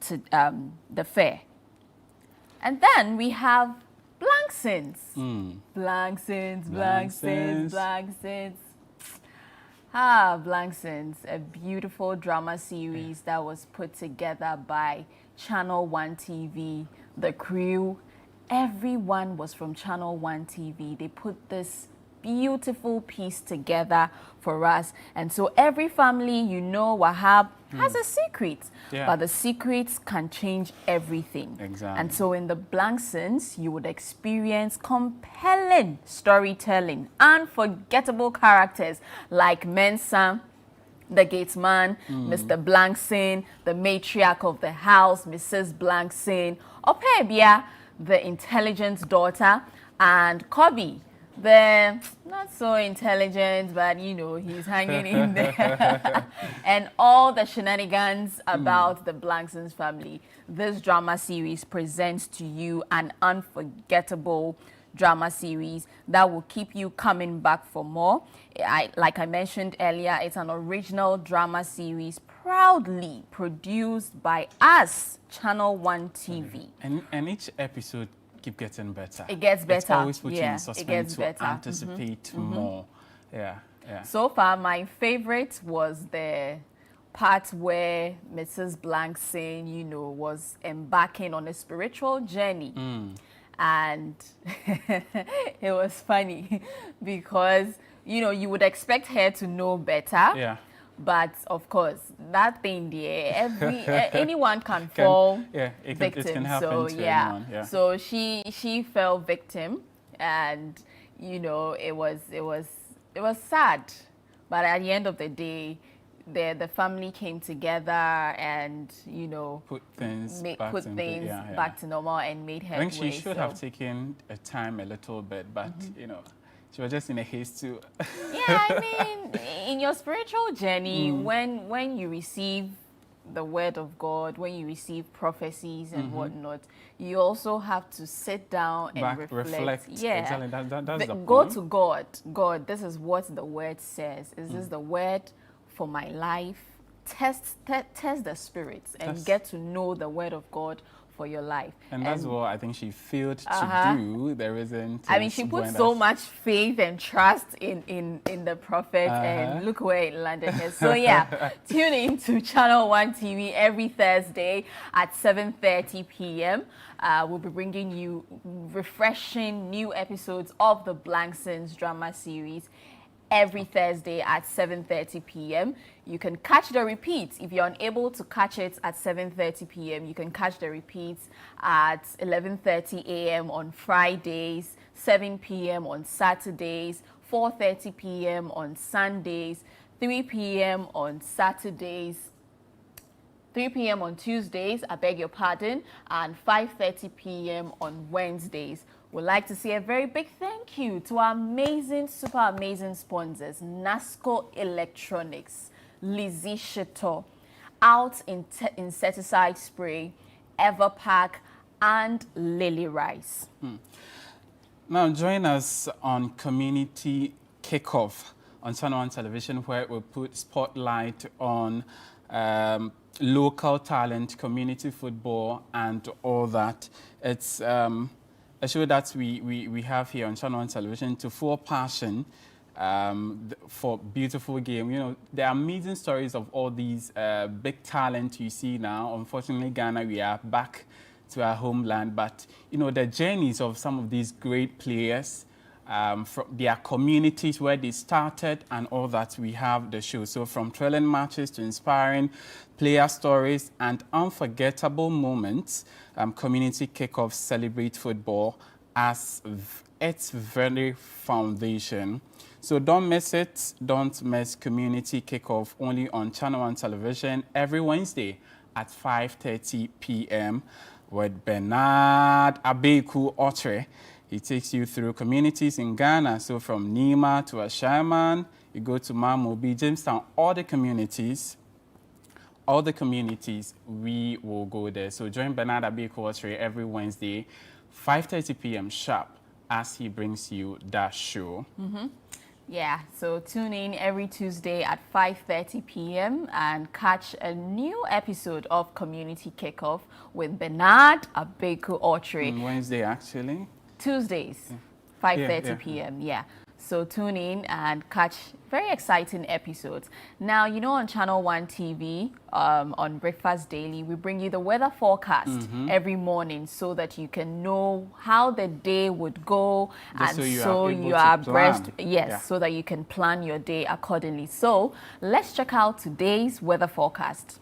to, the fair. And then we have Blanksins. Blanksins. Blanksins, a beautiful drama series that was put together by Channel One TV, the crew. Everyone was from Channel One TV. They put this beautiful piece together for us. And so every family, Wahab, has a secret. Yeah. But the secrets can change everything. Exactly. And so in the Blanksins, you would experience compelling storytelling, unforgettable characters like Mensa, the gatesman, Mr. Blanksin, the matriarch of the house, Mrs. Blanksin, Opebia, the intelligent daughter, and Kobe, the not so intelligent, but you know, he's hanging in there. And all the shenanigans about the Blangsons family. This drama series presents to you an unforgettable drama series that will keep you coming back for more. Like I mentioned earlier, it's an original drama series proudly produced by us, Channel One TV. And each episode keep getting better. It gets better. It's always putting yeah, in suspense to better. anticipate more. Yeah. So far, my favorite was the part where Mrs. Blankson, you know, was embarking on a spiritual journey. And it was funny because, you know, you would expect her to know better. Yeah. But of course, that thing there, anyone can fall victim. It can happen so to anyone. Yeah. So she fell victim, and you know, it was sad. But at the end of the day, the family came together and, you know, put things back to normal and made headway. I think she should have taken a time a little bit, but you know, she was just in a haste to. Yeah, I mean, in your spiritual journey, when you receive the word of God, when you receive prophecies and whatnot, you also have to sit down and reflect. Yeah, exactly. That's the go point. to God. God, this is what the word says. Is this the word for my life? Test the spirits and get to know the word of God for your life. And that's what I think she failed to do. There isn't. I mean, she put so much faith and trust in the prophet, and look where it landed her. So yeah, tune in to Channel One TV every Thursday at 7:30 p.m. We'll be bringing you refreshing new episodes of the Blangsons drama series every Thursday at 7:30 p.m. You can catch the repeats. If you're unable to catch it at 7:30 p.m., you can catch the repeats at 11:30 a.m. on Fridays, 7 p.m. on Saturdays, 4:30 p.m. on Sundays, 3 p.m. on Saturdays, 3 p.m. on Tuesdays, I beg your pardon, and 5:30 p.m. on Wednesdays. We'd like to say a very big thank you to our amazing, super amazing sponsors, Nasco Electronics, Lizzie Shito, Out Insecticide Spray, Everpack, and Lily Rice. Now join us on Community Kickoff on Channel One Television, where we put spotlight on local talent, community football, and all that. It's a show that we have here on Channel One Television to full passion for beautiful game. You know, there are amazing stories of all these big talent you see now. Unfortunately, Ghana, we are back to our homeland, but you know, the journeys of some of these great players from their communities where they started and all that, we have the show. So from thrilling matches to inspiring player stories and unforgettable moments, Community Kickoff celebrate football as its very foundation. So don't miss it. Don't miss Community Kickoff, only on Channel One Television every Wednesday at 5:30 p.m. with Bernard Abeku Otre. He takes you through communities in Ghana. So from Nima to Ashaman, you go to Mamobi, Jamestown, all the communities, we will go there. So join Bernard Abeku Otre every Wednesday, 5:30 p.m. sharp, as he brings you that show. Yeah, so tune in every Tuesday at 5:30 p.m. and catch a new episode of Community Kickoff with Bernard Abeku Otre. Wednesday, actually. Tuesdays, 5:30 p.m. Yeah. So tune in and catch very exciting episodes. Now, you know, on Channel One TV, on Breakfast Daily, we bring you the weather forecast every morning so that you can know how the day would go, just and so you are abreast. Yes, so that you can plan your day accordingly. So let's check out today's weather forecast.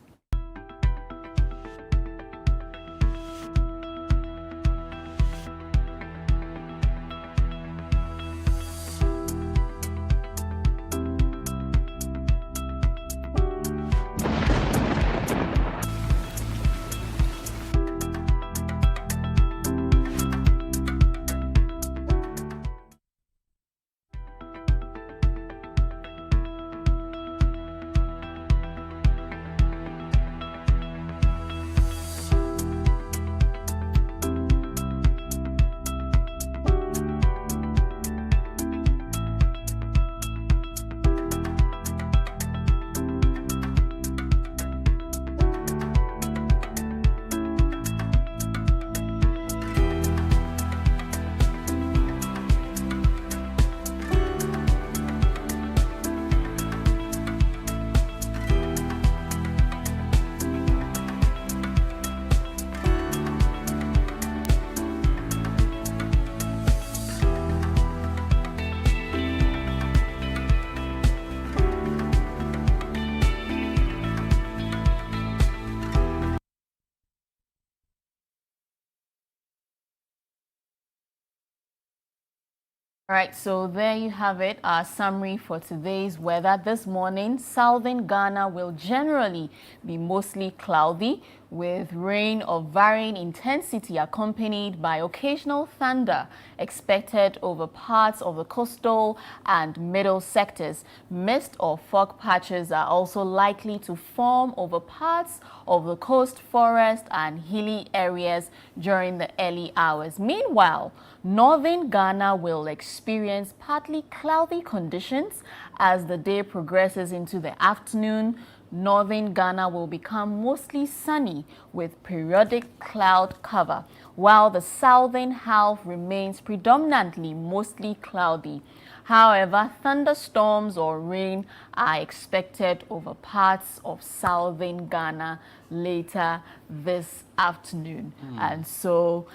All right, so there you have it, our summary for today's weather. This morning, southern Ghana will generally be mostly cloudy with rain of varying intensity accompanied by occasional thunder expected over parts of the coastal and middle sectors. Mist or fog patches are also likely to form over parts of the coast, forest and hilly areas during the early hours. Meanwhile, northern Ghana will experience partly cloudy conditions as the day progresses into the afternoon. Northern Ghana will become mostly sunny with periodic cloud cover, while the southern half remains predominantly mostly cloudy. However, thunderstorms or rain are expected over parts of southern Ghana later this afternoon. And so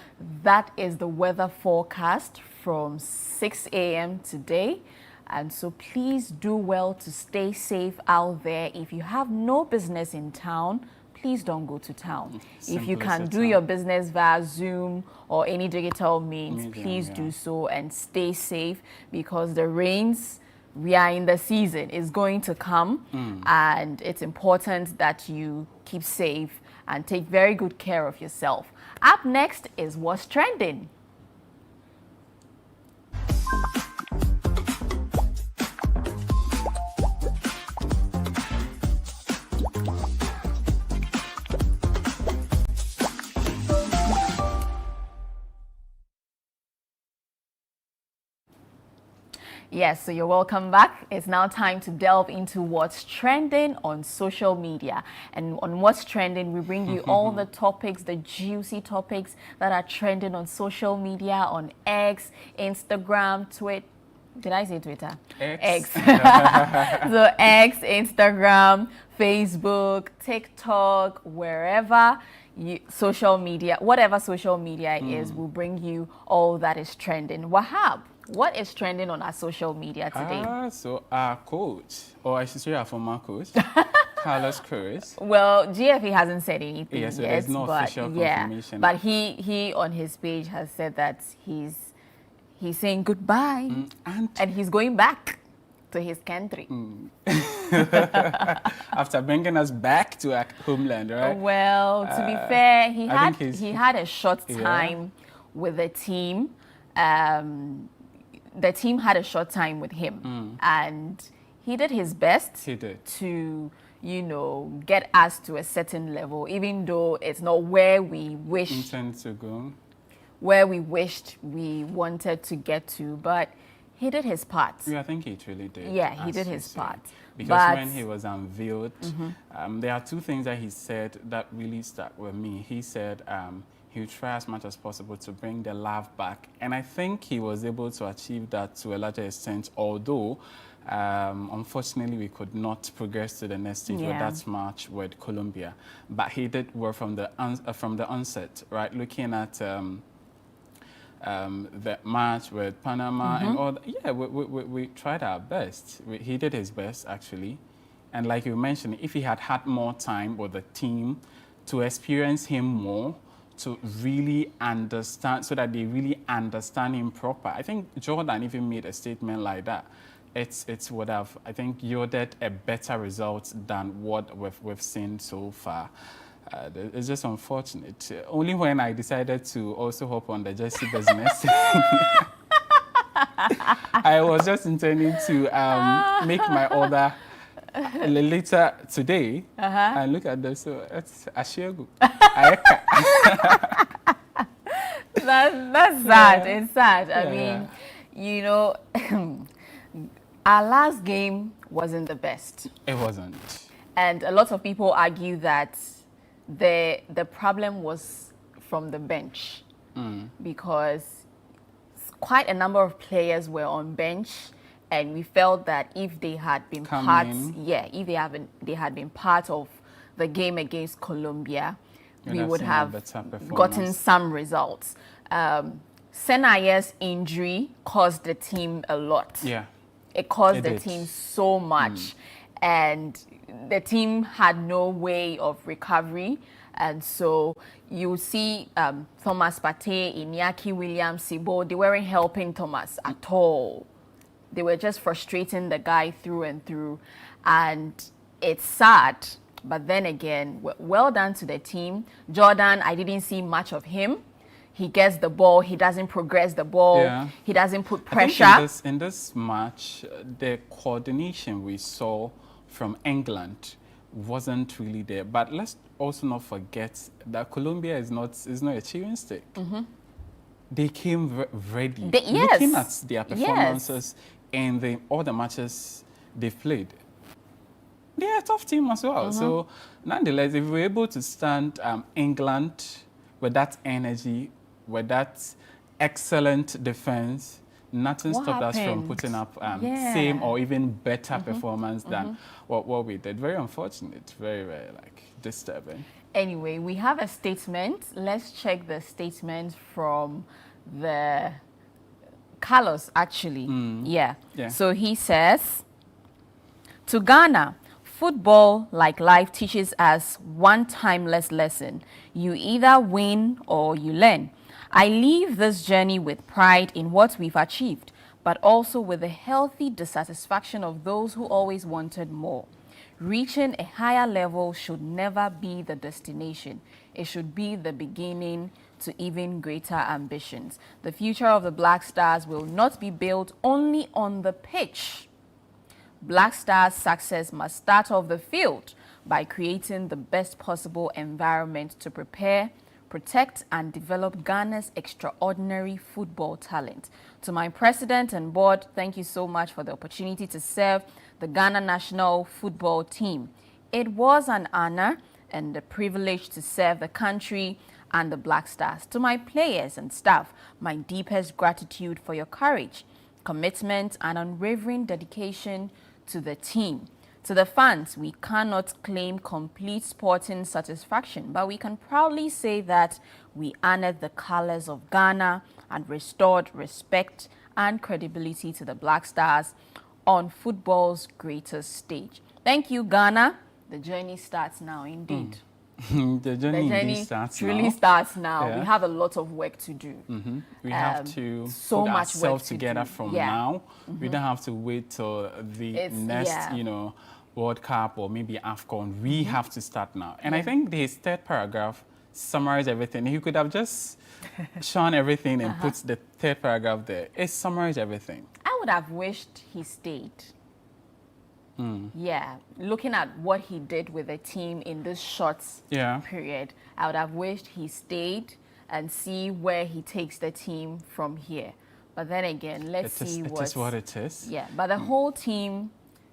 that is the weather forecast from 6 a.m. today. And so please do well to stay safe out there. If you have no business in town, please don't go to town. If you can do your business via Zoom or any digital means, please do so and stay safe, because the rains, we are in the season, is going to come, and it's important that you keep safe and take very good care of yourself. Up next is What's Trending. Yes, so you're welcome back. It's now time to delve into what's trending on social media. And on what's trending, we bring you all the topics, the juicy topics that are trending on social media, on X, Instagram, Twitter. Did I say Twitter? X. So X, Instagram, Facebook, TikTok, wherever social media, whatever social media is, will bring you all that is trending. Wahab, what is trending on our social media today? So our coach, or I should say our former coach, Carlos Cruz. Well, GFA hasn't said anything yet, there's no official confirmation. But he on his page has said that he's saying goodbye and he's going back to his country. After bringing us back to our homeland, right? Well, to be fair, he had a short time with the team. The team had a short time with him, and he did his best to, get us to a certain level, even though it's not where we wished to go, where we wished we wanted to get to, but he did his part. Yeah, I think he truly did. Yeah, he did his part. Because when he was unveiled, there are two things that he said that really stuck with me. He said he would try as much as possible to bring the love back. And I think he was able to achieve that to a larger extent, although unfortunately we could not progress to the next stage with that match with Colombia. But he did work from the onset, right? Looking at the match with Panama and all that. Yeah, we tried our best. He did his best, actually. And like you mentioned, if he had had more time with the team to experience him more, to really understand, so that they really understand him proper. I think Jordan even made a statement like that. It would have, I think, yielded a better result than what we've seen so far. It's just unfortunate. Only when I decided to also hop on the jersey business, I was just intending to make my order later today, and look at this. So it's Ashegu. That's sad. It's sad. I mean, our last game wasn't the best. It wasn't. And a lot of people argue that the problem was from the bench, because quite a number of players were on bench. And we felt that if they had been if they had been part of the game against Colombia, we would have gotten some results. Senaya's injury caused the team a lot. Yeah, it caused the team so much, and the team had no way of recovery. And so you see Thomas Partey, Iñaki Williams, Sibo, they weren't helping Thomas at all. They were just frustrating the guy through and through. And it's sad. But then again, well done to the team. Jordan, I didn't see much of him. He gets the ball. He doesn't progress the ball. Yeah. He doesn't put pressure. I think in this match, the coordination we saw from England wasn't really there. But let's also not forget that Colombia is not a chewing stick. They came ready. Looking at their performances in all the matches they've played, they're a tough team as well. So nonetheless, if we're able to stand England with that energy, with that excellent defense, nothing stopped us from putting up same or even better performance than what we did. Very unfortunate, very, very disturbing. Anyway, we have a statement. Let's check the statement from the Carlos, actually. Yeah. So he says, to Ghana, football, like life, teaches us one timeless lesson. You either win or you learn. I leave this journey with pride in what we've achieved, but also with the healthy dissatisfaction of those who always wanted more. Reaching a higher level should never be the destination. It should be the beginning to even greater ambitions. The future of the Black Stars will not be built only on the pitch. Black Stars' success must start off the field by creating the best possible environment to prepare, protect, and develop Ghana's extraordinary football talent. To my president and board, thank you so much for the opportunity to serve the Ghana national football team. It was an honor and a privilege to serve the country and the Black Stars. To my players and staff, my deepest gratitude for your courage, commitment, and unwavering dedication to the team. To the fans, we cannot claim complete sporting satisfaction, but we can proudly say that we honored the colors of Ghana and restored respect and credibility to the Black Stars on football's greatest stage. Thank you, Ghana. The journey starts now, indeed. The journey really starts now. We have a lot of work to do. We have to put ourselves together from now. We don't have to wait till the next, World Cup or maybe AFCON. We have to start now. And I think his third paragraph summarized everything. He could have just shown everything and put the third paragraph there. It summarized everything. I would have wished he stayed. Yeah, looking at what he did with the team in this short period, I would have wished he stayed and see where he takes the team from here. But then again, let's see what... It is what it is. Yeah, but the whole team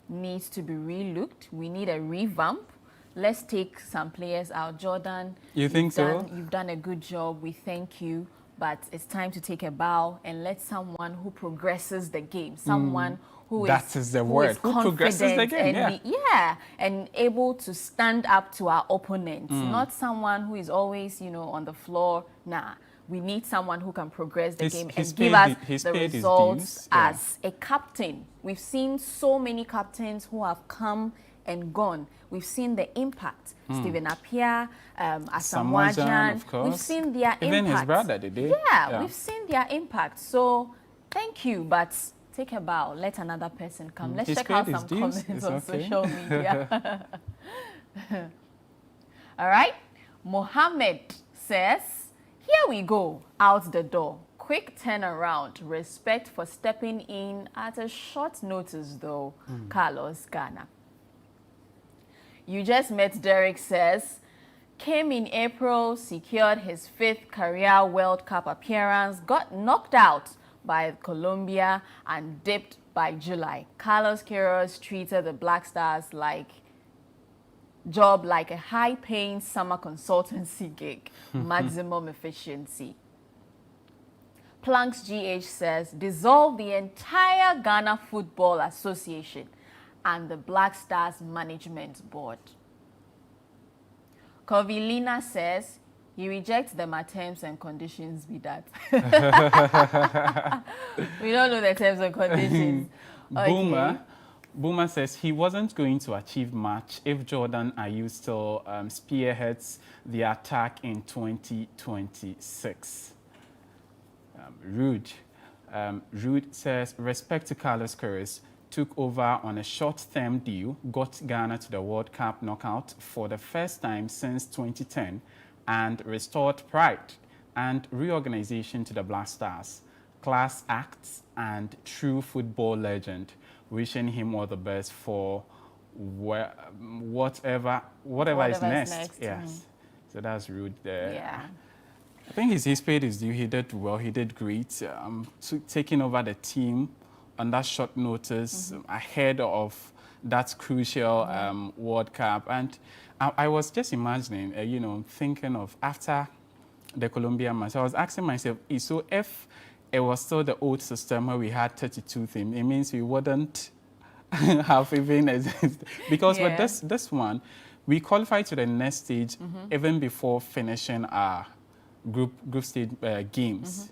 needs to be relooked. We need a revamp. Let's take some players out. Jordan, you think so? You've done a good job. We thank you. But it's time to take a bow and let someone who progresses the game, someone who is progresses the game, and able to stand up to our opponents, not someone who is always, on the floor. Nah, we need someone who can progress the game and give us the results as a captain. We've seen so many captains who have come and gone. We've seen the impact. Stephen Appiah, Asamoah Gyan, of course. We've seen their impact. Even his brother, did they? Yeah, we've seen their impact. So, thank you, but take a bow. Let another person come. Let's check out some comments on social media. All right. Mohammed says, here we go, out the door. Quick turnaround. Respect for stepping in at a short notice, though. Carlos, Ghana. You just met Derek says, came in April, secured his 5th career World Cup appearance, got knocked out by Colombia and dipped by July. Carlos Queiroz treated the Black Stars like a high-paying summer consultancy gig, maximum efficiency. Planks GH says, dissolve the entire Ghana Football Association and the Black Stars Management Board. Kovilina says, you reject them at terms and conditions be that. We don't know the terms and conditions. Boomer, Boomer says he wasn't going to achieve much if Jordan Ayew still spearheads the attack in 2026. Rude says, respect to Carlos Queiroz, took over on a short-term deal, got Ghana to the World Cup knockout for the first time since 2010, and restored pride and reorganization to the Black Stars. Class acts and true football legend. Wishing him all the best for whatever is next. Yes. So that's Rude there. Yeah. I think he's paid his due. He did well. He did great. Taking over the team on that short notice ahead of that crucial World Cup. And I was just imagining, thinking of after the Colombia match, I was asking myself, so if it was still the old system where we had 32 teams, it means we wouldn't have even existed. Because with this one, we qualified to the next stage even before finishing our group stage games.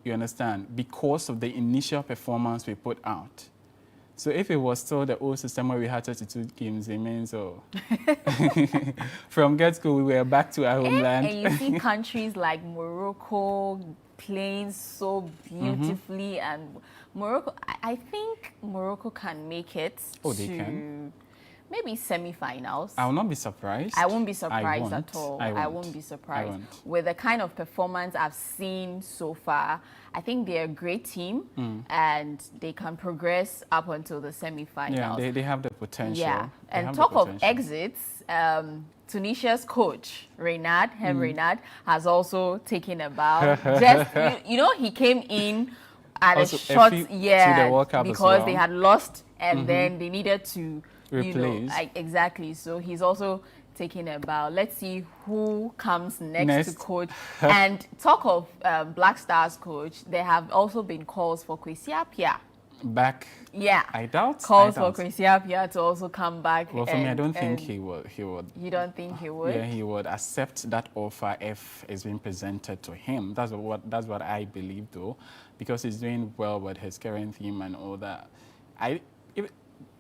You understand? Because of the initial performance we put out. So if it was still the old system where we had 32 games, it means from get-go we were back to our homeland. And you see countries like Morocco playing so beautifully, and Morocco, I think Morocco can make it they can. Maybe semi-finals. I will not be surprised. I won't be surprised at all. I won't be surprised. With the kind of performance I've seen so far, I think they're a great team and they can progress up until the semi-finals. Yeah, they have the potential. Yeah, and talk of exits, Tunisia's coach, Reynad has also taken a bow. Just, he came in at also a short, to the World Cup because they had lost and then they needed to replace. Exactly. So he's also taking a bow. Let's see who comes next to coach. And talk of Black Stars coach, there have also been calls for Kwesi Appiah back. Yeah. I doubt. Calls for Kwesi Appiah to also come back. Well, for me, I don't think he would. You don't think he would? Yeah, he would accept that offer if it's being presented to him. That's what I believe, though, because he's doing well with his current team and all that.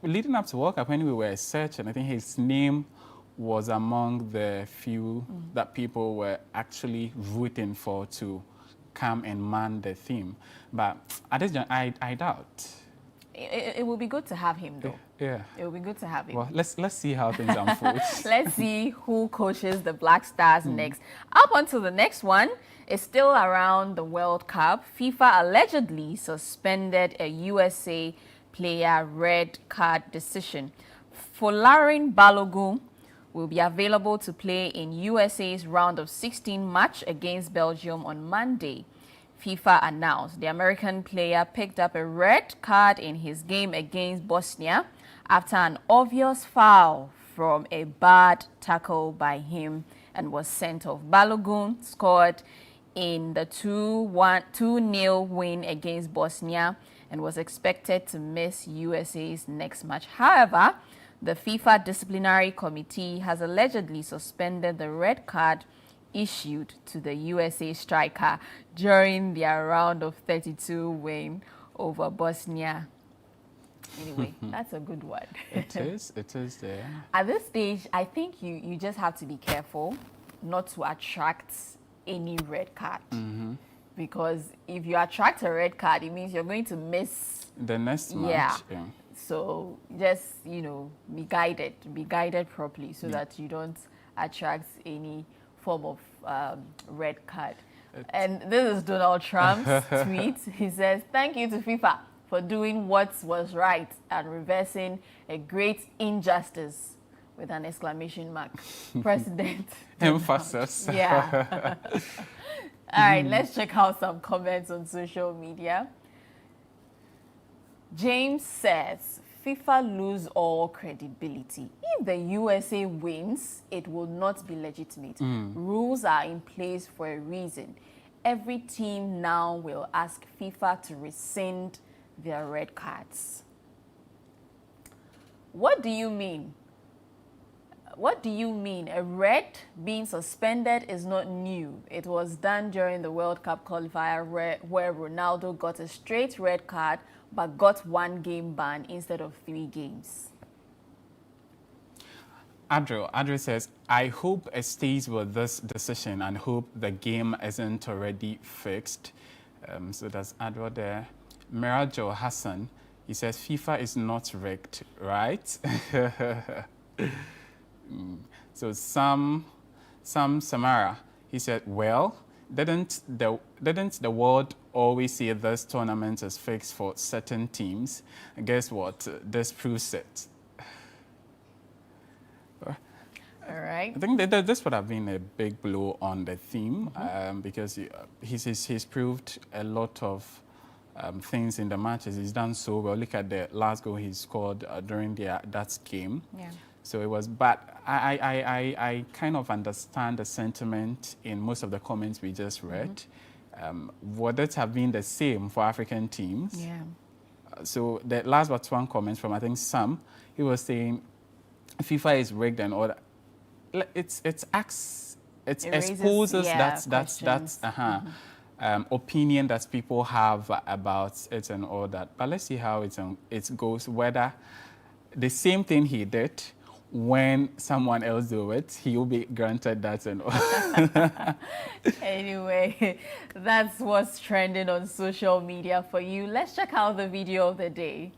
Leading up to World Cup, when we were searching, I think his name was among the few that people were actually rooting for to come and man the team. But at this point, I doubt. It will be good to have him, though. Yeah. It will be good to have him. Well, let's see how things unfold. Let's see who coaches the Black Stars next. Up until the next one is still around the World Cup. FIFA allegedly suspended a USA player red card decision. Folarin Balogun will be available to play in USA's round of 16 match against Belgium on Monday. FIFA announced the American player picked up a red card in his game against Bosnia after an obvious foul from a bad tackle by him and was sent off. Balogun scored in the 2-0 win against Bosnia and was expected to miss USA's next match. However, the FIFA Disciplinary Committee has allegedly suspended the red card issued to the USA striker during their round of 32 win over Bosnia. Anyway, that's a good one. It is there. At this stage, I think you just have to be careful not to attract any red card. Because if you attract a red card, it means you're going to miss the next match. Yeah. So just, be guided properly so that you don't attract any form of red card. And this is Donald Trump's tweet. He says, "Thank you to FIFA for doing what was right and reversing a great injustice," with an exclamation mark. President. Emphasis. Yeah. All right, let's check out some comments on social media. James says, FIFA lose all credibility. If the USA wins, it will not be legitimate. Rules are in place for a reason. Every team now will ask FIFA to rescind their red cards. What do you mean? What do you mean? A red being suspended is not new. It was done during the World Cup qualifier where Ronaldo got a straight red card but got 1 game ban instead of 3 games. Adro says, I hope it stays with this decision and hope the game isn't already fixed. So that's Adro there. Mirajo Hassan, he says, FIFA is not rigged, right? So Sam Samara, he said, well, didn't the world always say this tournament is fixed for certain teams? Guess what? This proves it. All right. I think that this would have been a big blow on the theme because he's proved a lot of things in the matches. He's done so well. Look at the last goal he scored during that game. Yeah. So it was bad. I kind of understand the sentiment in most of the comments we just read. Would it have been the same for African teams? Yeah. So the last but one comment from, I think, Sam, he was saying FIFA is rigged and all that. It exposes that opinion that people have about it and all that. But let's see how it goes. Whether the same thing he did, when someone else do it, he will be granted that and all. Anyway, that's what's trending on social media for you. Let's check out the video of the day.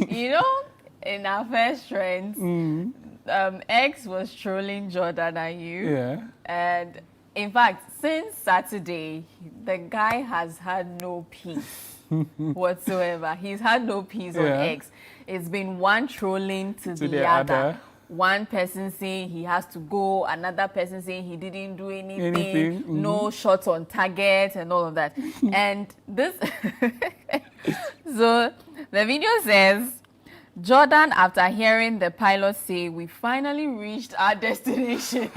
You know, in our first trend, X was trolling Jordan Ayew. Yeah. And in fact, since Saturday, the guy has had no peace whatsoever. He's had no peace on X. It's been one trolling to the other. One person saying he has to go, another person saying he didn't do anything. No shots on target and all of that. And this, so the video says, Jordan, after hearing the pilot say, we finally reached our destination.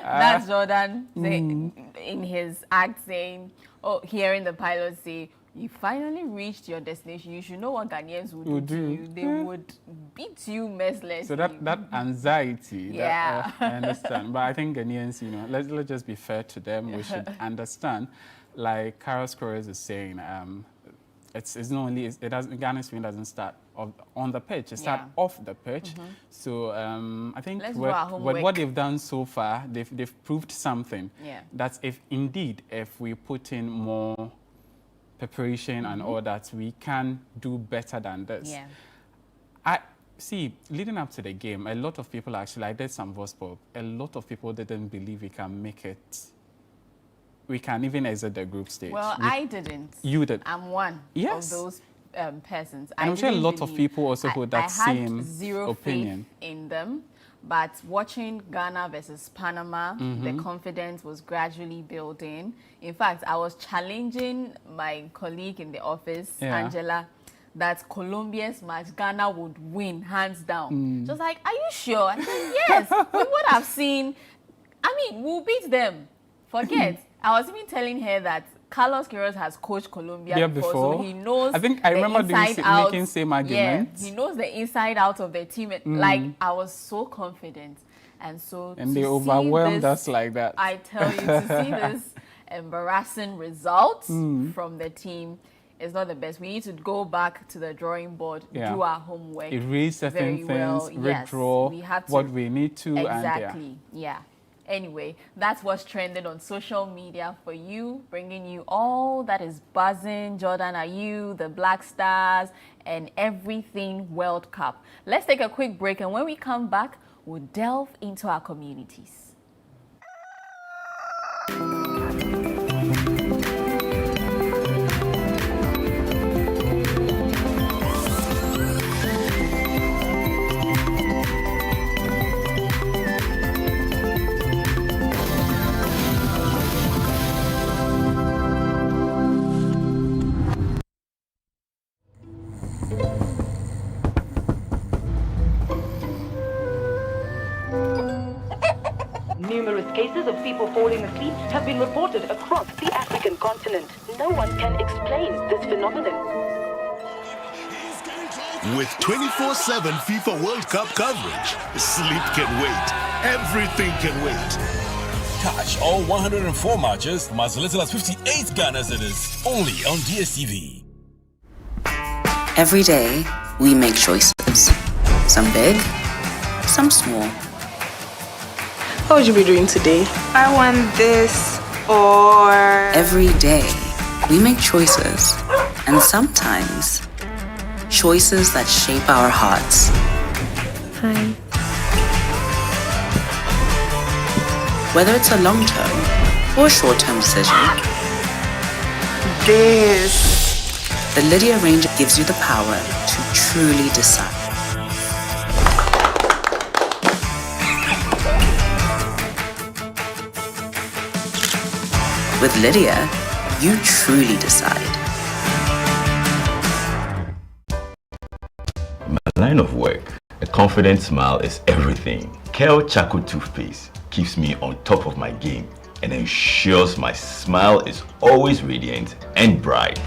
That's Jordan in his act saying, hearing the pilot say, you finally reached your destination. You should know what Ghanaians would do to you. They would beat you mercilessly. So that anxiety, that, I understand. But I think Ghanaians, you know, let's just be fair to them. We should understand, like Carol Scores is saying, it's not only, Ghana's win doesn't start on the pitch, it starts off the pitch. So I think with what they've done so far, they've proved something. That if we put in more preparation and all that, we can do better than this. I see, leading up to the game, a lot of people actually, I did some voice pop, a lot of people didn't believe we can make it. We can even exit the group stage. Well, I didn't. You did. I'm one of those persons. And I'm sure a lot of people also hold that same I had zero opinion faith in them. But watching Ghana versus Panama, the confidence was gradually building. In fact, I was challenging my colleague in the office, Angela, that Colombia's match, Ghana would win, hands down. She was like, are you sure? I said, yes. With what I've seen, I mean, we'll beat them. Forget. I was even telling her that Carlos Queiroz has coached Colombia before, so he knows. I think I remember making same argument. Yeah, he knows the inside out of the team. Like, I was so confident, and they overwhelmed us like that. I tell you, to see this embarrassing result from the team is not the best. We need to go back to the drawing board, do our homework, erase certain things, withdraw what we need to, exactly. Anyway, that's what's trending on social media for you, bringing you all that is buzzing, Jordan Ayew, the Black Stars, and everything World Cup. Let's take a quick break, and when we come back, we'll delve into our communities. Numerous cases of people falling asleep have been reported across the African continent. No one can explain this phenomenon. With 24/7 FIFA World Cup coverage, sleep can wait. Everything can wait. Catch all 104 matches from as little as 58 Ghana cedis only on DSTV. Every day, we make choices. Some big, some small. What would you be doing today? I want this or... Every day, we make choices. And sometimes, choices that shape our hearts. Hi. Whether it's a long-term or short-term decision, the Lydia Ranger gives you the power to truly decide. With Lydia, you truly decide. My line of work, a confident smile is everything. Kel Charcoal Toothpaste keeps me on top of my game and ensures my smile is always radiant and bright.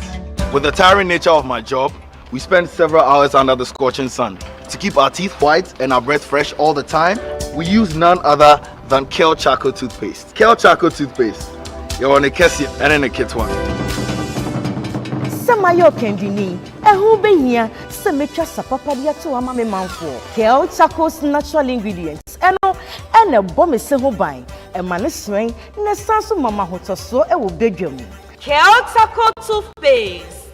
With the tiring nature of my job, we spend several hours under the scorching sun. To keep our teeth white and our breath fresh all the time, we use none other than Kel Charcoal Toothpaste. Kel Charcoal Toothpaste. You're on a Kessie and in a kit one. Samayo Kendini, who be here, Semetra Sapapadia to Amame Manfo, Kel Charcoal's natural ingredients, and a bomb is so by a man swing, Nesansu Mama Hotoso, a bedroom. Kel Charcoal Toothpaste.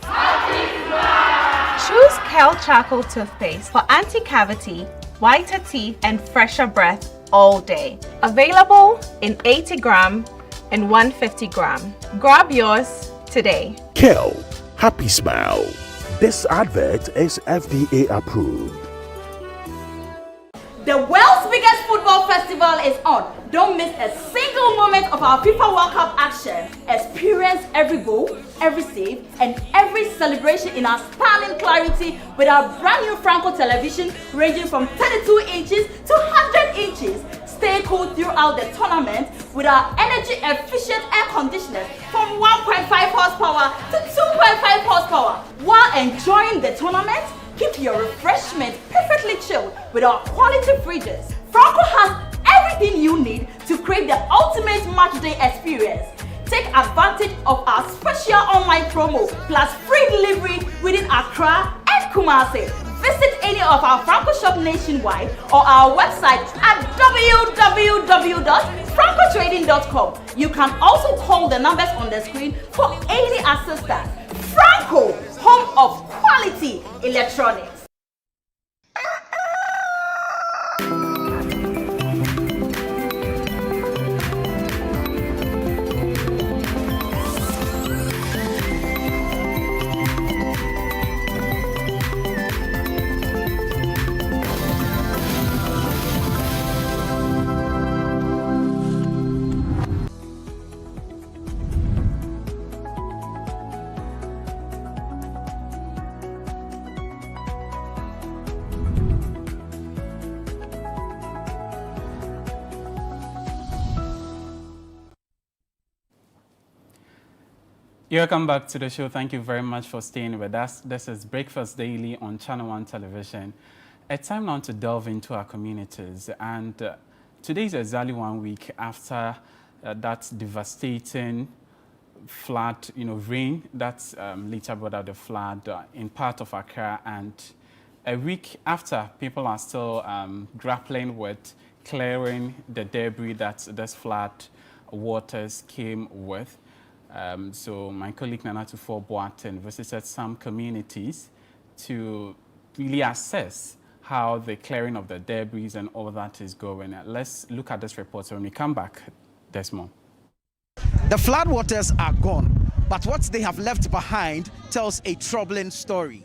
Choose Kel Charcoal Toothpaste for anti-cavity, whiter teeth, and fresher breath all day. Available in 80 gram and 150 gram. Grab yours today. Kel, happy smile. This advert is FDA approved. The world's biggest football festival is on. Don't miss a single moment of our FIFA World Cup action. Experience every goal, every save, and every celebration in our stunning clarity with our brand new Franco television ranging from 32 inches to 100 inches. Stay cool throughout the tournament with our energy efficient air conditioners from 1.5 horsepower to 2.5 horsepower. While enjoying the tournament, keep your refreshment perfectly chilled with our quality fridges. Franco has everything you need to create the ultimate match day experience. Take advantage of our special online promo plus free delivery within Accra and Kumasi. Visit any of our Franco shop nationwide or our website at www.francotrading.com. You can also call the numbers on the screen for any assistance. Franco, home of quality electronics. Welcome back to the show. Thank you very much for staying with us. This is Breakfast Daily on Channel One Television. It's time now to delve into our communities. And today is exactly 1 week after that devastating flood, rain that later brought out the flood in part of Accra. And a week after, people are still grappling with clearing the debris that this flood waters came with. So my colleague Nana Tufo Boateng visited some communities to really assess how the clearing of the debris and all that is going. Let's look at this report. So when we come back, there's more. The floodwaters are gone, but what they have left behind tells a troubling story.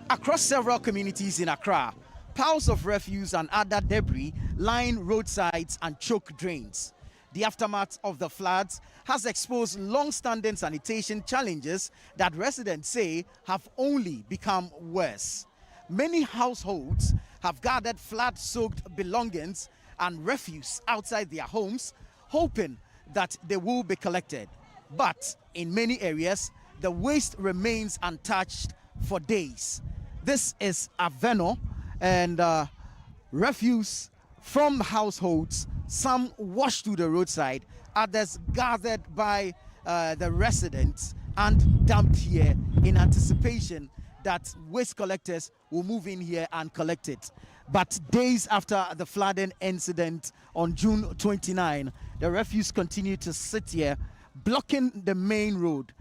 Across several communities in Accra, piles of refuse and other debris line roadsides and choke drains. The aftermath of the floods has exposed long-standing sanitation challenges that residents say have only become worse. Many households have gathered flood-soaked belongings and refuse outside their homes, hoping that they will be collected. But in many areas, the waste remains untouched for days. This is Aveno, and refuse from households, some washed to the roadside, others gathered by the residents and dumped here in anticipation that waste collectors will move in here and collect it. But days after the flooding incident on June 29, the refuse continued to sit here, blocking the main road.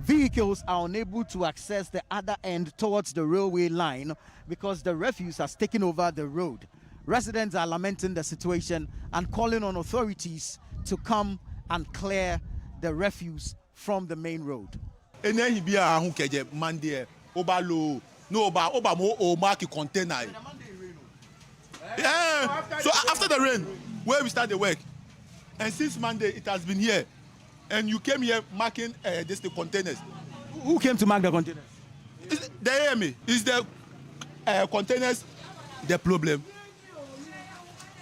Vehicles are unable to access the other end towards the railway line because the refuse has taken over the road. Residents are lamenting the situation and calling on authorities to come and clear the refuse from the main road. Yeah. So after the rain, where we start the work, and since Monday it has been here, and you came here marking the containers. Who came to mark the containers? The AMA. Is the containers the problem?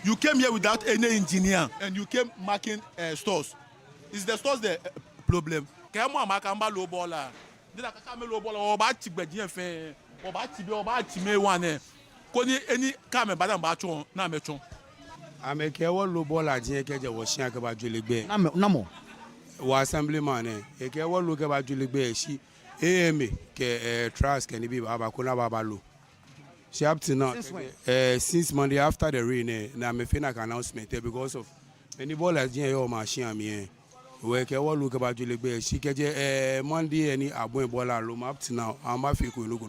You came here without any engineer, and you came marking stores. Is the stores the problem? Namo. Wa assemblyman eke wo lo ke ba julegbe si AMA ke trust can be baba kuna baba lo. She up to now since Monday after the rain na me feel like announcement because of any ballers here your machine am here. We ke wo lo ke ba julegbe si ke je Monday any abon baller lo up to now am afi ko loko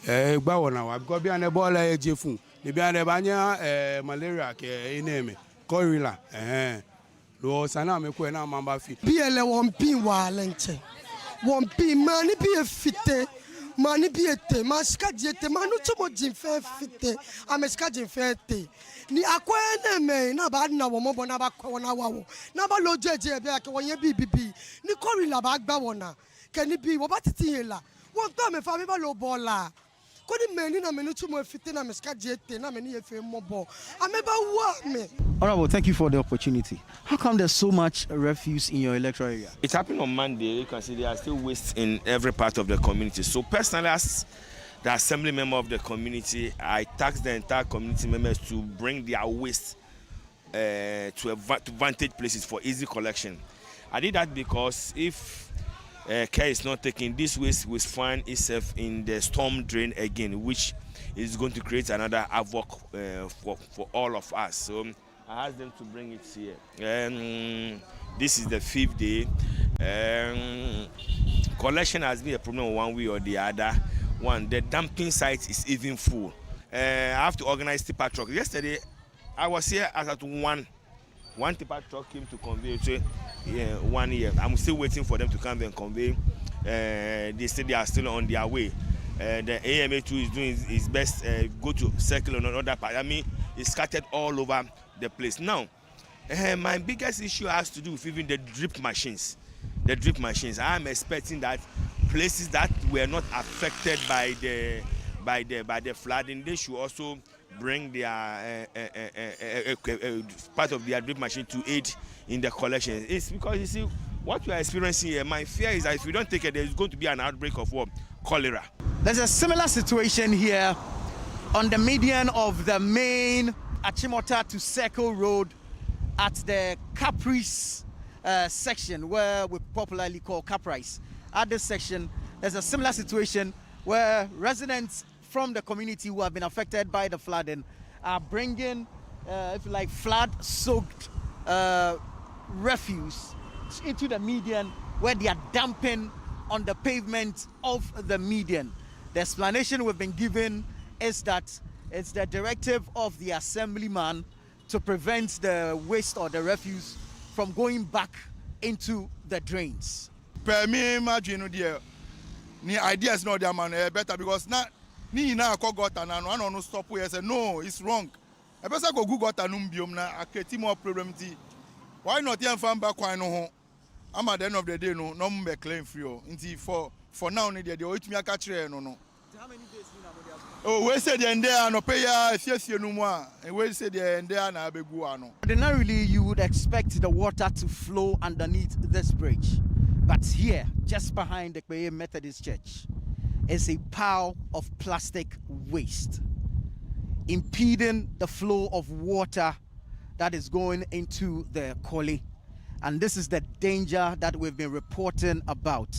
gba wona wa because bi an baller je fun ni bi an ba nya malaria ke eneme corilla lo sana me ko na mamba fi biele won pin wa lenche won pin mani bi efite mani bi ete maska diete manu tumo jin fe fite ameska jin fe te ni akwene me na ba na wo mo bo na ba ko na wa wo na ba lo jeje bi ake won ye bibibi ni korila ba gba wona ke ni bi wo ba titi yen la won to me fa mi ba lo bola kodi me ni na me tumo efite na meska diete na me ni efe mo bo ameba wa me. Honorable, thank you for the opportunity. How come there's so much refuse in your electoral area? It happened on Monday. You can see there are still waste in every part of the community. So personally, as the assembly member of the community, I tasked the entire community members to bring their waste to vantage places for easy collection. I did that because if care is not taken, this waste will find itself in the storm drain again, which is going to create another havoc for all of us. So I asked them to bring it here. This is the 5th day. Collection has been a problem one way or the other. One, the dumping site is even full. I have to organize tipper truck. Yesterday, I was here at one tipper truck came to convey 1 year. I'm still waiting for them to come and convey. They said they are still on their way. The AMA too is doing its best. Go to circle on another part. I mean, it's scattered all over the place. Now, my biggest issue has to do with even the drip machines. The drip machines. I'm expecting that places that were not affected by the flooding, they should also bring their part of their drip machine to aid in the collection. It's because you see what we are experiencing here. My fear is that if we don't take it, there is going to be an outbreak of what? Cholera. There's a similar situation here on the median of the main Achimota to Circle Road at the Caprice section, where we popularly call Caprice. At this section, there's a similar situation where residents from the community who have been affected by the flooding are bringing, if you like, flood-soaked refuse into the median, where they are dumping on the pavement of the median. The explanation we've been given is that it's the directive of the assemblyman to prevent the waste or the refuse from going back into the drains. Per me, imagine the ideas not there, man, better because now ni na ko gota na no stop we say no, it's wrong. I better go gota no biom na aketi more problem ti. Why not yan fan back kwan no ho? Am at the end of the day no be claim free. For now ni dey o itumi aka kire no. How many days you Oh, we said the endea no pay ya siesie no mu a. We said the endea na abegu ano. Ordinarily, you would expect the water to flow underneath this bridge. But here, just behind the Kweye Methodist Church, is a pile of plastic waste, impeding the flow of water that is going into the Koli. And this is the danger that we've been reporting about.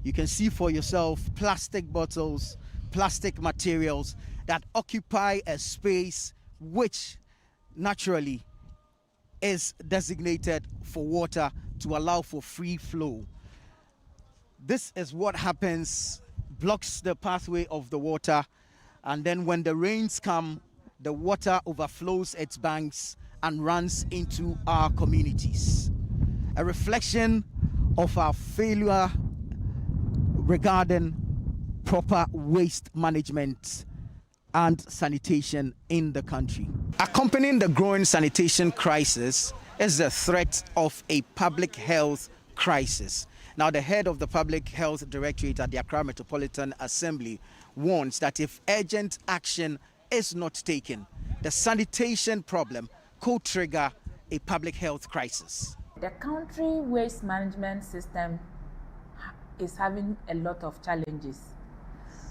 You can see for yourself plastic bottles, plastic materials that occupy a space which naturally is designated for water to allow for free flow. This is what happens, blocks the pathway of the water, and then when the rains come, the water overflows its banks and runs into our communities. A reflection of our failure regarding proper waste management and sanitation in the country. Accompanying the growing sanitation crisis is the threat of a public health crisis. Now, the head of the Public Health Directorate at the Accra Metropolitan Assembly warns that if urgent action is not taken, the sanitation problem could trigger a public health crisis. The country waste management system is having a lot of challenges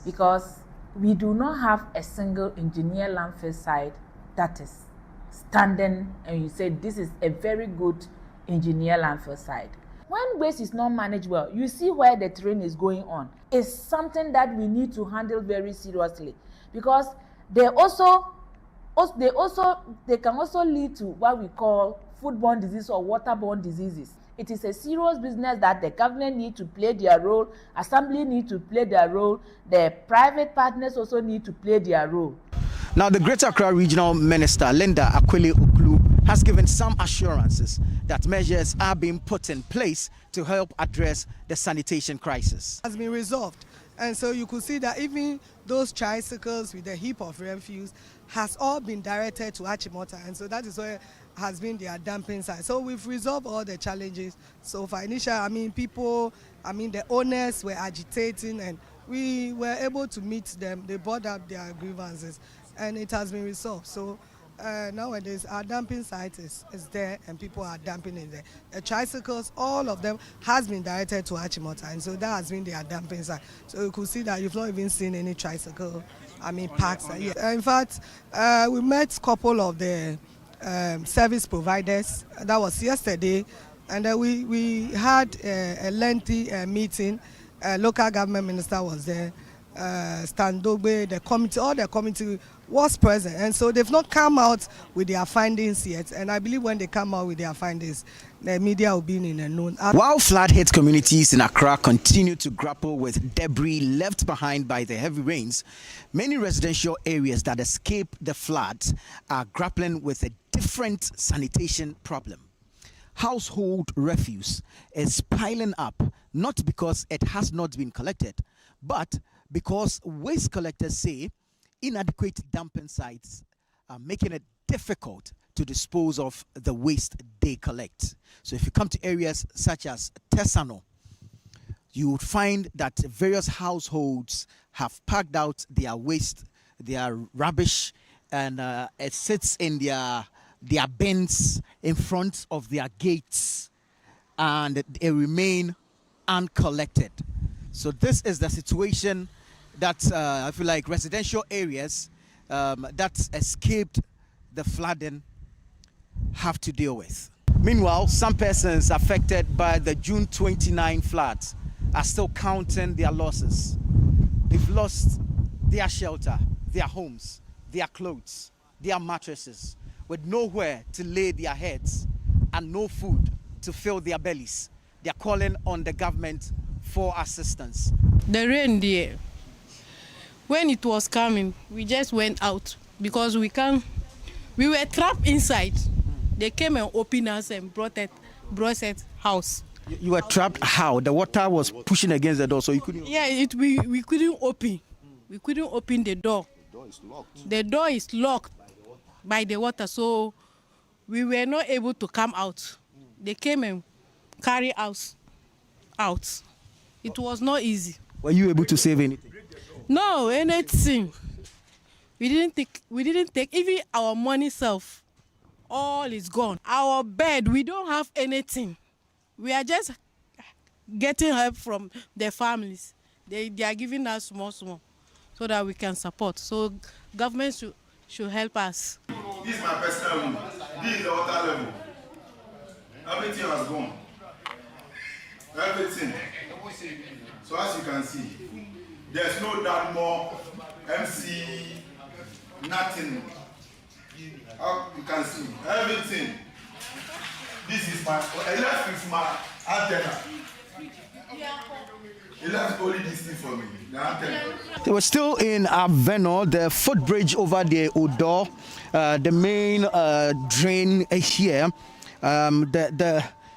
because we do not have a single engineer landfill site that is standing and you say this is a very good engineer landfill site. When waste is not managed well, you see where the train is going on. It's something that we need to handle very seriously because they can also lead to what we call foodborne disease or waterborne diseases. It is a serious business that the government need to play their role, assembly need to play their role, the private partners also need to play their role. Now, the Greater Accra Regional Minister, Linda Akwele Oklu, has given some assurances that measures are being put in place to help address the sanitation crisis. Has been resolved. And so you could see that even those tricycles with the heap of refuse has all been directed to Achimota. And so that is where has been their dumping site. So we've resolved all the challenges. So for initial, the owners were agitating and we were able to meet them. They brought up their grievances and it has been resolved. So nowadays our dumping site is there and people are dumping in there. The tricycles, all of them has been directed to Achimota, and so that has been their dumping site. So you could see that you've not even seen any tricycle, parks. In fact, we met a couple of the service providers. That was yesterday, and we had a lengthy meeting. Local government minister was there. Stan Dogbe, the committee, all the committee was present, and so they've not come out with their findings yet. And I believe when they come out with their findings, the media will be in a known. While flood-hit communities in Accra continue to grapple with debris left behind by the heavy rains, many residential areas that escape the floods are grappling with a different sanitation problem. Household refuse is piling up, not because it has not been collected, but because waste collectors say inadequate dumping sites are making it difficult to dispose of the waste they collect. So if you come to areas such as Tesano, you would find that various households have packed out their waste, their rubbish, and it sits in their bins in front of their gates, and they remain uncollected. So this is the situation that I feel like residential areas that escaped the flooding have to deal with. Meanwhile, some persons affected by the June 29 floods are still counting their losses. They've lost their shelter, their homes, their clothes, their mattresses, with nowhere to lay their heads and no food to fill their bellies. They are calling on the government for assistance. The rain there, when it was coming, we just went out because we were trapped inside. They came and opened us and brought it house. You were trapped how? The water was pushing against the door, so you couldn't. Yeah, we couldn't open. We couldn't open the door. The door is locked. The door is locked by the water, so we were not able to come out. They came and carried us out. It was not easy. Were you able to save anything? No, anything. We didn't take even our money self. All is gone. Our bed, we don't have anything. We are just getting help from their families. They are giving us small so that we can support. So government should help us. This is my personal room. This is the water level. Everything has gone. Everything. So as you can see, there's no that more MC, nothing. How you can see everything. This is my. I left with my antenna. He left only this thing for me. The antenna. They were still in Aveno, the footbridge over the Odo, the main drain here.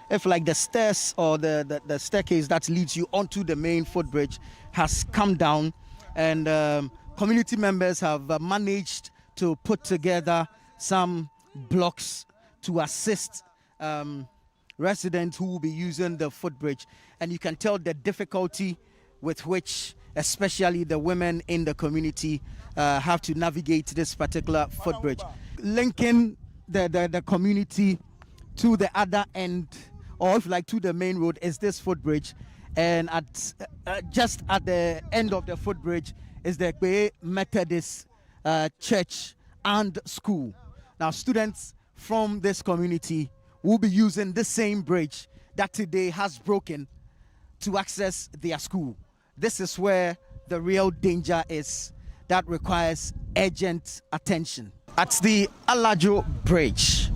If like the stairs or the staircase that leads you onto the main footbridge has come down, and community members have managed to put together some blocks to assist residents who will be using the footbridge. And you can tell the difficulty with which especially the women in the community have to navigate this particular footbridge. Linking the community to the other end, or if like to the main road, is this footbridge. And at just at the end of the footbridge is the Ekpe Methodist church and school. Now students from this community will be using the same bridge that today has broken to access their school. This is where the real danger is that requires urgent attention. At the Alajo Bridge,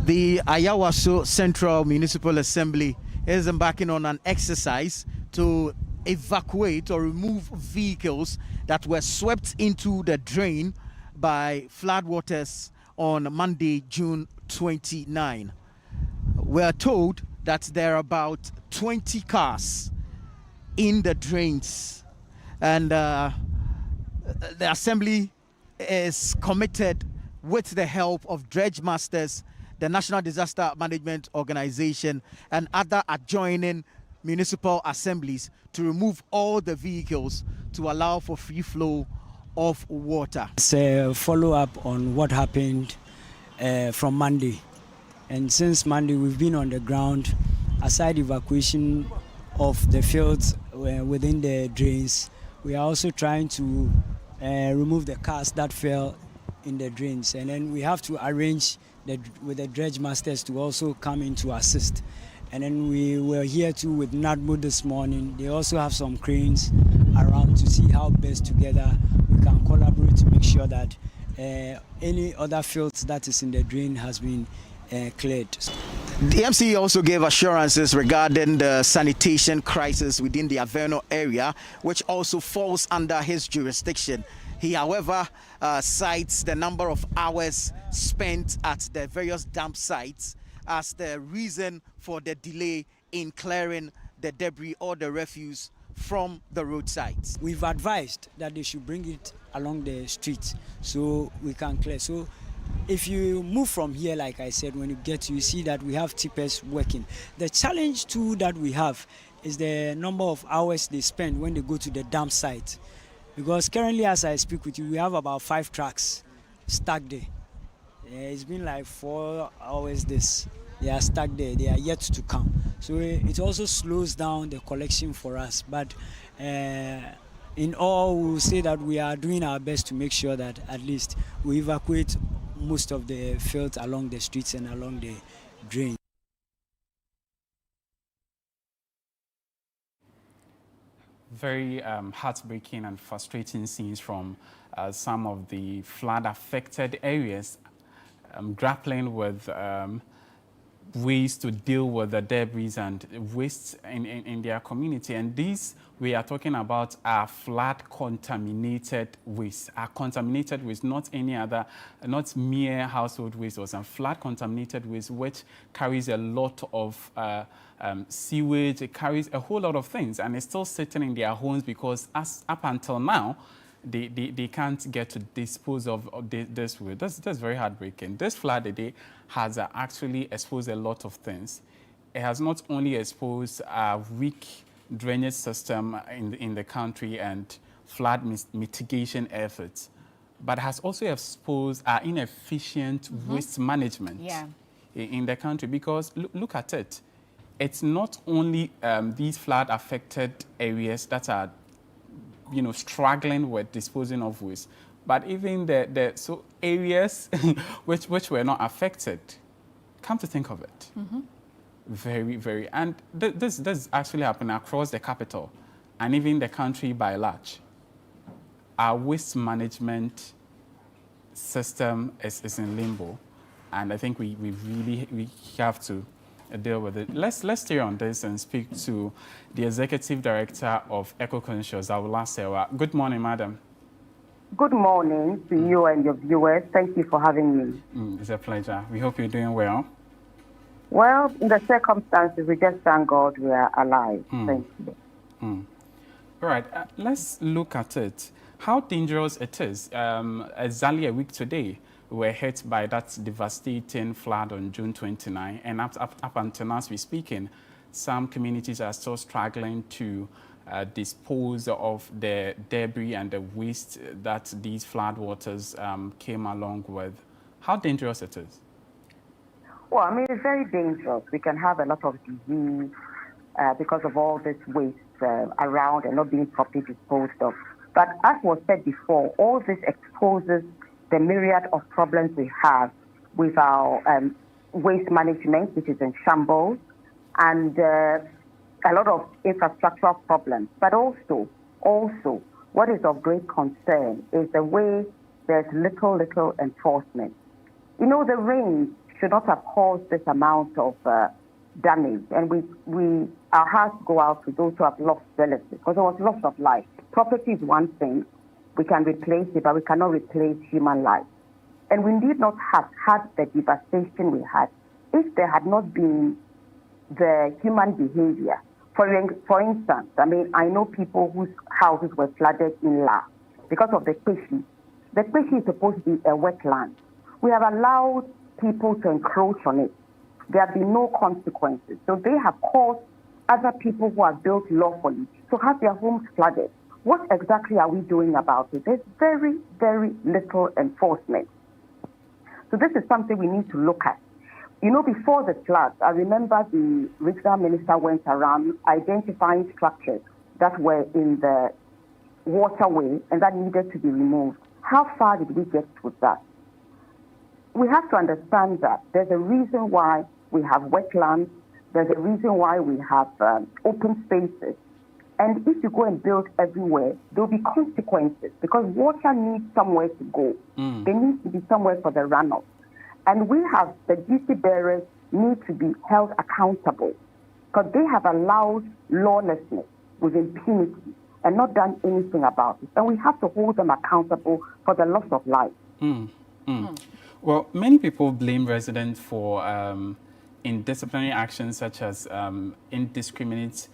the Ayawaso Central Municipal Assembly is embarking on an exercise to evacuate or remove vehicles that were swept into the drain by floodwaters on Monday, June 29. We are told that there are about 20 cars in the drains, and the assembly is committed with the help of dredge masters, the National Disaster Management Organization, and other adjoining municipal assemblies to remove all the vehicles to allow for free flow of water. It's a follow-up on what happened from Monday. And since Monday, we've been on the ground, aside evacuation of the fields within the drains. We are also trying to remove the cars that fell in the drains. And then we have to arrange with the dredge masters to also come in to assist. And then we were here too with NADMO this morning. They also have some cranes around to see how best together we can collaborate to make sure that any other fields that is in the drain has been cleared. The MC also gave assurances regarding the sanitation crisis within the Aveno area, which also falls under his jurisdiction. He, however, cites the number of hours spent at the various dump sites as the reason for the delay in clearing the debris or the refuse from the roadsides. We've advised that they should bring it along the streets so we can clear. So if you move from here, like I said, when you get to, you see that we have tippers working. The challenge too that we have is the number of hours they spend when they go to the dump site. Because currently, as I speak with you, we have about 5 trucks stuck there. It's been like 4 hours they are stuck there. They are yet to come. So it also slows down the collection for us. But in all, we will say that we are doing our best to make sure that at least we evacuate most of the fields along the streets and along the drains. Very heartbreaking and frustrating scenes from some of the flood-affected areas, grappling with ways to deal with the debris and waste in their community. And these we are talking about are flood-contaminated waste, not any other, not mere household waste or some flood-contaminated waste, which carries a lot of sewage. It carries a whole lot of things, and it's still sitting in their homes because up until now, they can't get to dispose of this waste. That's very heartbreaking. This flood today has actually exposed a lot of things. It has not only exposed a weak drainage system in the country and flood mitigation efforts, but has also exposed our inefficient waste management in the country. Because look at it. It's not only these flood-affected areas that are, struggling with disposing of waste, but even the areas which were not affected. Come to think of it, very, very, and this is actually happening across the capital and even the country by large. Our waste management system is in limbo, and I think we really have to deal with it. Let's stay on this and speak to the Executive Director of Eco-Conscious, Awula Sewa. Good morning, madam. Good morning to you and your viewers. Thank you for having me. It's a pleasure. We hope you're doing well. Well, in the circumstances, we just thank God we are alive. Thank you. All right, let's look at it. How dangerous it is. Exactly a week today, we were hit by that devastating flood on June 29, and up until now, as we're speaking, some communities are still struggling to dispose of the debris and the waste that these flood waters came along with. How dangerous it is? Well, I mean, it's very dangerous. We can have a lot of disease because of all this waste around and not being properly disposed of. But as was said before, all this exposes the myriad of problems we have with our waste management, which is in shambles, and a lot of infrastructural problems. But also, what is of great concern is the way there's little enforcement. The rain should not have caused this amount of damage, and our hearts go out to those who have lost relatives, because there was loss of life. Property is one thing, we can replace it, but we cannot replace human life. And we need not have had the devastation we had if there had not been the human behavior. For instance, I mean, I know people whose houses were flooded in La because of the Kweshi. The Kweshi is supposed to be a wetland. We have allowed people to encroach on it. There have been no consequences. So they have caused other people who have built lawfully to have their homes flooded. What exactly are we doing about it? There's very, very little enforcement. So this is something we need to look at. Before the floods, I remember the regional minister went around identifying structures that were in the waterway and that needed to be removed. How far did we get with that? We have to understand that there's a reason why we have wetlands, there's a reason why we have open spaces. And if you go and build everywhere, there'll be consequences because water needs somewhere to go. There needs to be somewhere for the runoff. And we have the duty bearers need to be held accountable because they have allowed lawlessness with impunity and not done anything about it. And we have to hold them accountable for the loss of life. Well, many people blame residents for indisciplinary actions such as indiscriminate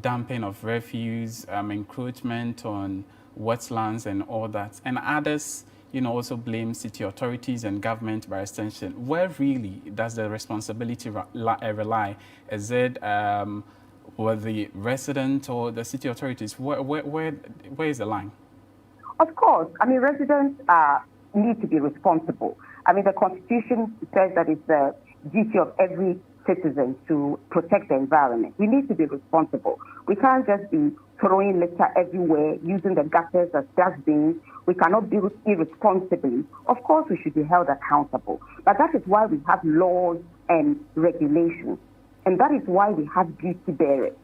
dumping of refuse, encroachment on wetlands and all that. And others, also blame city authorities and government by extension. Where really does the responsibility rely? Is it with the resident or the city authorities? Where is the line? Of course. I mean, residents need to be responsible. I mean, the Constitution says that it's the duty of every citizen to protect the environment. We need to be responsible. We can't just be throwing litter everywhere, using the gutters as dustbins. We cannot build irresponsibly. Of course, we should be held accountable. But that is why we have laws and regulations. And that is why we have duty bearers.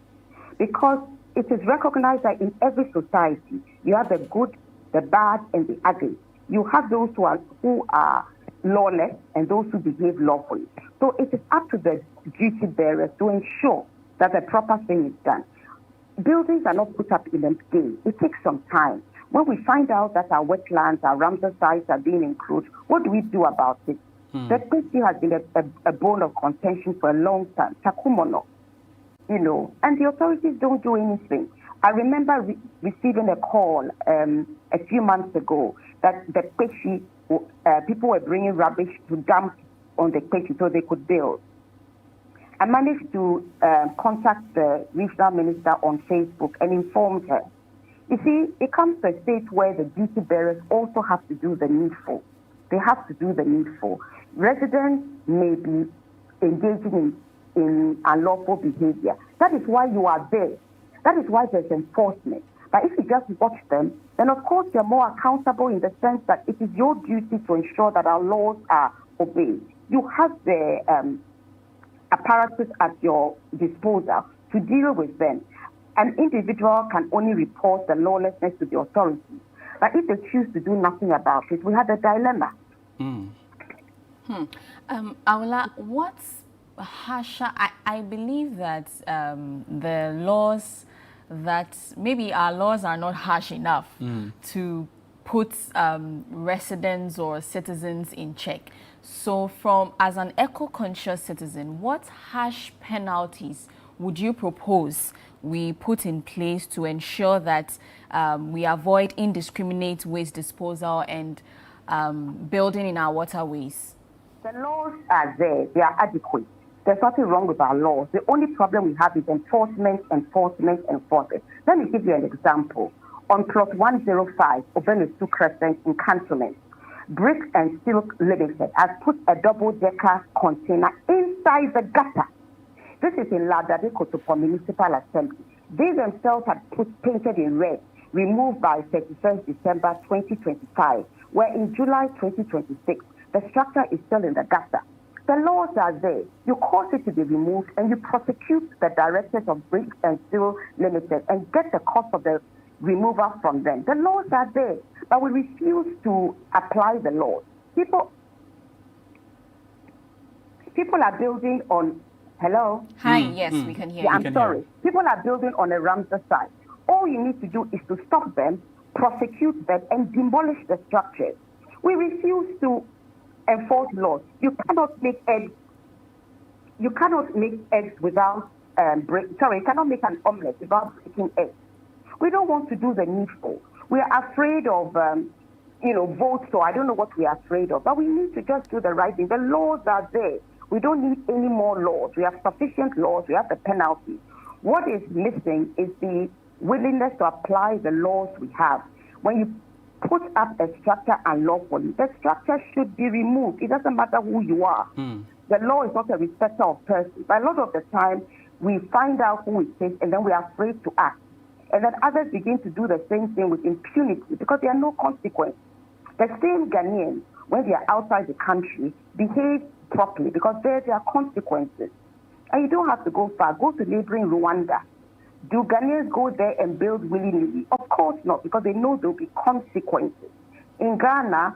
Because it is recognized that in every society, you have the good, the bad, and the ugly. You have those who are lawless and those who behave lawfully. So it is up to the duty bearers to ensure that the proper thing is done. Buildings are not put up in a day. It takes some time. When we find out that our wetlands, our Ramsar sites are being encroached, what do we do about it? The question has been a bone of contention for a long time. Takumono, and the authorities don't do anything. I remember receiving a call a few months ago that the Kweshi, people were bringing rubbish to dump on the Kweshi so they could build. I managed to contact the regional minister on Facebook and informed her You see, it comes to a state where the duty bearers also have to do the needful. They have to do the needful. Residents may be engaging in unlawful behavior. That is why you are there. That is why there's enforcement. But if you just watch them, then of course you're more accountable in the sense that it is your duty to ensure that our laws are obeyed. You have the apparatus at your disposal to deal with them. An individual can only report the lawlessness to the authorities. But if they choose to do nothing about it, we have a dilemma. Aula, what's harsher? I believe that the laws that maybe our laws are not harsh enough to put residents or citizens in check. So as an eco-conscious citizen, what harsh penalties would you propose we put in place to ensure that we avoid indiscriminate waste disposal and building in our waterways? The laws are there. They are adequate. There's nothing wrong with our laws. The only problem we have is enforcement. Let me give you an example. On plot 105, Obenesu Crescent in Cantonment, Brick and Silk Limited has put a double-decker container inside the gutter. This is in Ladade Kotopo Municipal Assembly. They themselves had painted in red, removed by 31st December 2025, where in July 2026, the structure is still in the gutter. The laws are there. You cause it to be removed and you prosecute the directors of Brick and Steel Limited and get the cost of the removal from them. The laws are there, but we refuse to apply the laws. People are building on. Hello? Hi, yes, we can hear you. I'm sorry. People are building on a Ramsar site. All you need to do is to stop them, prosecute them, and demolish the structures. We refuse to enforce laws. You cannot make eggs. You cannot make eggs without you cannot make an omelette without breaking eggs. We don't want to do the needful. We are afraid of votes, so I don't know what we are afraid of. But we need to just do the right thing. The laws are there. We don't need any more laws. We have sufficient laws. We have the penalties. What is missing is the willingness to apply the laws we have. When you put up a structure unlawfully, the structure should be removed. It doesn't matter who you are. The law is not a respecter of persons. But a lot of the time, we find out who it is, and then we are afraid to act. And then others begin to do the same thing with impunity because there are no consequences. The same Ghanaians, when they are outside the country, behave properly because there are consequences. And you don't have to go far. Go to neighboring Rwanda. Do Ghanaians go there and build willy-nilly? Of course not, because they know there will be consequences. In Ghana,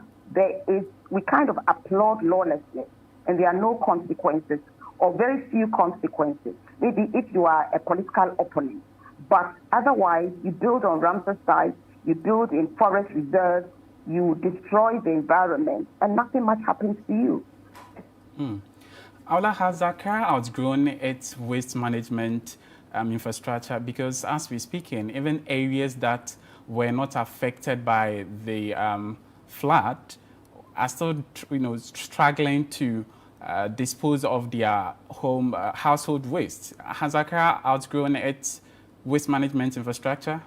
we kind of applaud lawlessness, and there are no consequences, or very few consequences. Maybe if you are a political opponent. But otherwise, you build on Ramsar sites, you build in forest reserves, you destroy the environment, and nothing much happens to you. Aula, has Accra outgrown its waste management infrastructure? Because as we're speaking, even areas that were not affected by the flood are still, struggling to dispose of their household waste. Has Accra outgrown its waste management infrastructure?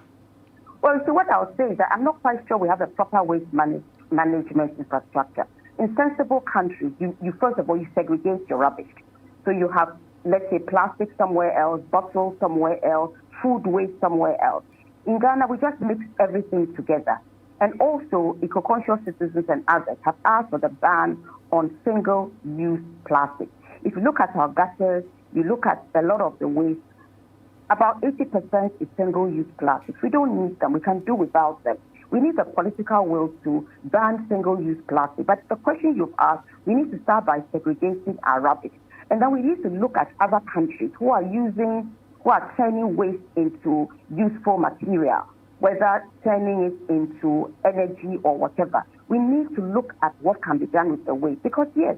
Well, so what I'll say is that I'm not quite sure we have a proper waste management infrastructure. In sensible countries, you first of all, you segregate your rubbish. So you have, let's say, plastic somewhere else, bottles somewhere else, food waste somewhere else. In Ghana, we just mix everything together. And also, eco-conscious citizens and others have asked for the ban on single-use plastic. If you look at our gutters, you look at a lot of the waste, about 80% is single-use plastics. We don't need them. We can do without them. We need the political will to ban single-use plastic. But the question you've asked, we need to start by segregating our rubbish. And then we need to look at other countries who are turning waste into useful material, whether turning it into energy or whatever. We need to look at what can be done with the waste. Because yes,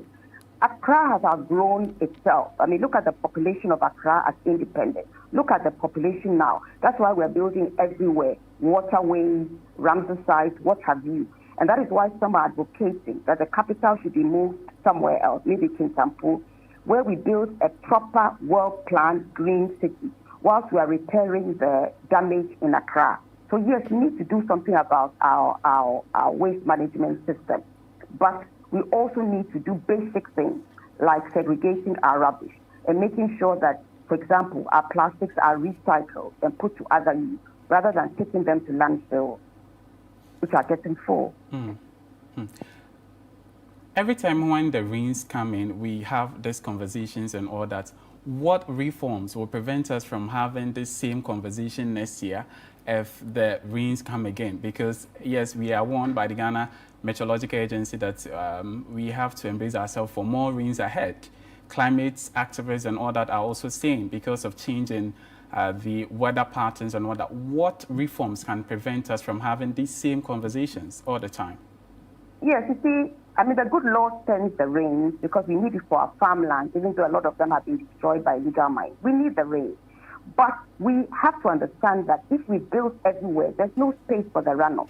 Accra has outgrown itself. I mean, look at the population of Accra as independent. Look at the population now. That's why we're building everywhere. Waterways, Ramsar sites, what have you. And that is why some are advocating that the capital should be moved somewhere else, maybe Kintampo, where we build a proper, well-planned green city, whilst we are repairing the damage in Accra. So yes, we need to do something about our waste management system. But we also need to do basic things like segregating our rubbish and making sure that, for example, our plastics are recycled and put to other use rather than taking them to landfill, which are getting full. Every time when the rains come in, we have these conversations and all that. What reforms will prevent us from having this same conversation next year if the rains come again? Because yes, we are warned by the Ghana Meteorological Agency that we have to embrace ourselves for more rains ahead. Climate activists and all that are also saying because of changing the weather patterns and all that. What reforms can prevent us from having these same conversations all the time? Yes, you see, I mean, the good Lord sends the rain because we need it for our farmland, even though a lot of them have been destroyed by illegal mines. We need the rain. But we have to understand that if we build everywhere, there's no space for the runoff.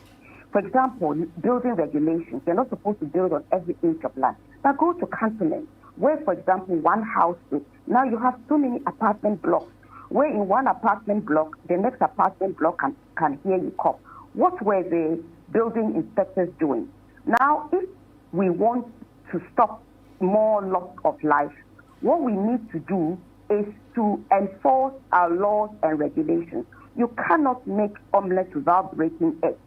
For example, building regulations, you're not supposed to build on every inch of land. Now go to continents where, for example, one house is, now you have so many apartment blocks, where in one apartment block, the next apartment block can hear you cough. What were the building inspectors doing? Now, if we want to stop more loss of life, what we need to do is to enforce our laws and regulations. You cannot make omelets without breaking eggs.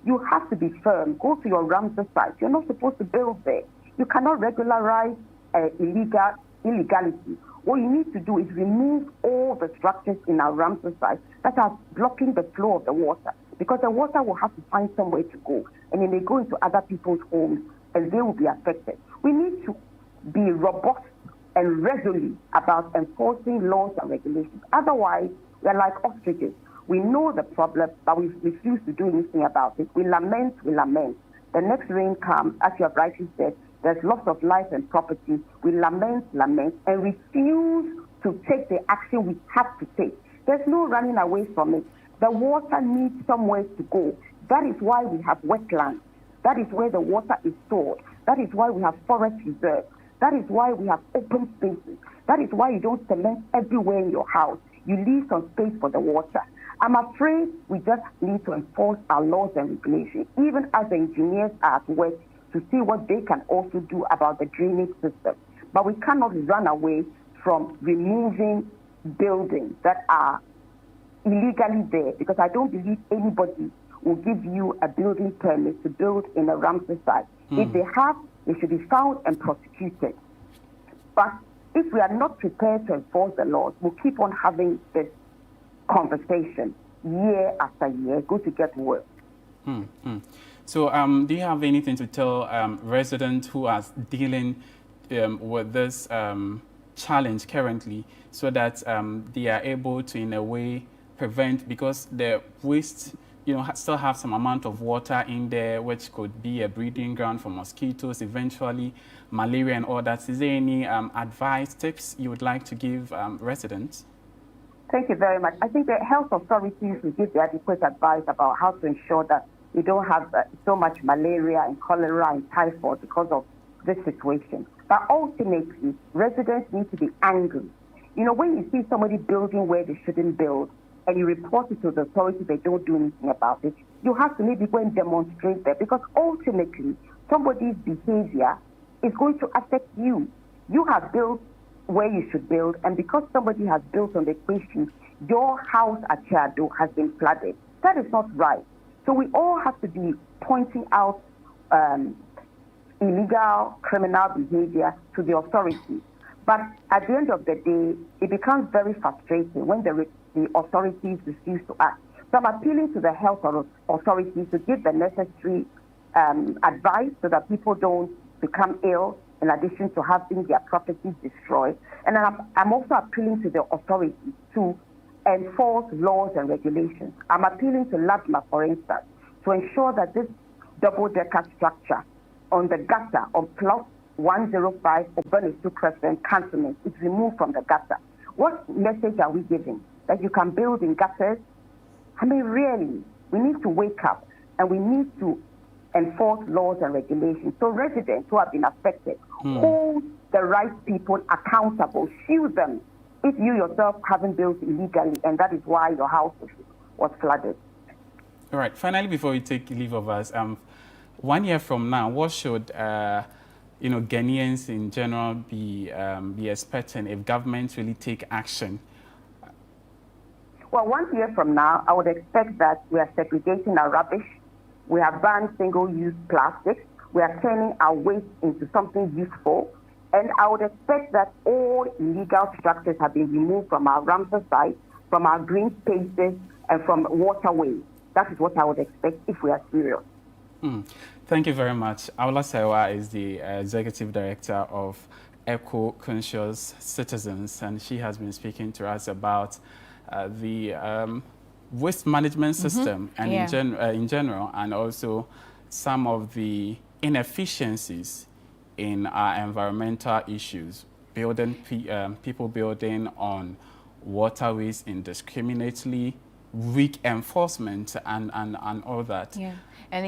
You have to be firm. Go to your Ramsar site. You're not supposed to build there. You cannot regularize illegality. What you need to do is remove all the structures in our Ramsar site that are blocking the flow of the water, because the water will have to find somewhere to go, and it may go into other people's homes, and they will be affected. We need to be robust and resolute about enforcing laws and regulations. Otherwise, we're like ostriches. We know the problem, but we refuse to do anything about it. We lament. The next rain comes, as you have rightly said, there's loss of life and property. We lament, and refuse to take the action we have to take. There's no running away from it. The water needs somewhere to go. That is why we have wetlands. That is where the water is stored. That is why we have forest reserves. That is why we have open spaces. That is why you don't cement everywhere in your house. You leave some space for the water. I'm afraid we just need to enforce our laws and regulations, even as the engineers are at work, to see what they can also do about the drainage system. But we cannot run away from removing buildings that are illegally there, because I don't believe anybody will give you a building permit to build in a Ramsar site. If they have, they should be found and prosecuted. But if we are not prepared to enforce the laws, we'll keep on having this conversation year after year. It's going to get worse. So do you have anything to tell residents who are dealing with this challenge currently, so that they are able to, in a way, prevent, because the waste, still have some amount of water in there, which could be a breeding ground for mosquitoes, eventually malaria and all that. Is there any advice, tips you would like to give residents? Thank you very much. I think the health authorities will give the adequate advice about how to ensure that we don't have so much malaria and cholera and typhoid because of this situation. But ultimately, residents need to be angry. When you see somebody building where they shouldn't build, and you report it to the authorities, they don't do anything about it, you have to maybe go and demonstrate there, because ultimately, somebody's behavior is going to affect you. You have built where you should build, and because somebody has built on the question, your house at Chado has been flooded. That is not right. So we all have to be pointing out illegal criminal behavior to the authorities. But at the end of the day, it becomes very frustrating when the authorities refuse to act. So I'm appealing to the health authorities to give the necessary advice so that people don't become ill, in addition to having their properties destroyed. And I'm also appealing to the authorities to enforce laws and regulations. I'm appealing to LADMA, for instance, to ensure that this double-decker structure on the gutter on plot 105 Obenesu Crescent Cantonment is removed from the gutter. What message are we giving? That you can build in gutters? I mean, really, we need to wake up, and we need to enforce laws and regulations. So residents who have been affected, hold the right people accountable, sue them if you yourself haven't built illegally, and that is why your house was flooded. All right. Finally, before we take leave of us, 1 year from now, what should Ghanaians in general be expecting if government really take action? Well, 1 year from now, I would expect that we are segregating our rubbish. We have banned single-use plastics. We are turning our waste into something useful. And I would expect that all illegal structures have been removed from our Ramsar sites, from our green spaces, and from waterways. That is what I would expect if we are serious. Thank you very much. Aula Sewa is the Executive Director of Eco-Conscious Citizens, and she has been speaking to us about the waste management system and in general, and also some of the inefficiencies in our environmental issues, people building on waterways indiscriminately, weak enforcement, and all that. Yeah, and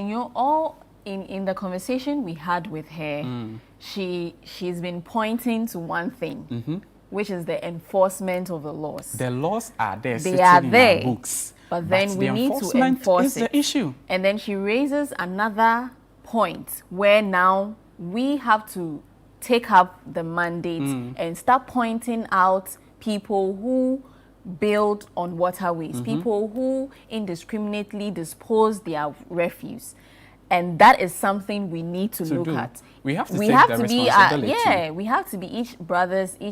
in the conversation we had with her, she's been pointing to one thing, which is the enforcement of the laws. The laws are there. They are there. In our books, but then we need to enforce the issue. And then she raises another point where now we have to take up the mandate and start pointing out people who build on waterways, people who indiscriminately dispose their refuse. And that is something we need to look at. We have to take the responsibility. We have to be each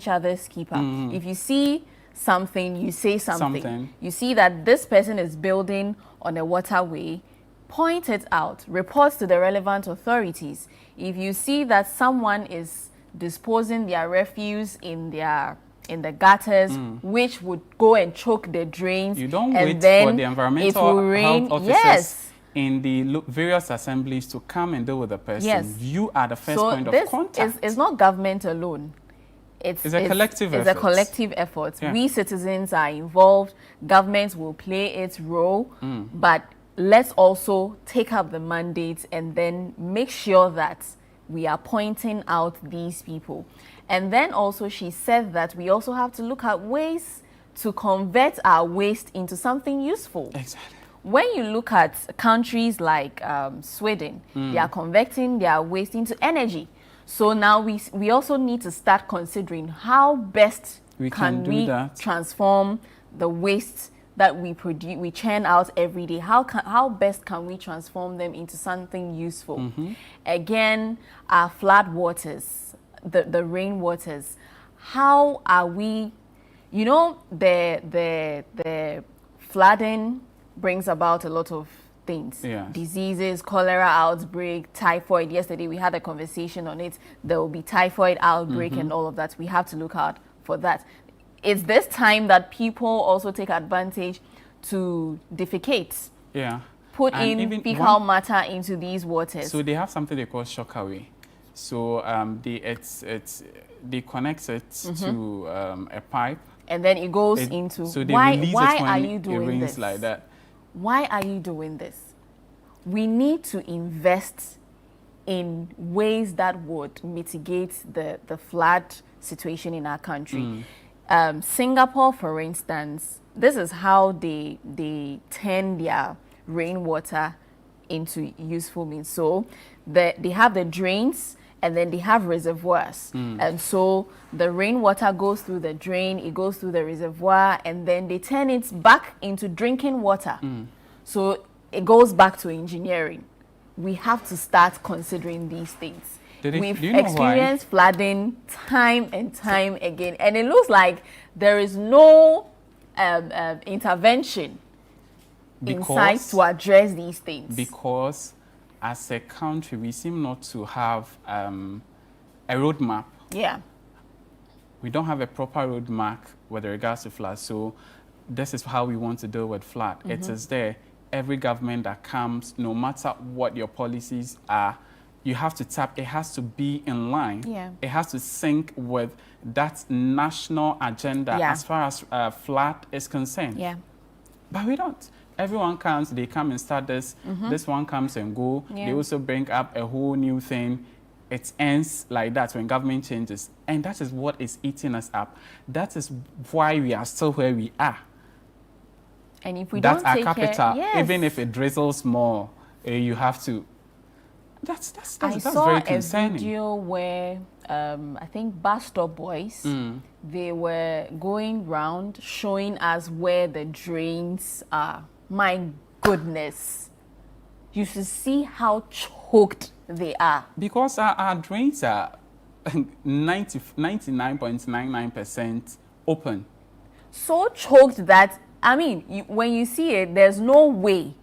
other's keeper. If you see something, you say something. You see that this person is building on a waterway, point it out, report to the relevant authorities. If you see that someone is disposing their refuse in the gutters, which would go and choke the drains, you don't and wait then for the environmental health officers in the various assemblies to come and deal with the person. Yes. You are the first point of contact. It's not government alone. It's a collective effort. It's a collective effort. Yeah. We citizens are involved. Government will play its role, but let's also take up the mandate and then make sure that we are pointing out these people. And then also she said that we also have to look at ways to convert our waste into something useful. Exactly. When you look at countries like Sweden, they are converting their waste into energy. So now we also need to start considering how best can we transform the waste that we produce, we churn out every day. How best can we transform them into something useful? Again, our flood waters, the rain waters. How are we? You know, the flooding brings about a lot of things. Yeah. Diseases, cholera outbreak, typhoid. Yesterday we had a conversation on it. There will be typhoid outbreak and all of that. We have to look out for that. It's this time that people also take advantage to defecate. Yeah. Put in fecal matter into these waters. So they have something they call shockaway. So they connect it to a pipe. And then it goes into. So they why release why it when are you doing it rains this? like that. Why are you doing this? We need to invest in ways that would mitigate the flood situation in our country. Singapore, for instance, this is how they turn their rainwater into useful means. So they have the drains and then they have reservoirs. And so the rainwater goes through the drain, it goes through the reservoir, and then they turn it back into drinking water. So it goes back to engineering. We have to start considering these things. We've experienced flooding time and time again, and it looks like there is no intervention in sight to address these things. Because as a country, we seem not to have a roadmap. Yeah. We don't have a proper roadmap with regards to flood. So this is how we want to deal with flood. It is there. Every government that comes, no matter what your policies are, you have to tap, it has to be in line. Yeah. It has to sync with that national agenda as far as flood is concerned. Yeah. But we don't. Everyone comes, they come and start this. This one comes and go. Yeah. They also bring up a whole new thing. It ends like that when government changes. And that is what is eating us up. That is why we are still where we are. And if we that's don't our take capital. care, yes. Even if it drizzles more, you have to. That's I very saw a concerning. video where I think bus stop boys, they were going round showing us where the drains are. My goodness. You should see how choked they are. Because our drains are 99.99% open. So choked that, I mean, when you see it, there is no way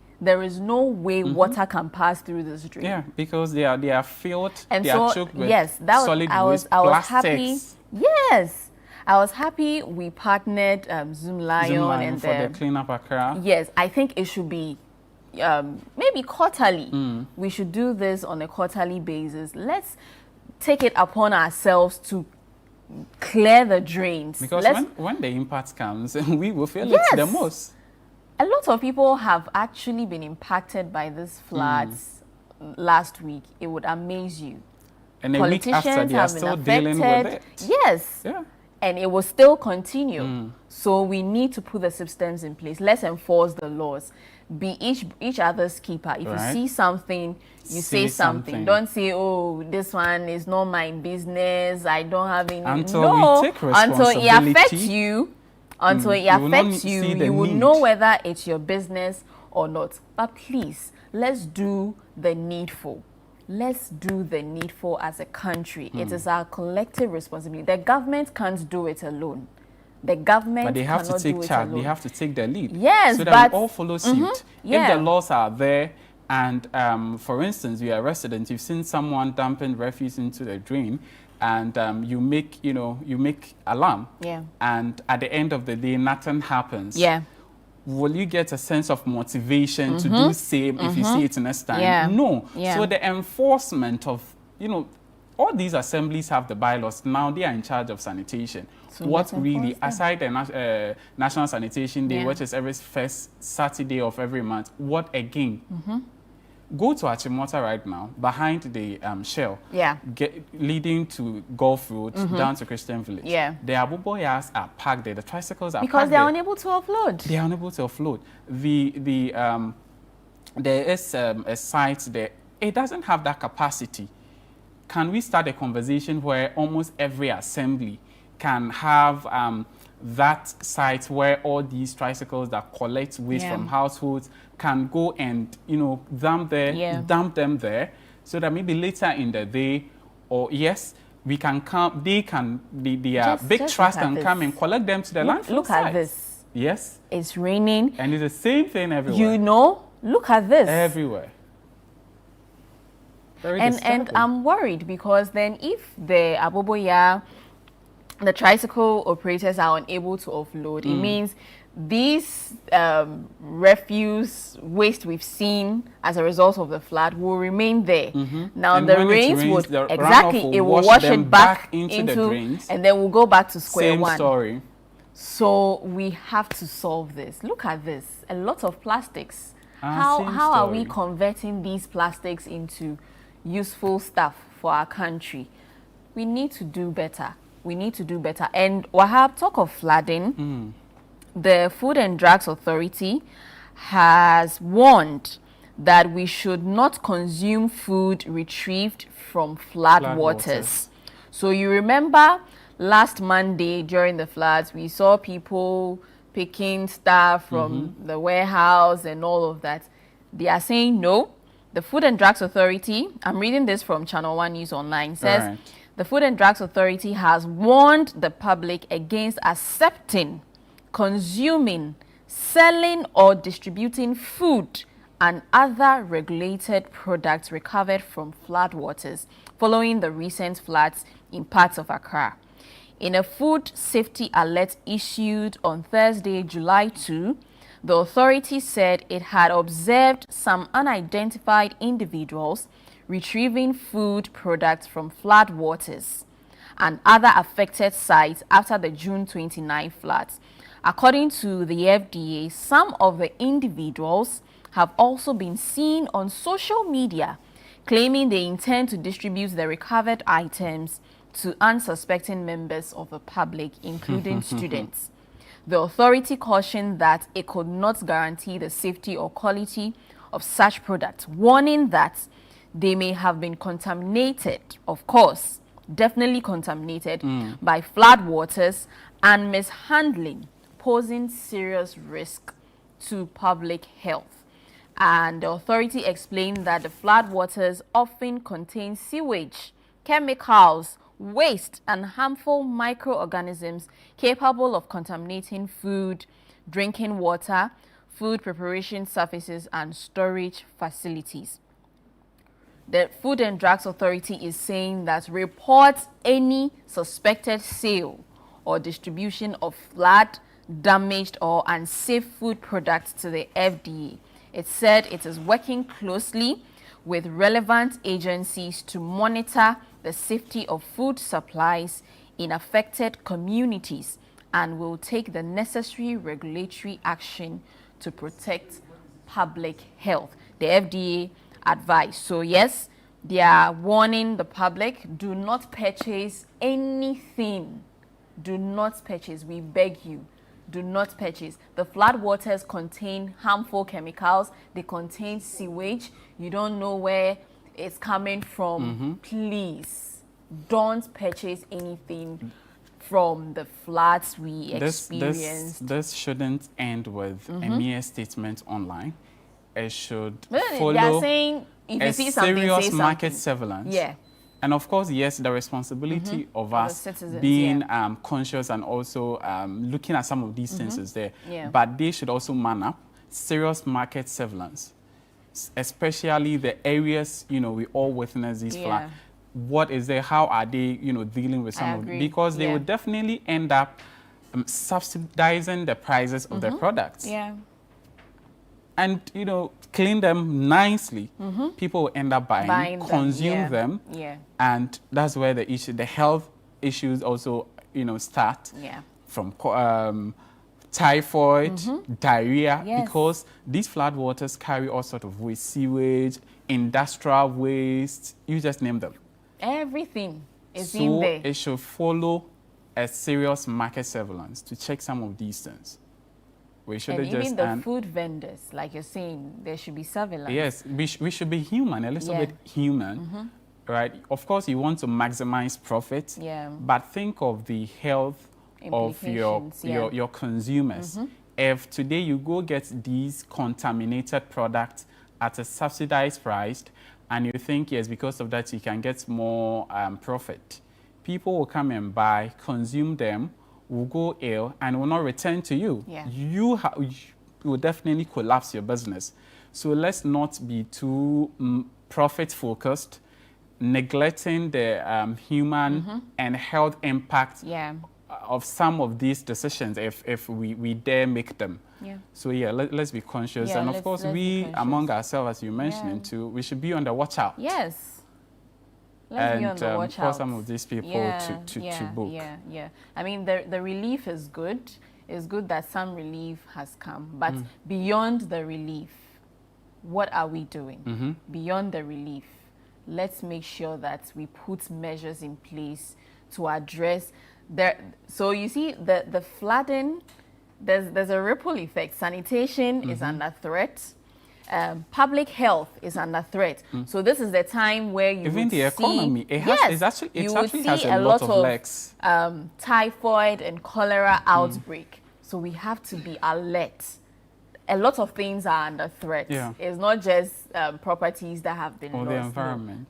water can pass through this drain. Yeah, because they are filled, and they so, are choked with yes, that solid was, waste, I was plastics. happy. Yes, I was happy we partnered Zoom Lion and for the Clean Up Accra. Yes, I think it should be maybe quarterly. We should do this on a quarterly basis. Let's take it upon ourselves to clear the drains. Because when the impact comes, we will feel Yes. it the most. A lot of people have actually been impacted by these floods last week. It would amaze you. And a week after, they are have been still dealing with affected. it. Yes. Yeah. And it will still continue. So we need to put the systems in place. Let's enforce the laws. Be each other's keeper. If you see something, you say something. Don't say, oh, this one is not my business. I don't have any. Until we take until it responsibility. affects you. Until it affects you, you will know whether it's your business or not. But please, let's do the needful. Let's do the needful as a country. It is our collective responsibility. The government can't do it alone. The government But they have to cannot do take it charge. alone. They have to take the lead. Yes, so that but we all follow suit. yeah. If the laws are there, and for instance, you are a resident, you've seen someone dumping refuse into the drain, and you make alarm. Yeah. And at the end of the day, nothing happens. Yeah. Will you get a sense of motivation to do same if you see it next time? Yeah. No. Yeah. So the enforcement of, all these assemblies have the bylaws. Now they are in charge of sanitation. So What let's really, enforce aside the National Sanitation Day, which is every first Saturday of every month, what again? Go to Achimota right now, behind the Shell, leading to Gulf Road, down to Christian Village. Yeah. The Abuboyas are parked there, the tricycles are Because parked they are there. unable to offload. They are unable to offload. There is a site there. It doesn't have that capacity. Can we start a conversation where almost every assembly can have that site where all these tricycles that collect waste from households can go and dump them there, so that maybe later in the day, or we can come, they are big trust and come and collect them to the landfill Look site. at this. Yes. It's raining. And it's the same thing everywhere. Look at this. Everywhere. Very And disturbing. I'm worried because then if the Aboboya, the tricycle operators are unable to offload, it means these refuse waste we've seen as a result of the flood will remain there. Now And the when it rains rains, would the runoff exactly will it will wash wash them it back into the drains. and then we'll go back to square Same one. story. So we have to solve this. Look at this. A lot of plastics. Same How are we story. converting these plastics into useful stuff for our country? We need to do better. We need to do better. And Wahab, talk of flooding. The Food and Drugs Authority has warned that we should not consume food retrieved from flood waters. So you remember last Monday during the floods, we saw people picking stuff from the warehouse and all of that. They are saying no. The Food and Drugs Authority, I'm reading this from Channel One News Online, says Right. the Food and Drugs Authority has warned the public against accepting, consuming, selling or distributing food and other regulated products recovered from floodwaters following the recent floods in parts of Accra. In a food safety alert issued on Thursday, July 2, the authority said it had observed some unidentified individuals retrieving food products from floodwaters and other affected sites after the June 29 floods. According to the FDA, some of the individuals have also been seen on social media claiming they intend to distribute the recovered items to unsuspecting members of the public, including students. The authority cautioned that it could not guarantee the safety or quality of such products, warning that they may have been contaminated, of course, definitely contaminated by floodwaters and mishandling, posing serious risk to public health. And the authority explained that the floodwaters often contain sewage, chemicals, waste, and harmful microorganisms capable of contaminating food, drinking water, food preparation surfaces, and storage facilities. The Food and Drugs Authority is saying that report any suspected sale or distribution of flood, damaged, or unsafe food products to the FDA. It said it is working closely with relevant agencies to monitor the safety of food supplies in affected communities and will take the necessary regulatory action to protect public health, the FDA advised. So yes, they are warning the public, do not purchase anything. Do not purchase, we beg you. Do not purchase. The floodwaters contain harmful chemicals. They contain sewage. You don't know where it's coming from. Please don't purchase anything from the floods we experienced. This shouldn't end with a mere statement online. It should They follow are saying if you see something, serious say market something. surveillance. Yeah. And of course, yes, the responsibility of the us citizens, being conscious and also looking at some of these things is there. Yeah. But they should also man up serious market surveillance, especially the areas, we all witness these floods. What is there? How are they, dealing with some of them? Because they would definitely end up subsidizing the prices of their products. Yeah. And, clean them nicely. People will end up buying consume them. Yeah. And that's where the health issues also, start. Yeah. From typhoid, diarrhea, Yes. because these floodwaters carry all sorts of waste, sewage, industrial waste, you just name them. Everything is in there. So it should follow a serious market surveillance to check some of these things. We should And just even the food vendors, like you're saying, there should be surveillance. Yes, we should be human, a little bit human, right? Of course, you want to maximize profit, but think of the health of your consumers. If today you go get these contaminated products at a subsidized price, and you think, yes, because of that you can get more profit, people will come and buy, consume them, will go ill, and will not return to you. You will definitely collapse your business. So let's not be too profit focused, neglecting the human and health impact of some of these decisions if we dare make them. So let's be conscious. And of course, we among ourselves, as you mentioned too, we should be on the watch out. Yes. Let's be on the watch out. For some of these people to book. Yeah. I mean, the relief is good. It's good that some relief has come. But beyond the relief, what are we doing? Beyond the relief, let's make sure that we put measures in place to address so you see the flooding, there's a ripple effect. Sanitation is under threat. Public health is under threat. So this is the time where you even the economy, it actually has a lot of legs. Typhoid and cholera outbreak. So we have to be alert. A lot of things are under threat. It's not just properties that have been lost. The environment.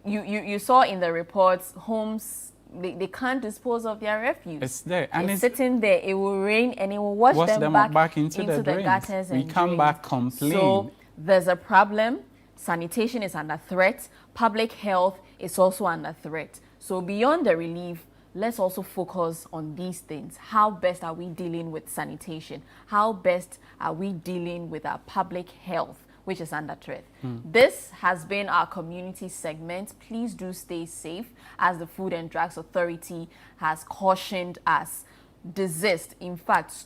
You saw in the reports, homes, they can't dispose of their refuse. It's there. And it's sitting there. It will rain and it will wash them back into the gutters and we come back complain. So there's a problem. Sanitation is under threat. Public health is also under threat. So beyond the relief, let's also focus on these things. How best are we dealing with sanitation? How best are we dealing with our public health, which is under threat? This has been our community segment. Please do stay safe, as the Food and Drugs Authority has cautioned us. Desist. In fact,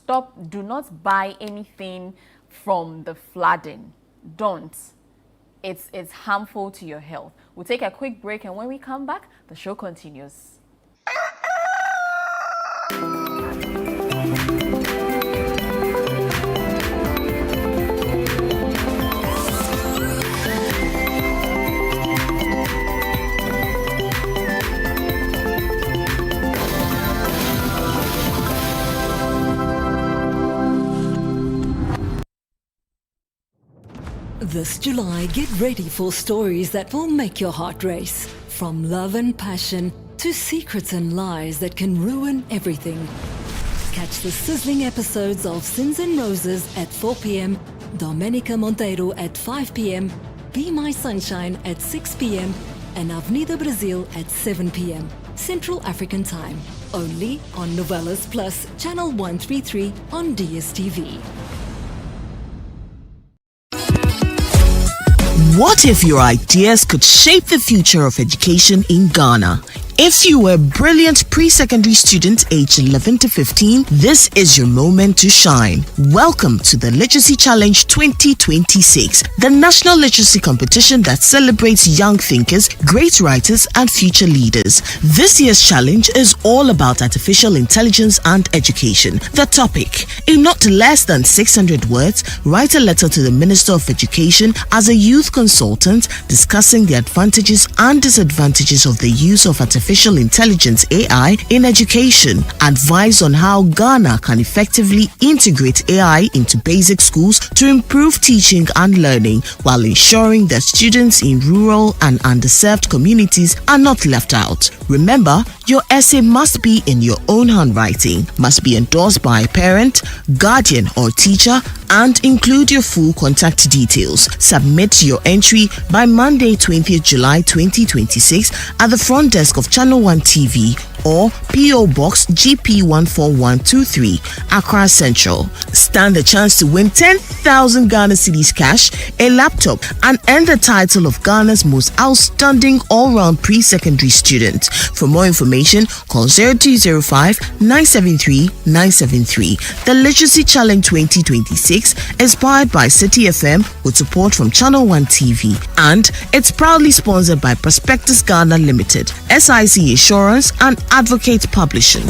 do not buy anything from the flooding. Don't. It's harmful to your health. We'll take a quick break, and when we come back, the show continues. This July, get ready for stories that will make your heart race. From love and passion to secrets and lies that can ruin everything. Catch the sizzling episodes of Sins and Roses at 4 p.m, Domenica Monteiro at 5 p.m, Be My Sunshine at 6 p.m, and Avenida Brazil at 7 p.m, Central African Time. Only on Novelas Plus, Channel 133 on DSTV. What if your ideas could shape the future of education in Ghana? If you were a brilliant pre-secondary student aged 11 to 15, this is your moment to shine. Welcome to the Literacy Challenge 2026, the national literacy competition that celebrates young thinkers, great writers, and future leaders. This year's challenge is all about artificial intelligence and education. The topic: in not less than 600 words, write a letter to the Minister of Education as a youth consultant discussing the advantages and disadvantages of the use of artificial intelligence (AI) in education. Advise on how Ghana can effectively integrate AI into basic schools to improve teaching and learning while ensuring that students in rural and underserved communities are not left out. Remember, your essay must be in your own handwriting, must be endorsed by a parent, guardian, or teacher, and include your full contact details. Submit your entry by Monday, 20th July 2026 at the front desk of Channel 1 TV or P.O. Box GP 14123, Accra Central. Stand a chance to win 10,000 Ghana cedis cash, a laptop, and earn the title of Ghana's most outstanding all-round pre-secondary student. For more information, call 0205-973-973. The Literacy Challenge 2026 is powered by City FM with support from Channel 1 TV, and it's proudly sponsored by Prospectus Ghana Limited, SIC Insurance, and Advocate Publishing.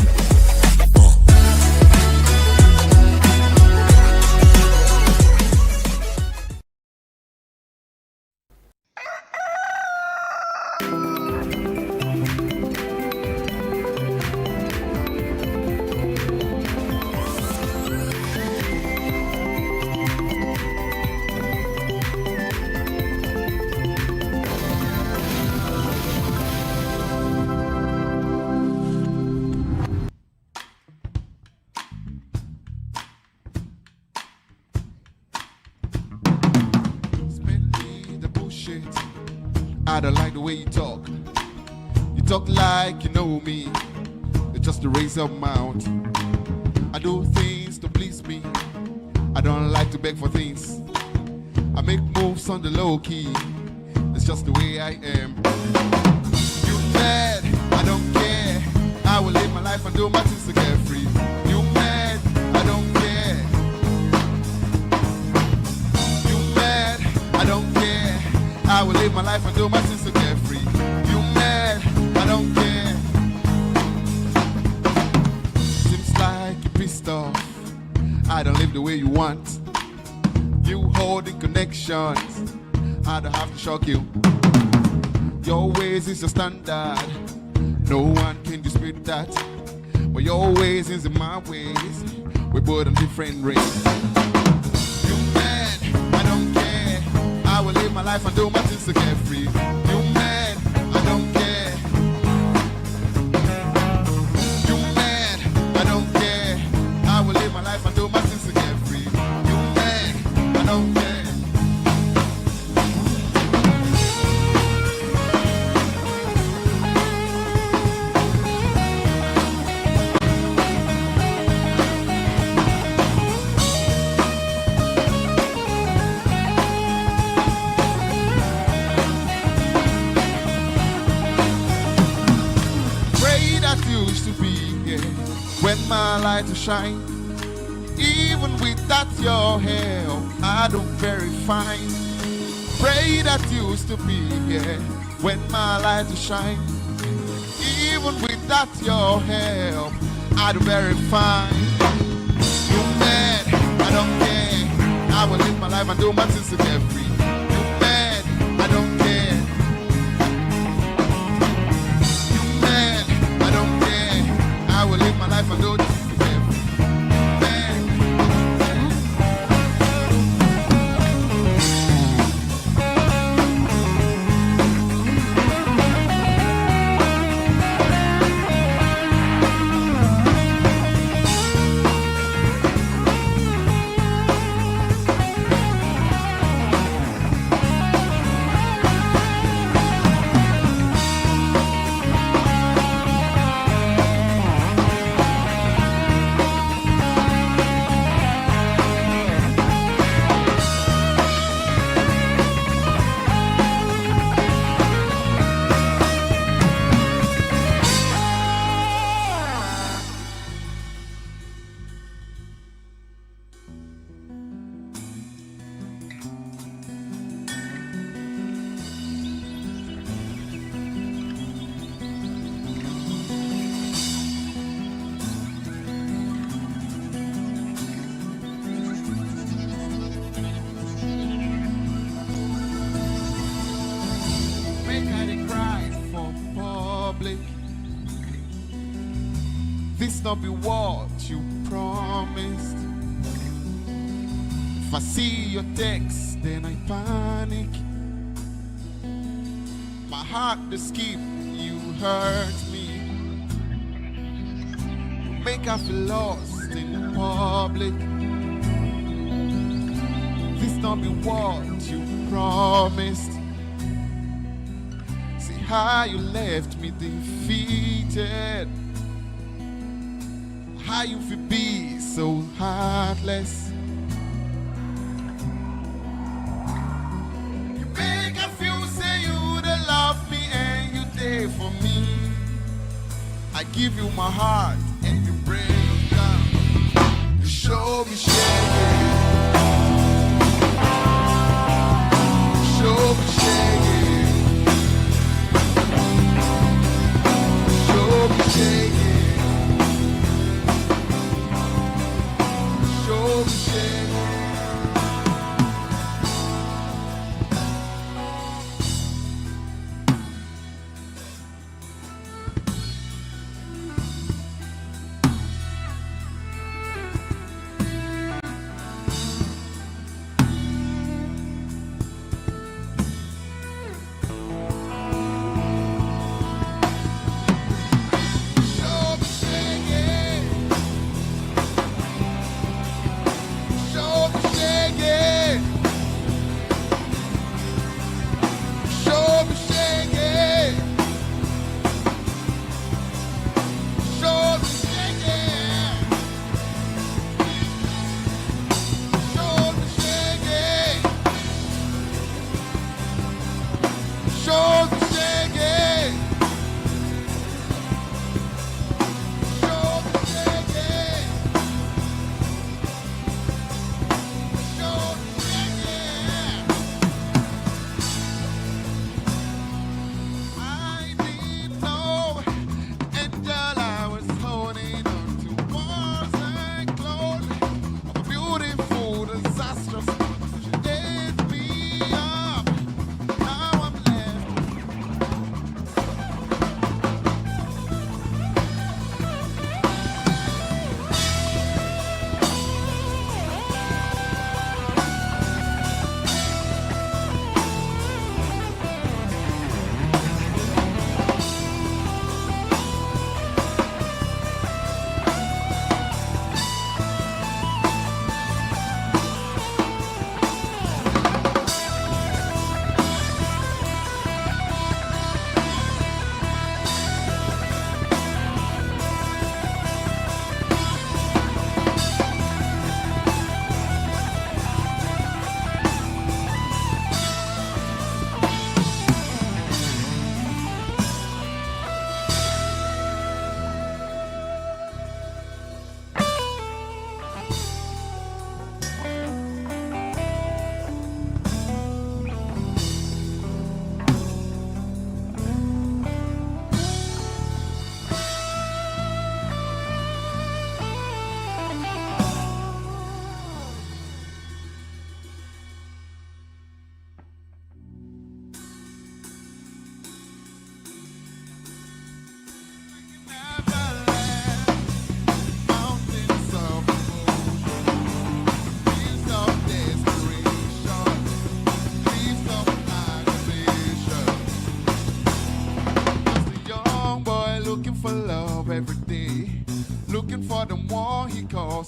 I don't like the way you talk. You talk like you know me. You're just a razor mount. I do things to please me. I don't like to beg for things. I make moves on the low key. It's just the way I am. You mad? I don't care. I will live my life and do my things to get free. You mad? I don't care. You mad? I don't care. I will live my life and do my things to get free. You mad? I don't care. Seems like you're pissed off. I don't live the way you want. You holding connections. I don't have to shock you. Your ways is your standard. No one can dispute that. But your ways is in my ways. We're both on different races. You mad? I don't care. I will live my life and do my things to get free. You mad? I don't care. You mad? I don't care. I will live my life and do my things to get free. You mad? I don't care. When my light to shine, even without your help, I do very fine. Pray that you used to be here when my light to shine, even without your help, I do very fine. You mad? I don't care. I will live my life and do my things to get free. You mad? I don't care. You mad? I don't care. I will live my life and do this to get free. Mad. public. This not be what you promised. If I see your text, then I panic. My heart to skip, you hurt me. You make I feel lost in public. This not be what you promised. See how you left me defeated. How you feel be so heartless. You make I feel say you the love me and you there for me. I give you my heart and you break it down. You show me shame. Show me shame. Show me shame. Show me shame.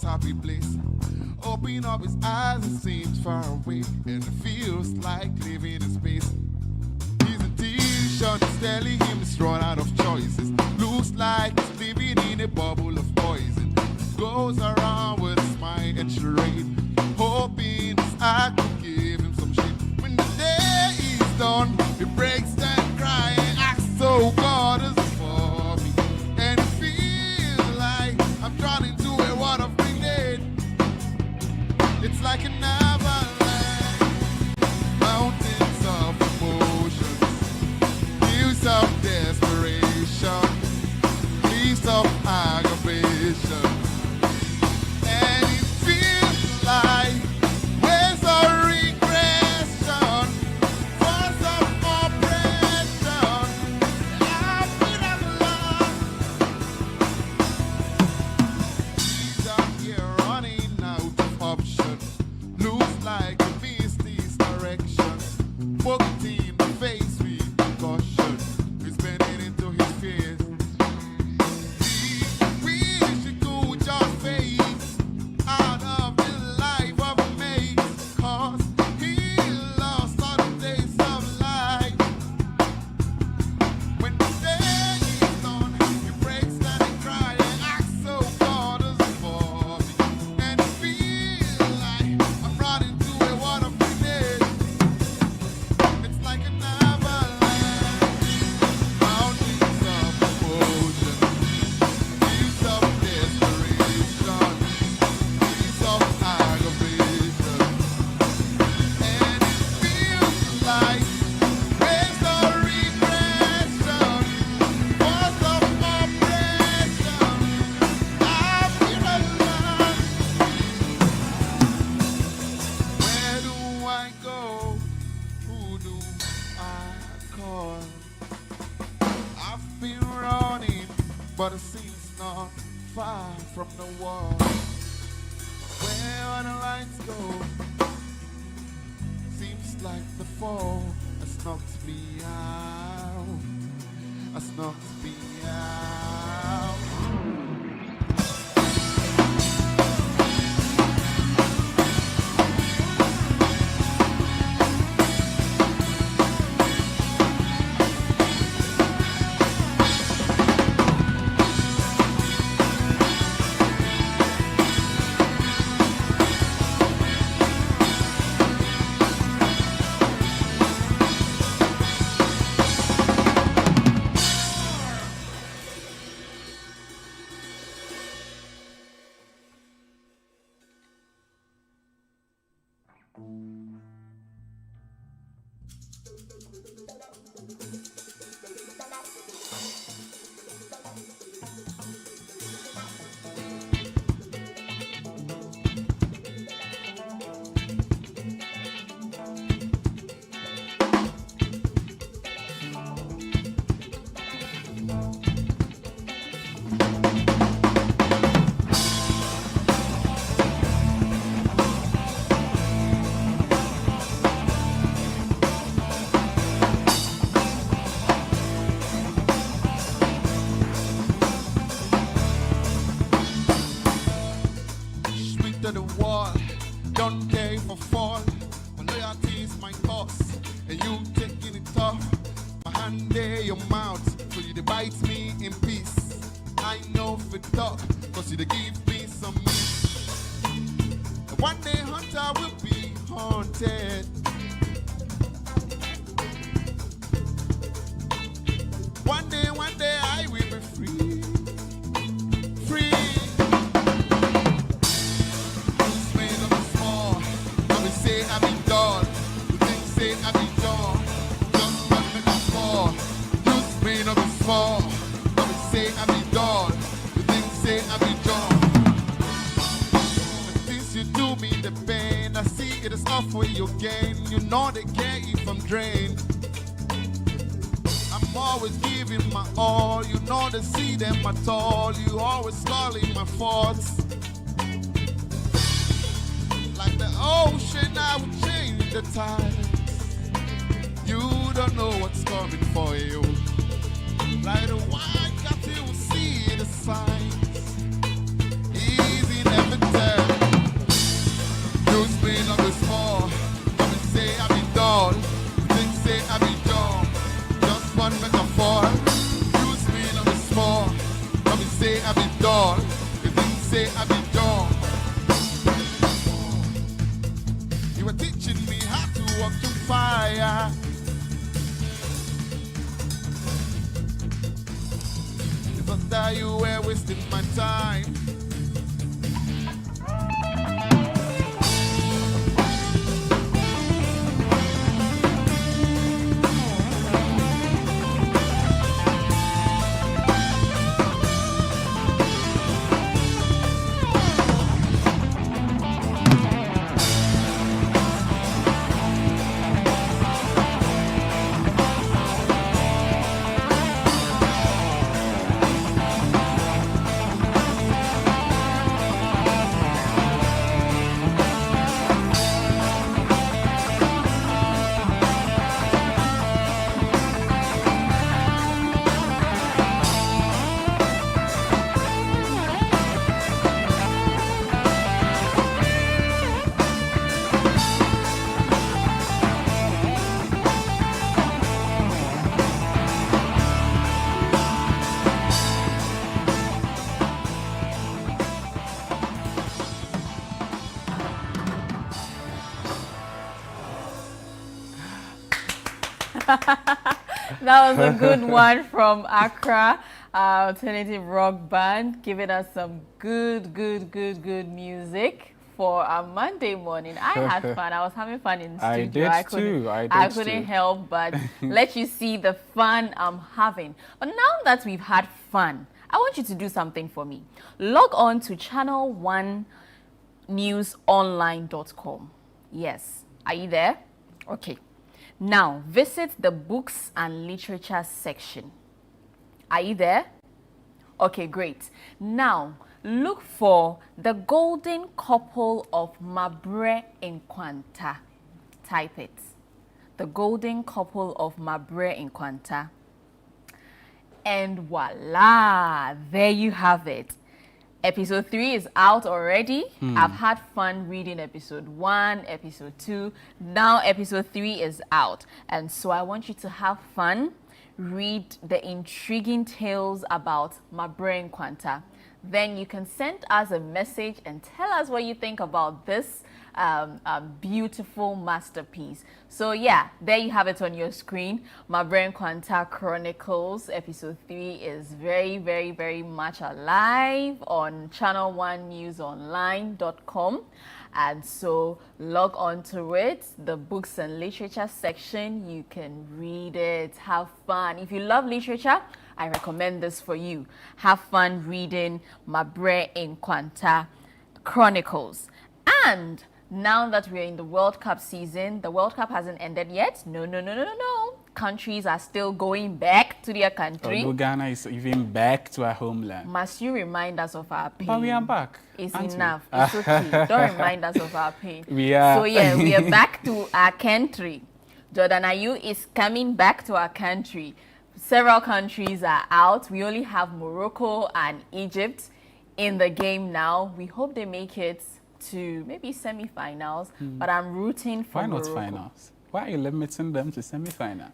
Happy place. Open up his eyes, it seems far away, and it feels like living in space. His intuition is telling him he's run out of choices. Looks like he's living in a bubble of poison. Goes around with a smile and charade, hoping his eye could give him some shit. When the day is done, he breaks down crying, asks, so God is for me, and it feels like I'm drowning to a water. It's like an avalanche, mountains of emotions, views of desperation, leaves of aggravation, and it feels like waves are but it seems not far from the wall. Where the lights go, seems like the fall has knocked me out, has knocked me out. To the wall, don't care for fall. My loyalty is my cause, and you taking it tough. My hand there, your mouth, so you dey bite me in peace. I know for talk, cause you dey give me some meat. And one day hunter will be haunted. One day I will be free. Free. Say I be done, you think say I be done. Just one minute more, use me no be small. Let me say I be done, you think say I be done. The things you do me the pain, I see it is off for you gain. You know they care if I'm drained. I'm always giving my all, you know they see them at all. You always calling my faults. Like the ocean, I will change the tides. You don't know what's coming for you. Like the white cat, you will see the signs. Easy, never tell. Use me not be small. Come and say I be dull. Think say I be dumb. Just one metaphor. Use me not be small. Come and say I be dull. You think say I be dumb. You were teaching me how to walk through fire. It's not that you were wasting my time. That was a good one from Accra Alternative Rock Band, giving us some good music for a Monday morning. I had fun. I was having fun in the studio. I couldn't help but let you see the fun I'm having. But now that we've had fun, I want you to do something for me. Log on to channel1newsonline.com. Yes. Are you there? Okay. Now, visit the books and literature section. Are you there? Okay, great. Now, look for the golden couple of Mabre Nkwanta. Type it. The golden couple of Mabre Nkwanta. And voila, there you have it. Episode 3 is out already. I've had fun reading episode 1, episode 2. Now episode 3 is out. And so I want you to have fun. Read the intriguing tales about Mabre Nkwanta. Then you can send us a message and tell us what you think about this beautiful masterpiece. So yeah, there you have it on your screen. Mabre Nkwanta Chronicles episode 3 is very, very, very much alive on channel1newsonline.com. And so log on to it, the books and literature section. You can read it, have fun. If you love literature, I recommend this for you. Have fun reading Mabre Nkwanta Chronicles. And now that we're in the World Cup season, the World Cup hasn't ended yet. No. Countries are still going back to their country. Although Ghana is even back to our homeland. Must you remind us of our pain? But we are back. It's enough. It's okay. Don't remind us of our pain. We are. So yeah, we are back to our country. Jordan Ayew is coming back to our country. Several countries are out. We only have Morocco and Egypt in the game now. We hope they make it to maybe semi-finals, but I'm rooting for Morocco. Why not finals? Why are you limiting them to semi-final?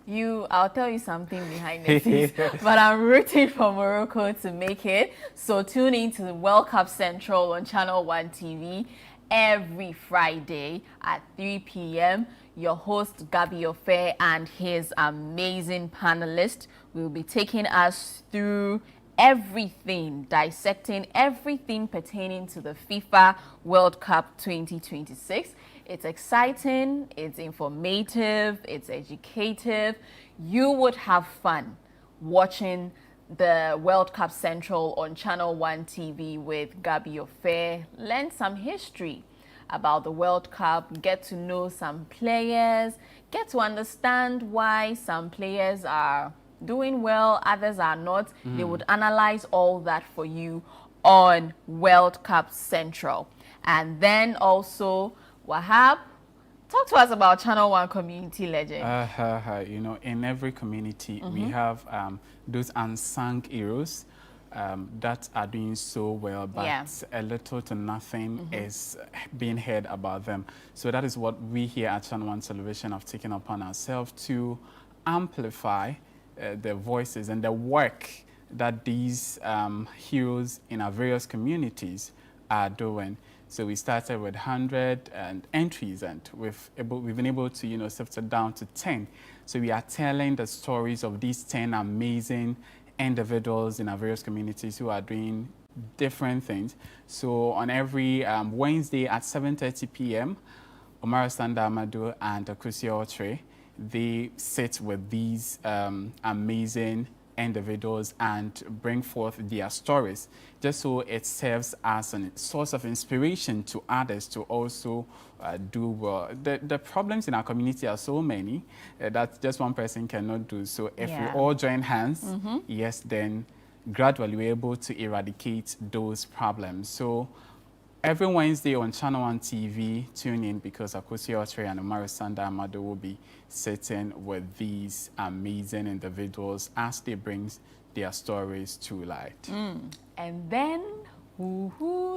I'll tell you something behind the scenes, but I'm rooting for Morocco to make it. So tune in to the World Cup Central on Channel 1 TV every Friday at 3 p.m. Your host, Gabi Ofe, and his amazing panelists will be taking us through everything, dissecting everything pertaining to the FIFA World Cup 2026. It's exciting, it's informative, it's educative. You would have fun watching the World Cup Central on Channel 1 TV with Gabi Ofe. Learn some history about the World Cup, get to know some players, get to understand why some players are doing well, others are not. They would analyze all that for you on World Cup Central. And then also, Wahab, talk to us about Channel 1 Community Legend. You know, in every community, we have those unsung heroes that are doing so well, but a little to nothing is being heard about them. So that is what we here at Channel 1 Television have taken upon ourselves to amplify the voices and the work that these heroes in our various communities are doing. So we started with 100 entries, and we've been able to, you know, sift it down to 10. So we are telling the stories of these 10 amazing individuals in our various communities who are doing different things. So on every Wednesday at 7:30 p.m., Omar Sanda Amadou and Akusi Otre, they sit with these amazing individuals and bring forth their stories, just so it serves as a source of inspiration to others to also do well. The problems in our community are so many that just one person cannot do. So if we all join hands, yes, then gradually we're able to eradicate those problems. So every Wednesday on Channel 1 TV, tune in, because Akusi Otre and Omar Sanda Amadou will be sitting with these amazing individuals as they bring their stories to light. And then,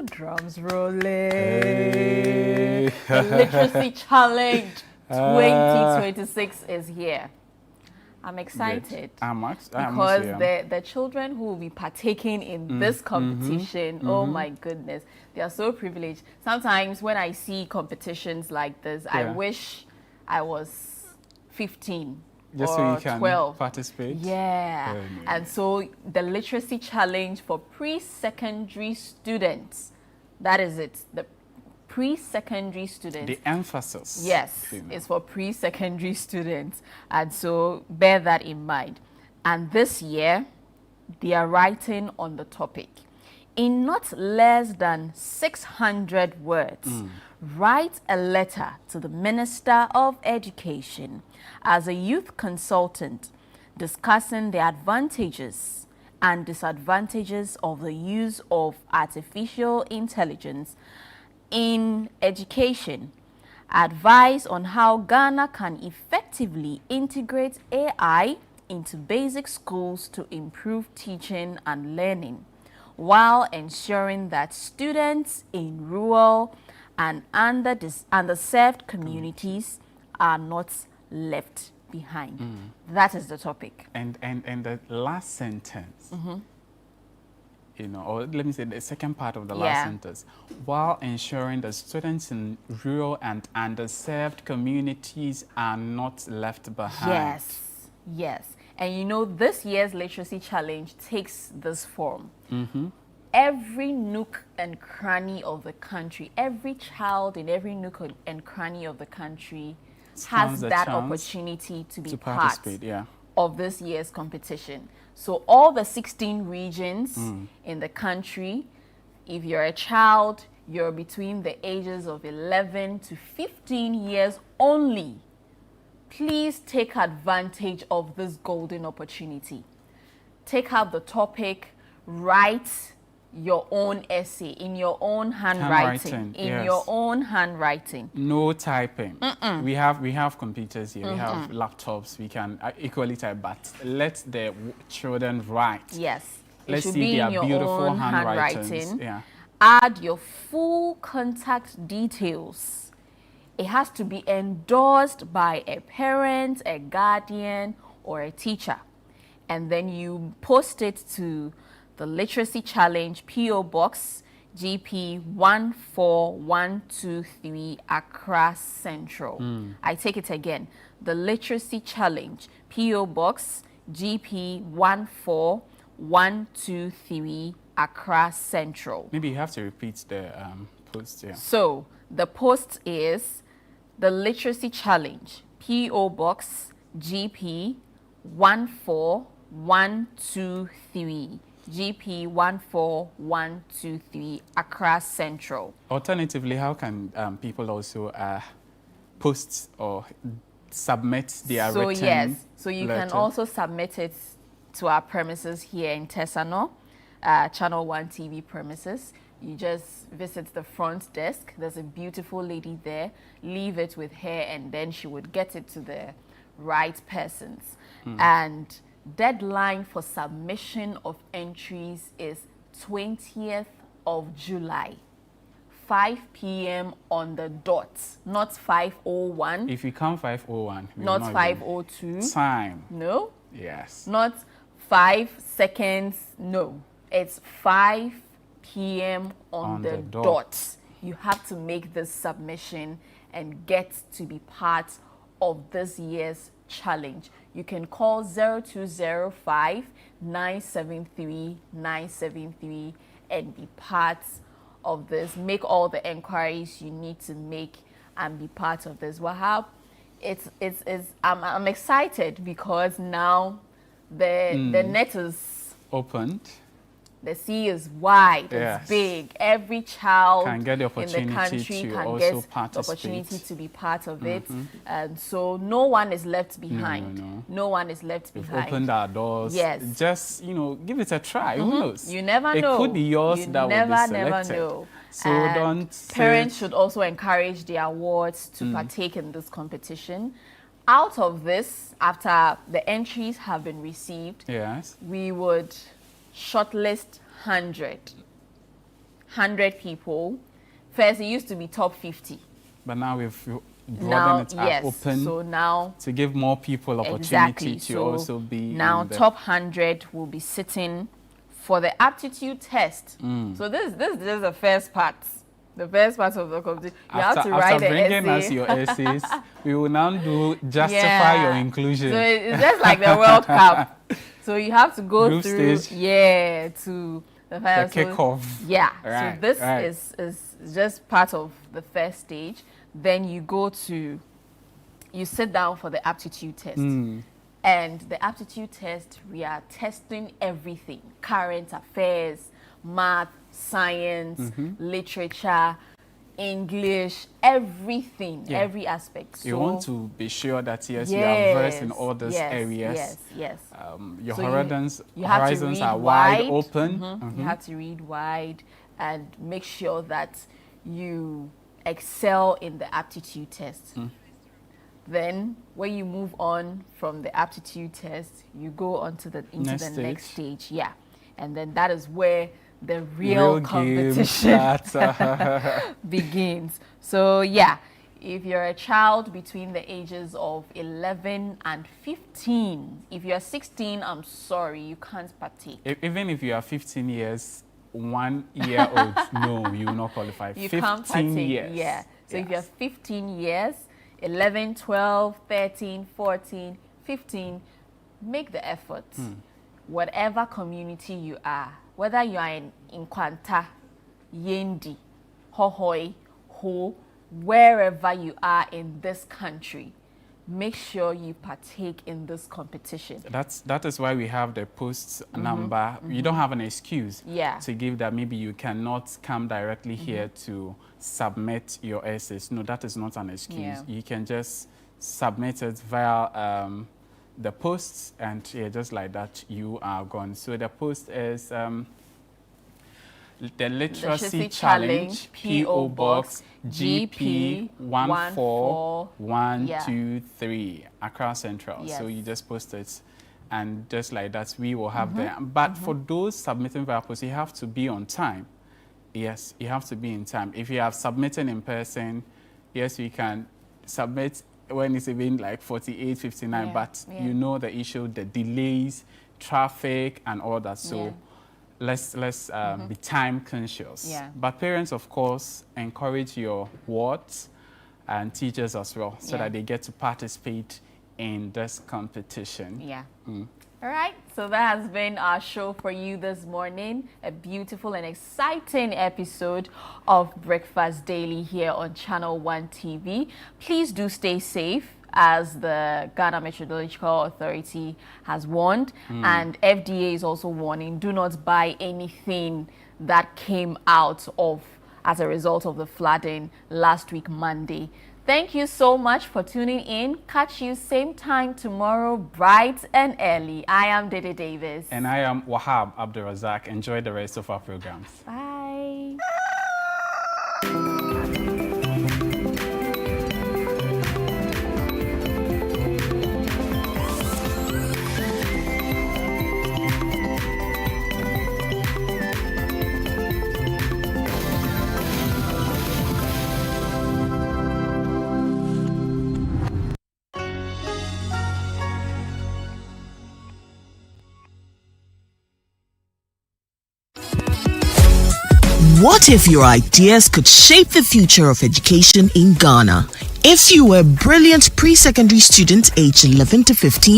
drums rolling. Hey. The Literacy Challenge 2026 is here. I'm excited because the children who will be partaking in this competition, oh my goodness, they are so privileged. Sometimes when I see competitions like this, I wish I was 15 just or so you can 12. Participate. Yeah. And so the Literacy Challenge for pre-secondary students, that is it. The pre-secondary students. The emphasis. Yes, it's for pre-secondary students. And so bear that in mind. And this year, they are writing on the topic. In not less than 600 words, write a letter to the Minister of Education as a youth consultant, discussing the advantages and disadvantages of the use of artificial intelligence in education. Advice on how Ghana can effectively integrate AI into basic schools to improve teaching and learning, while ensuring that students in rural and underserved communities are not left behind. That is the topic. And the last sentence, you know, or let me say the second part of the last sentence, while ensuring that students in rural and underserved communities are not left behind. Yes. And you know, this year's literacy challenge takes this form. Every nook and cranny of the country, every child in every nook and cranny of the country has that opportunity to be part of this year's competition. So all the 16 regions in the country, if you're a child, you're between the ages of 11 to 15 years only, please take advantage of this golden opportunity. Take up the topic, write your own essay in your own handwriting, your own handwriting. No typing. We have computers here, we have laptops, we can equally type, but let the children write. Let's see their beautiful handwriting. Add your full contact details. It has to be endorsed by a parent, a guardian, or a teacher. And then you post it to the Literacy Challenge P.O. Box GP 14123 Accra Central. I take it again. The Literacy Challenge P.O. Box GP 14123 Accra Central. Maybe you have to repeat the post. So the post is the Literacy Challenge P.O. Box GP 14123 GP 14123 Accra Central. Alternatively, how can people also post or submit their written so you letter? can also submit it to our premises here in Tesano, Channel 1 TV premises. You just visit the front desk. There's a beautiful lady there. Leave it with her, and then she would get it to the right persons. And deadline for submission of entries is 20th of July, 5 p.m. on the dot, not 5:01. If you come 5:01, not 5:02. Time. No. Yes. Not 5 seconds. No. It's 5 p.m. on the dot. You have to make this submission and get to be part of this year's challenge. You can call 0205 973 973 and be part of this. Make all the enquiries you need to make and be part of this. Wahab, I'm excited because now the net is opened. The sea is wide, it's big. Every child can get the in the country can get the opportunity to be part of it. And so no one is left behind. No one is left behind. We've opened our doors. Just, give it a try. Who knows? You never know. It could be yours that will be selected. Never know. So parents should also encourage their wards to partake in this competition. Out of this, after the entries have been received, we would shortlist 100 people. First, it used to be top 50. But now we've broadened it open so now, to give more people opportunity to also be now top 100 will be sitting for the aptitude test. So this is the first part. The first part of the competition. You have to write an essay. After bringing us your essays, we will now do justify your inclusion. So it's just like the World Cup. So you have to go through, stage. To the kickoff. So this is just part of the first stage. Then you sit down for the aptitude test. And the aptitude test, we are testing everything: current affairs, math, science, literature. English, everything, Yeah. every aspect. You So want to be sure that yes, you are versed in all these yes, areas. Yes. Your So horizons you have to horizons read are wide open. Mhm. You have to read wide and make sure that you excel in the aptitude test. Then when you move on from the aptitude test, you go on to the next stage. Yeah. And then that is where the real game competition starts. begins. So yeah, if you're a child between the ages of 11 and 15, if you're 16, I'm sorry, you can't partake. Even if you are 15 years, 1 year old, no, you will not qualify. You 15 can't partake. years. Yeah. So if you're 15 years, 11, 12, 13, 14, 15, make the effort. Whatever community you are, whether you are in Nkwanta, Yendi, Hohoi, Ho, wherever you are in this country, make sure you partake in this competition. That is why we have the post number. You don't have an excuse to give that maybe you cannot come directly here to submit your essays. No, that is not an excuse. Yeah. You can just submit it via the posts, and just like that, you are gone. So the post is the Literacy Challenge, P.O. Box GP 14123, Accra Central. Yes. So you just post it, and just like that, we will have them. But for those submitting via post, you have to be on time. Yes, you have to be in time. If you have submitted in person, yes, you can submit when it's even like 48, 59, but you know the issue, the delays, traffic, and all that. So let's be time conscious. Yeah. But parents, of course, encourage your wards and teachers as well, so that they get to participate in this competition. Yeah. All right, so that has been our show for you this morning. A beautiful and exciting episode of Breakfast Daily here on Channel One TV. Please do stay safe, as the Ghana Meteorological Authority has warned, and FDA is also warning, do not buy anything that came out of as a result of the flooding last week, Monday. Thank you so much for tuning in. Catch you same time tomorrow, bright and early. I am Dede Davis. And I am Wahab Abdulrazak. Enjoy the rest of our programs. Bye. What if your ideas could shape the future of education in Ghana? If you were a brilliant pre-secondary student aged 11 to 15,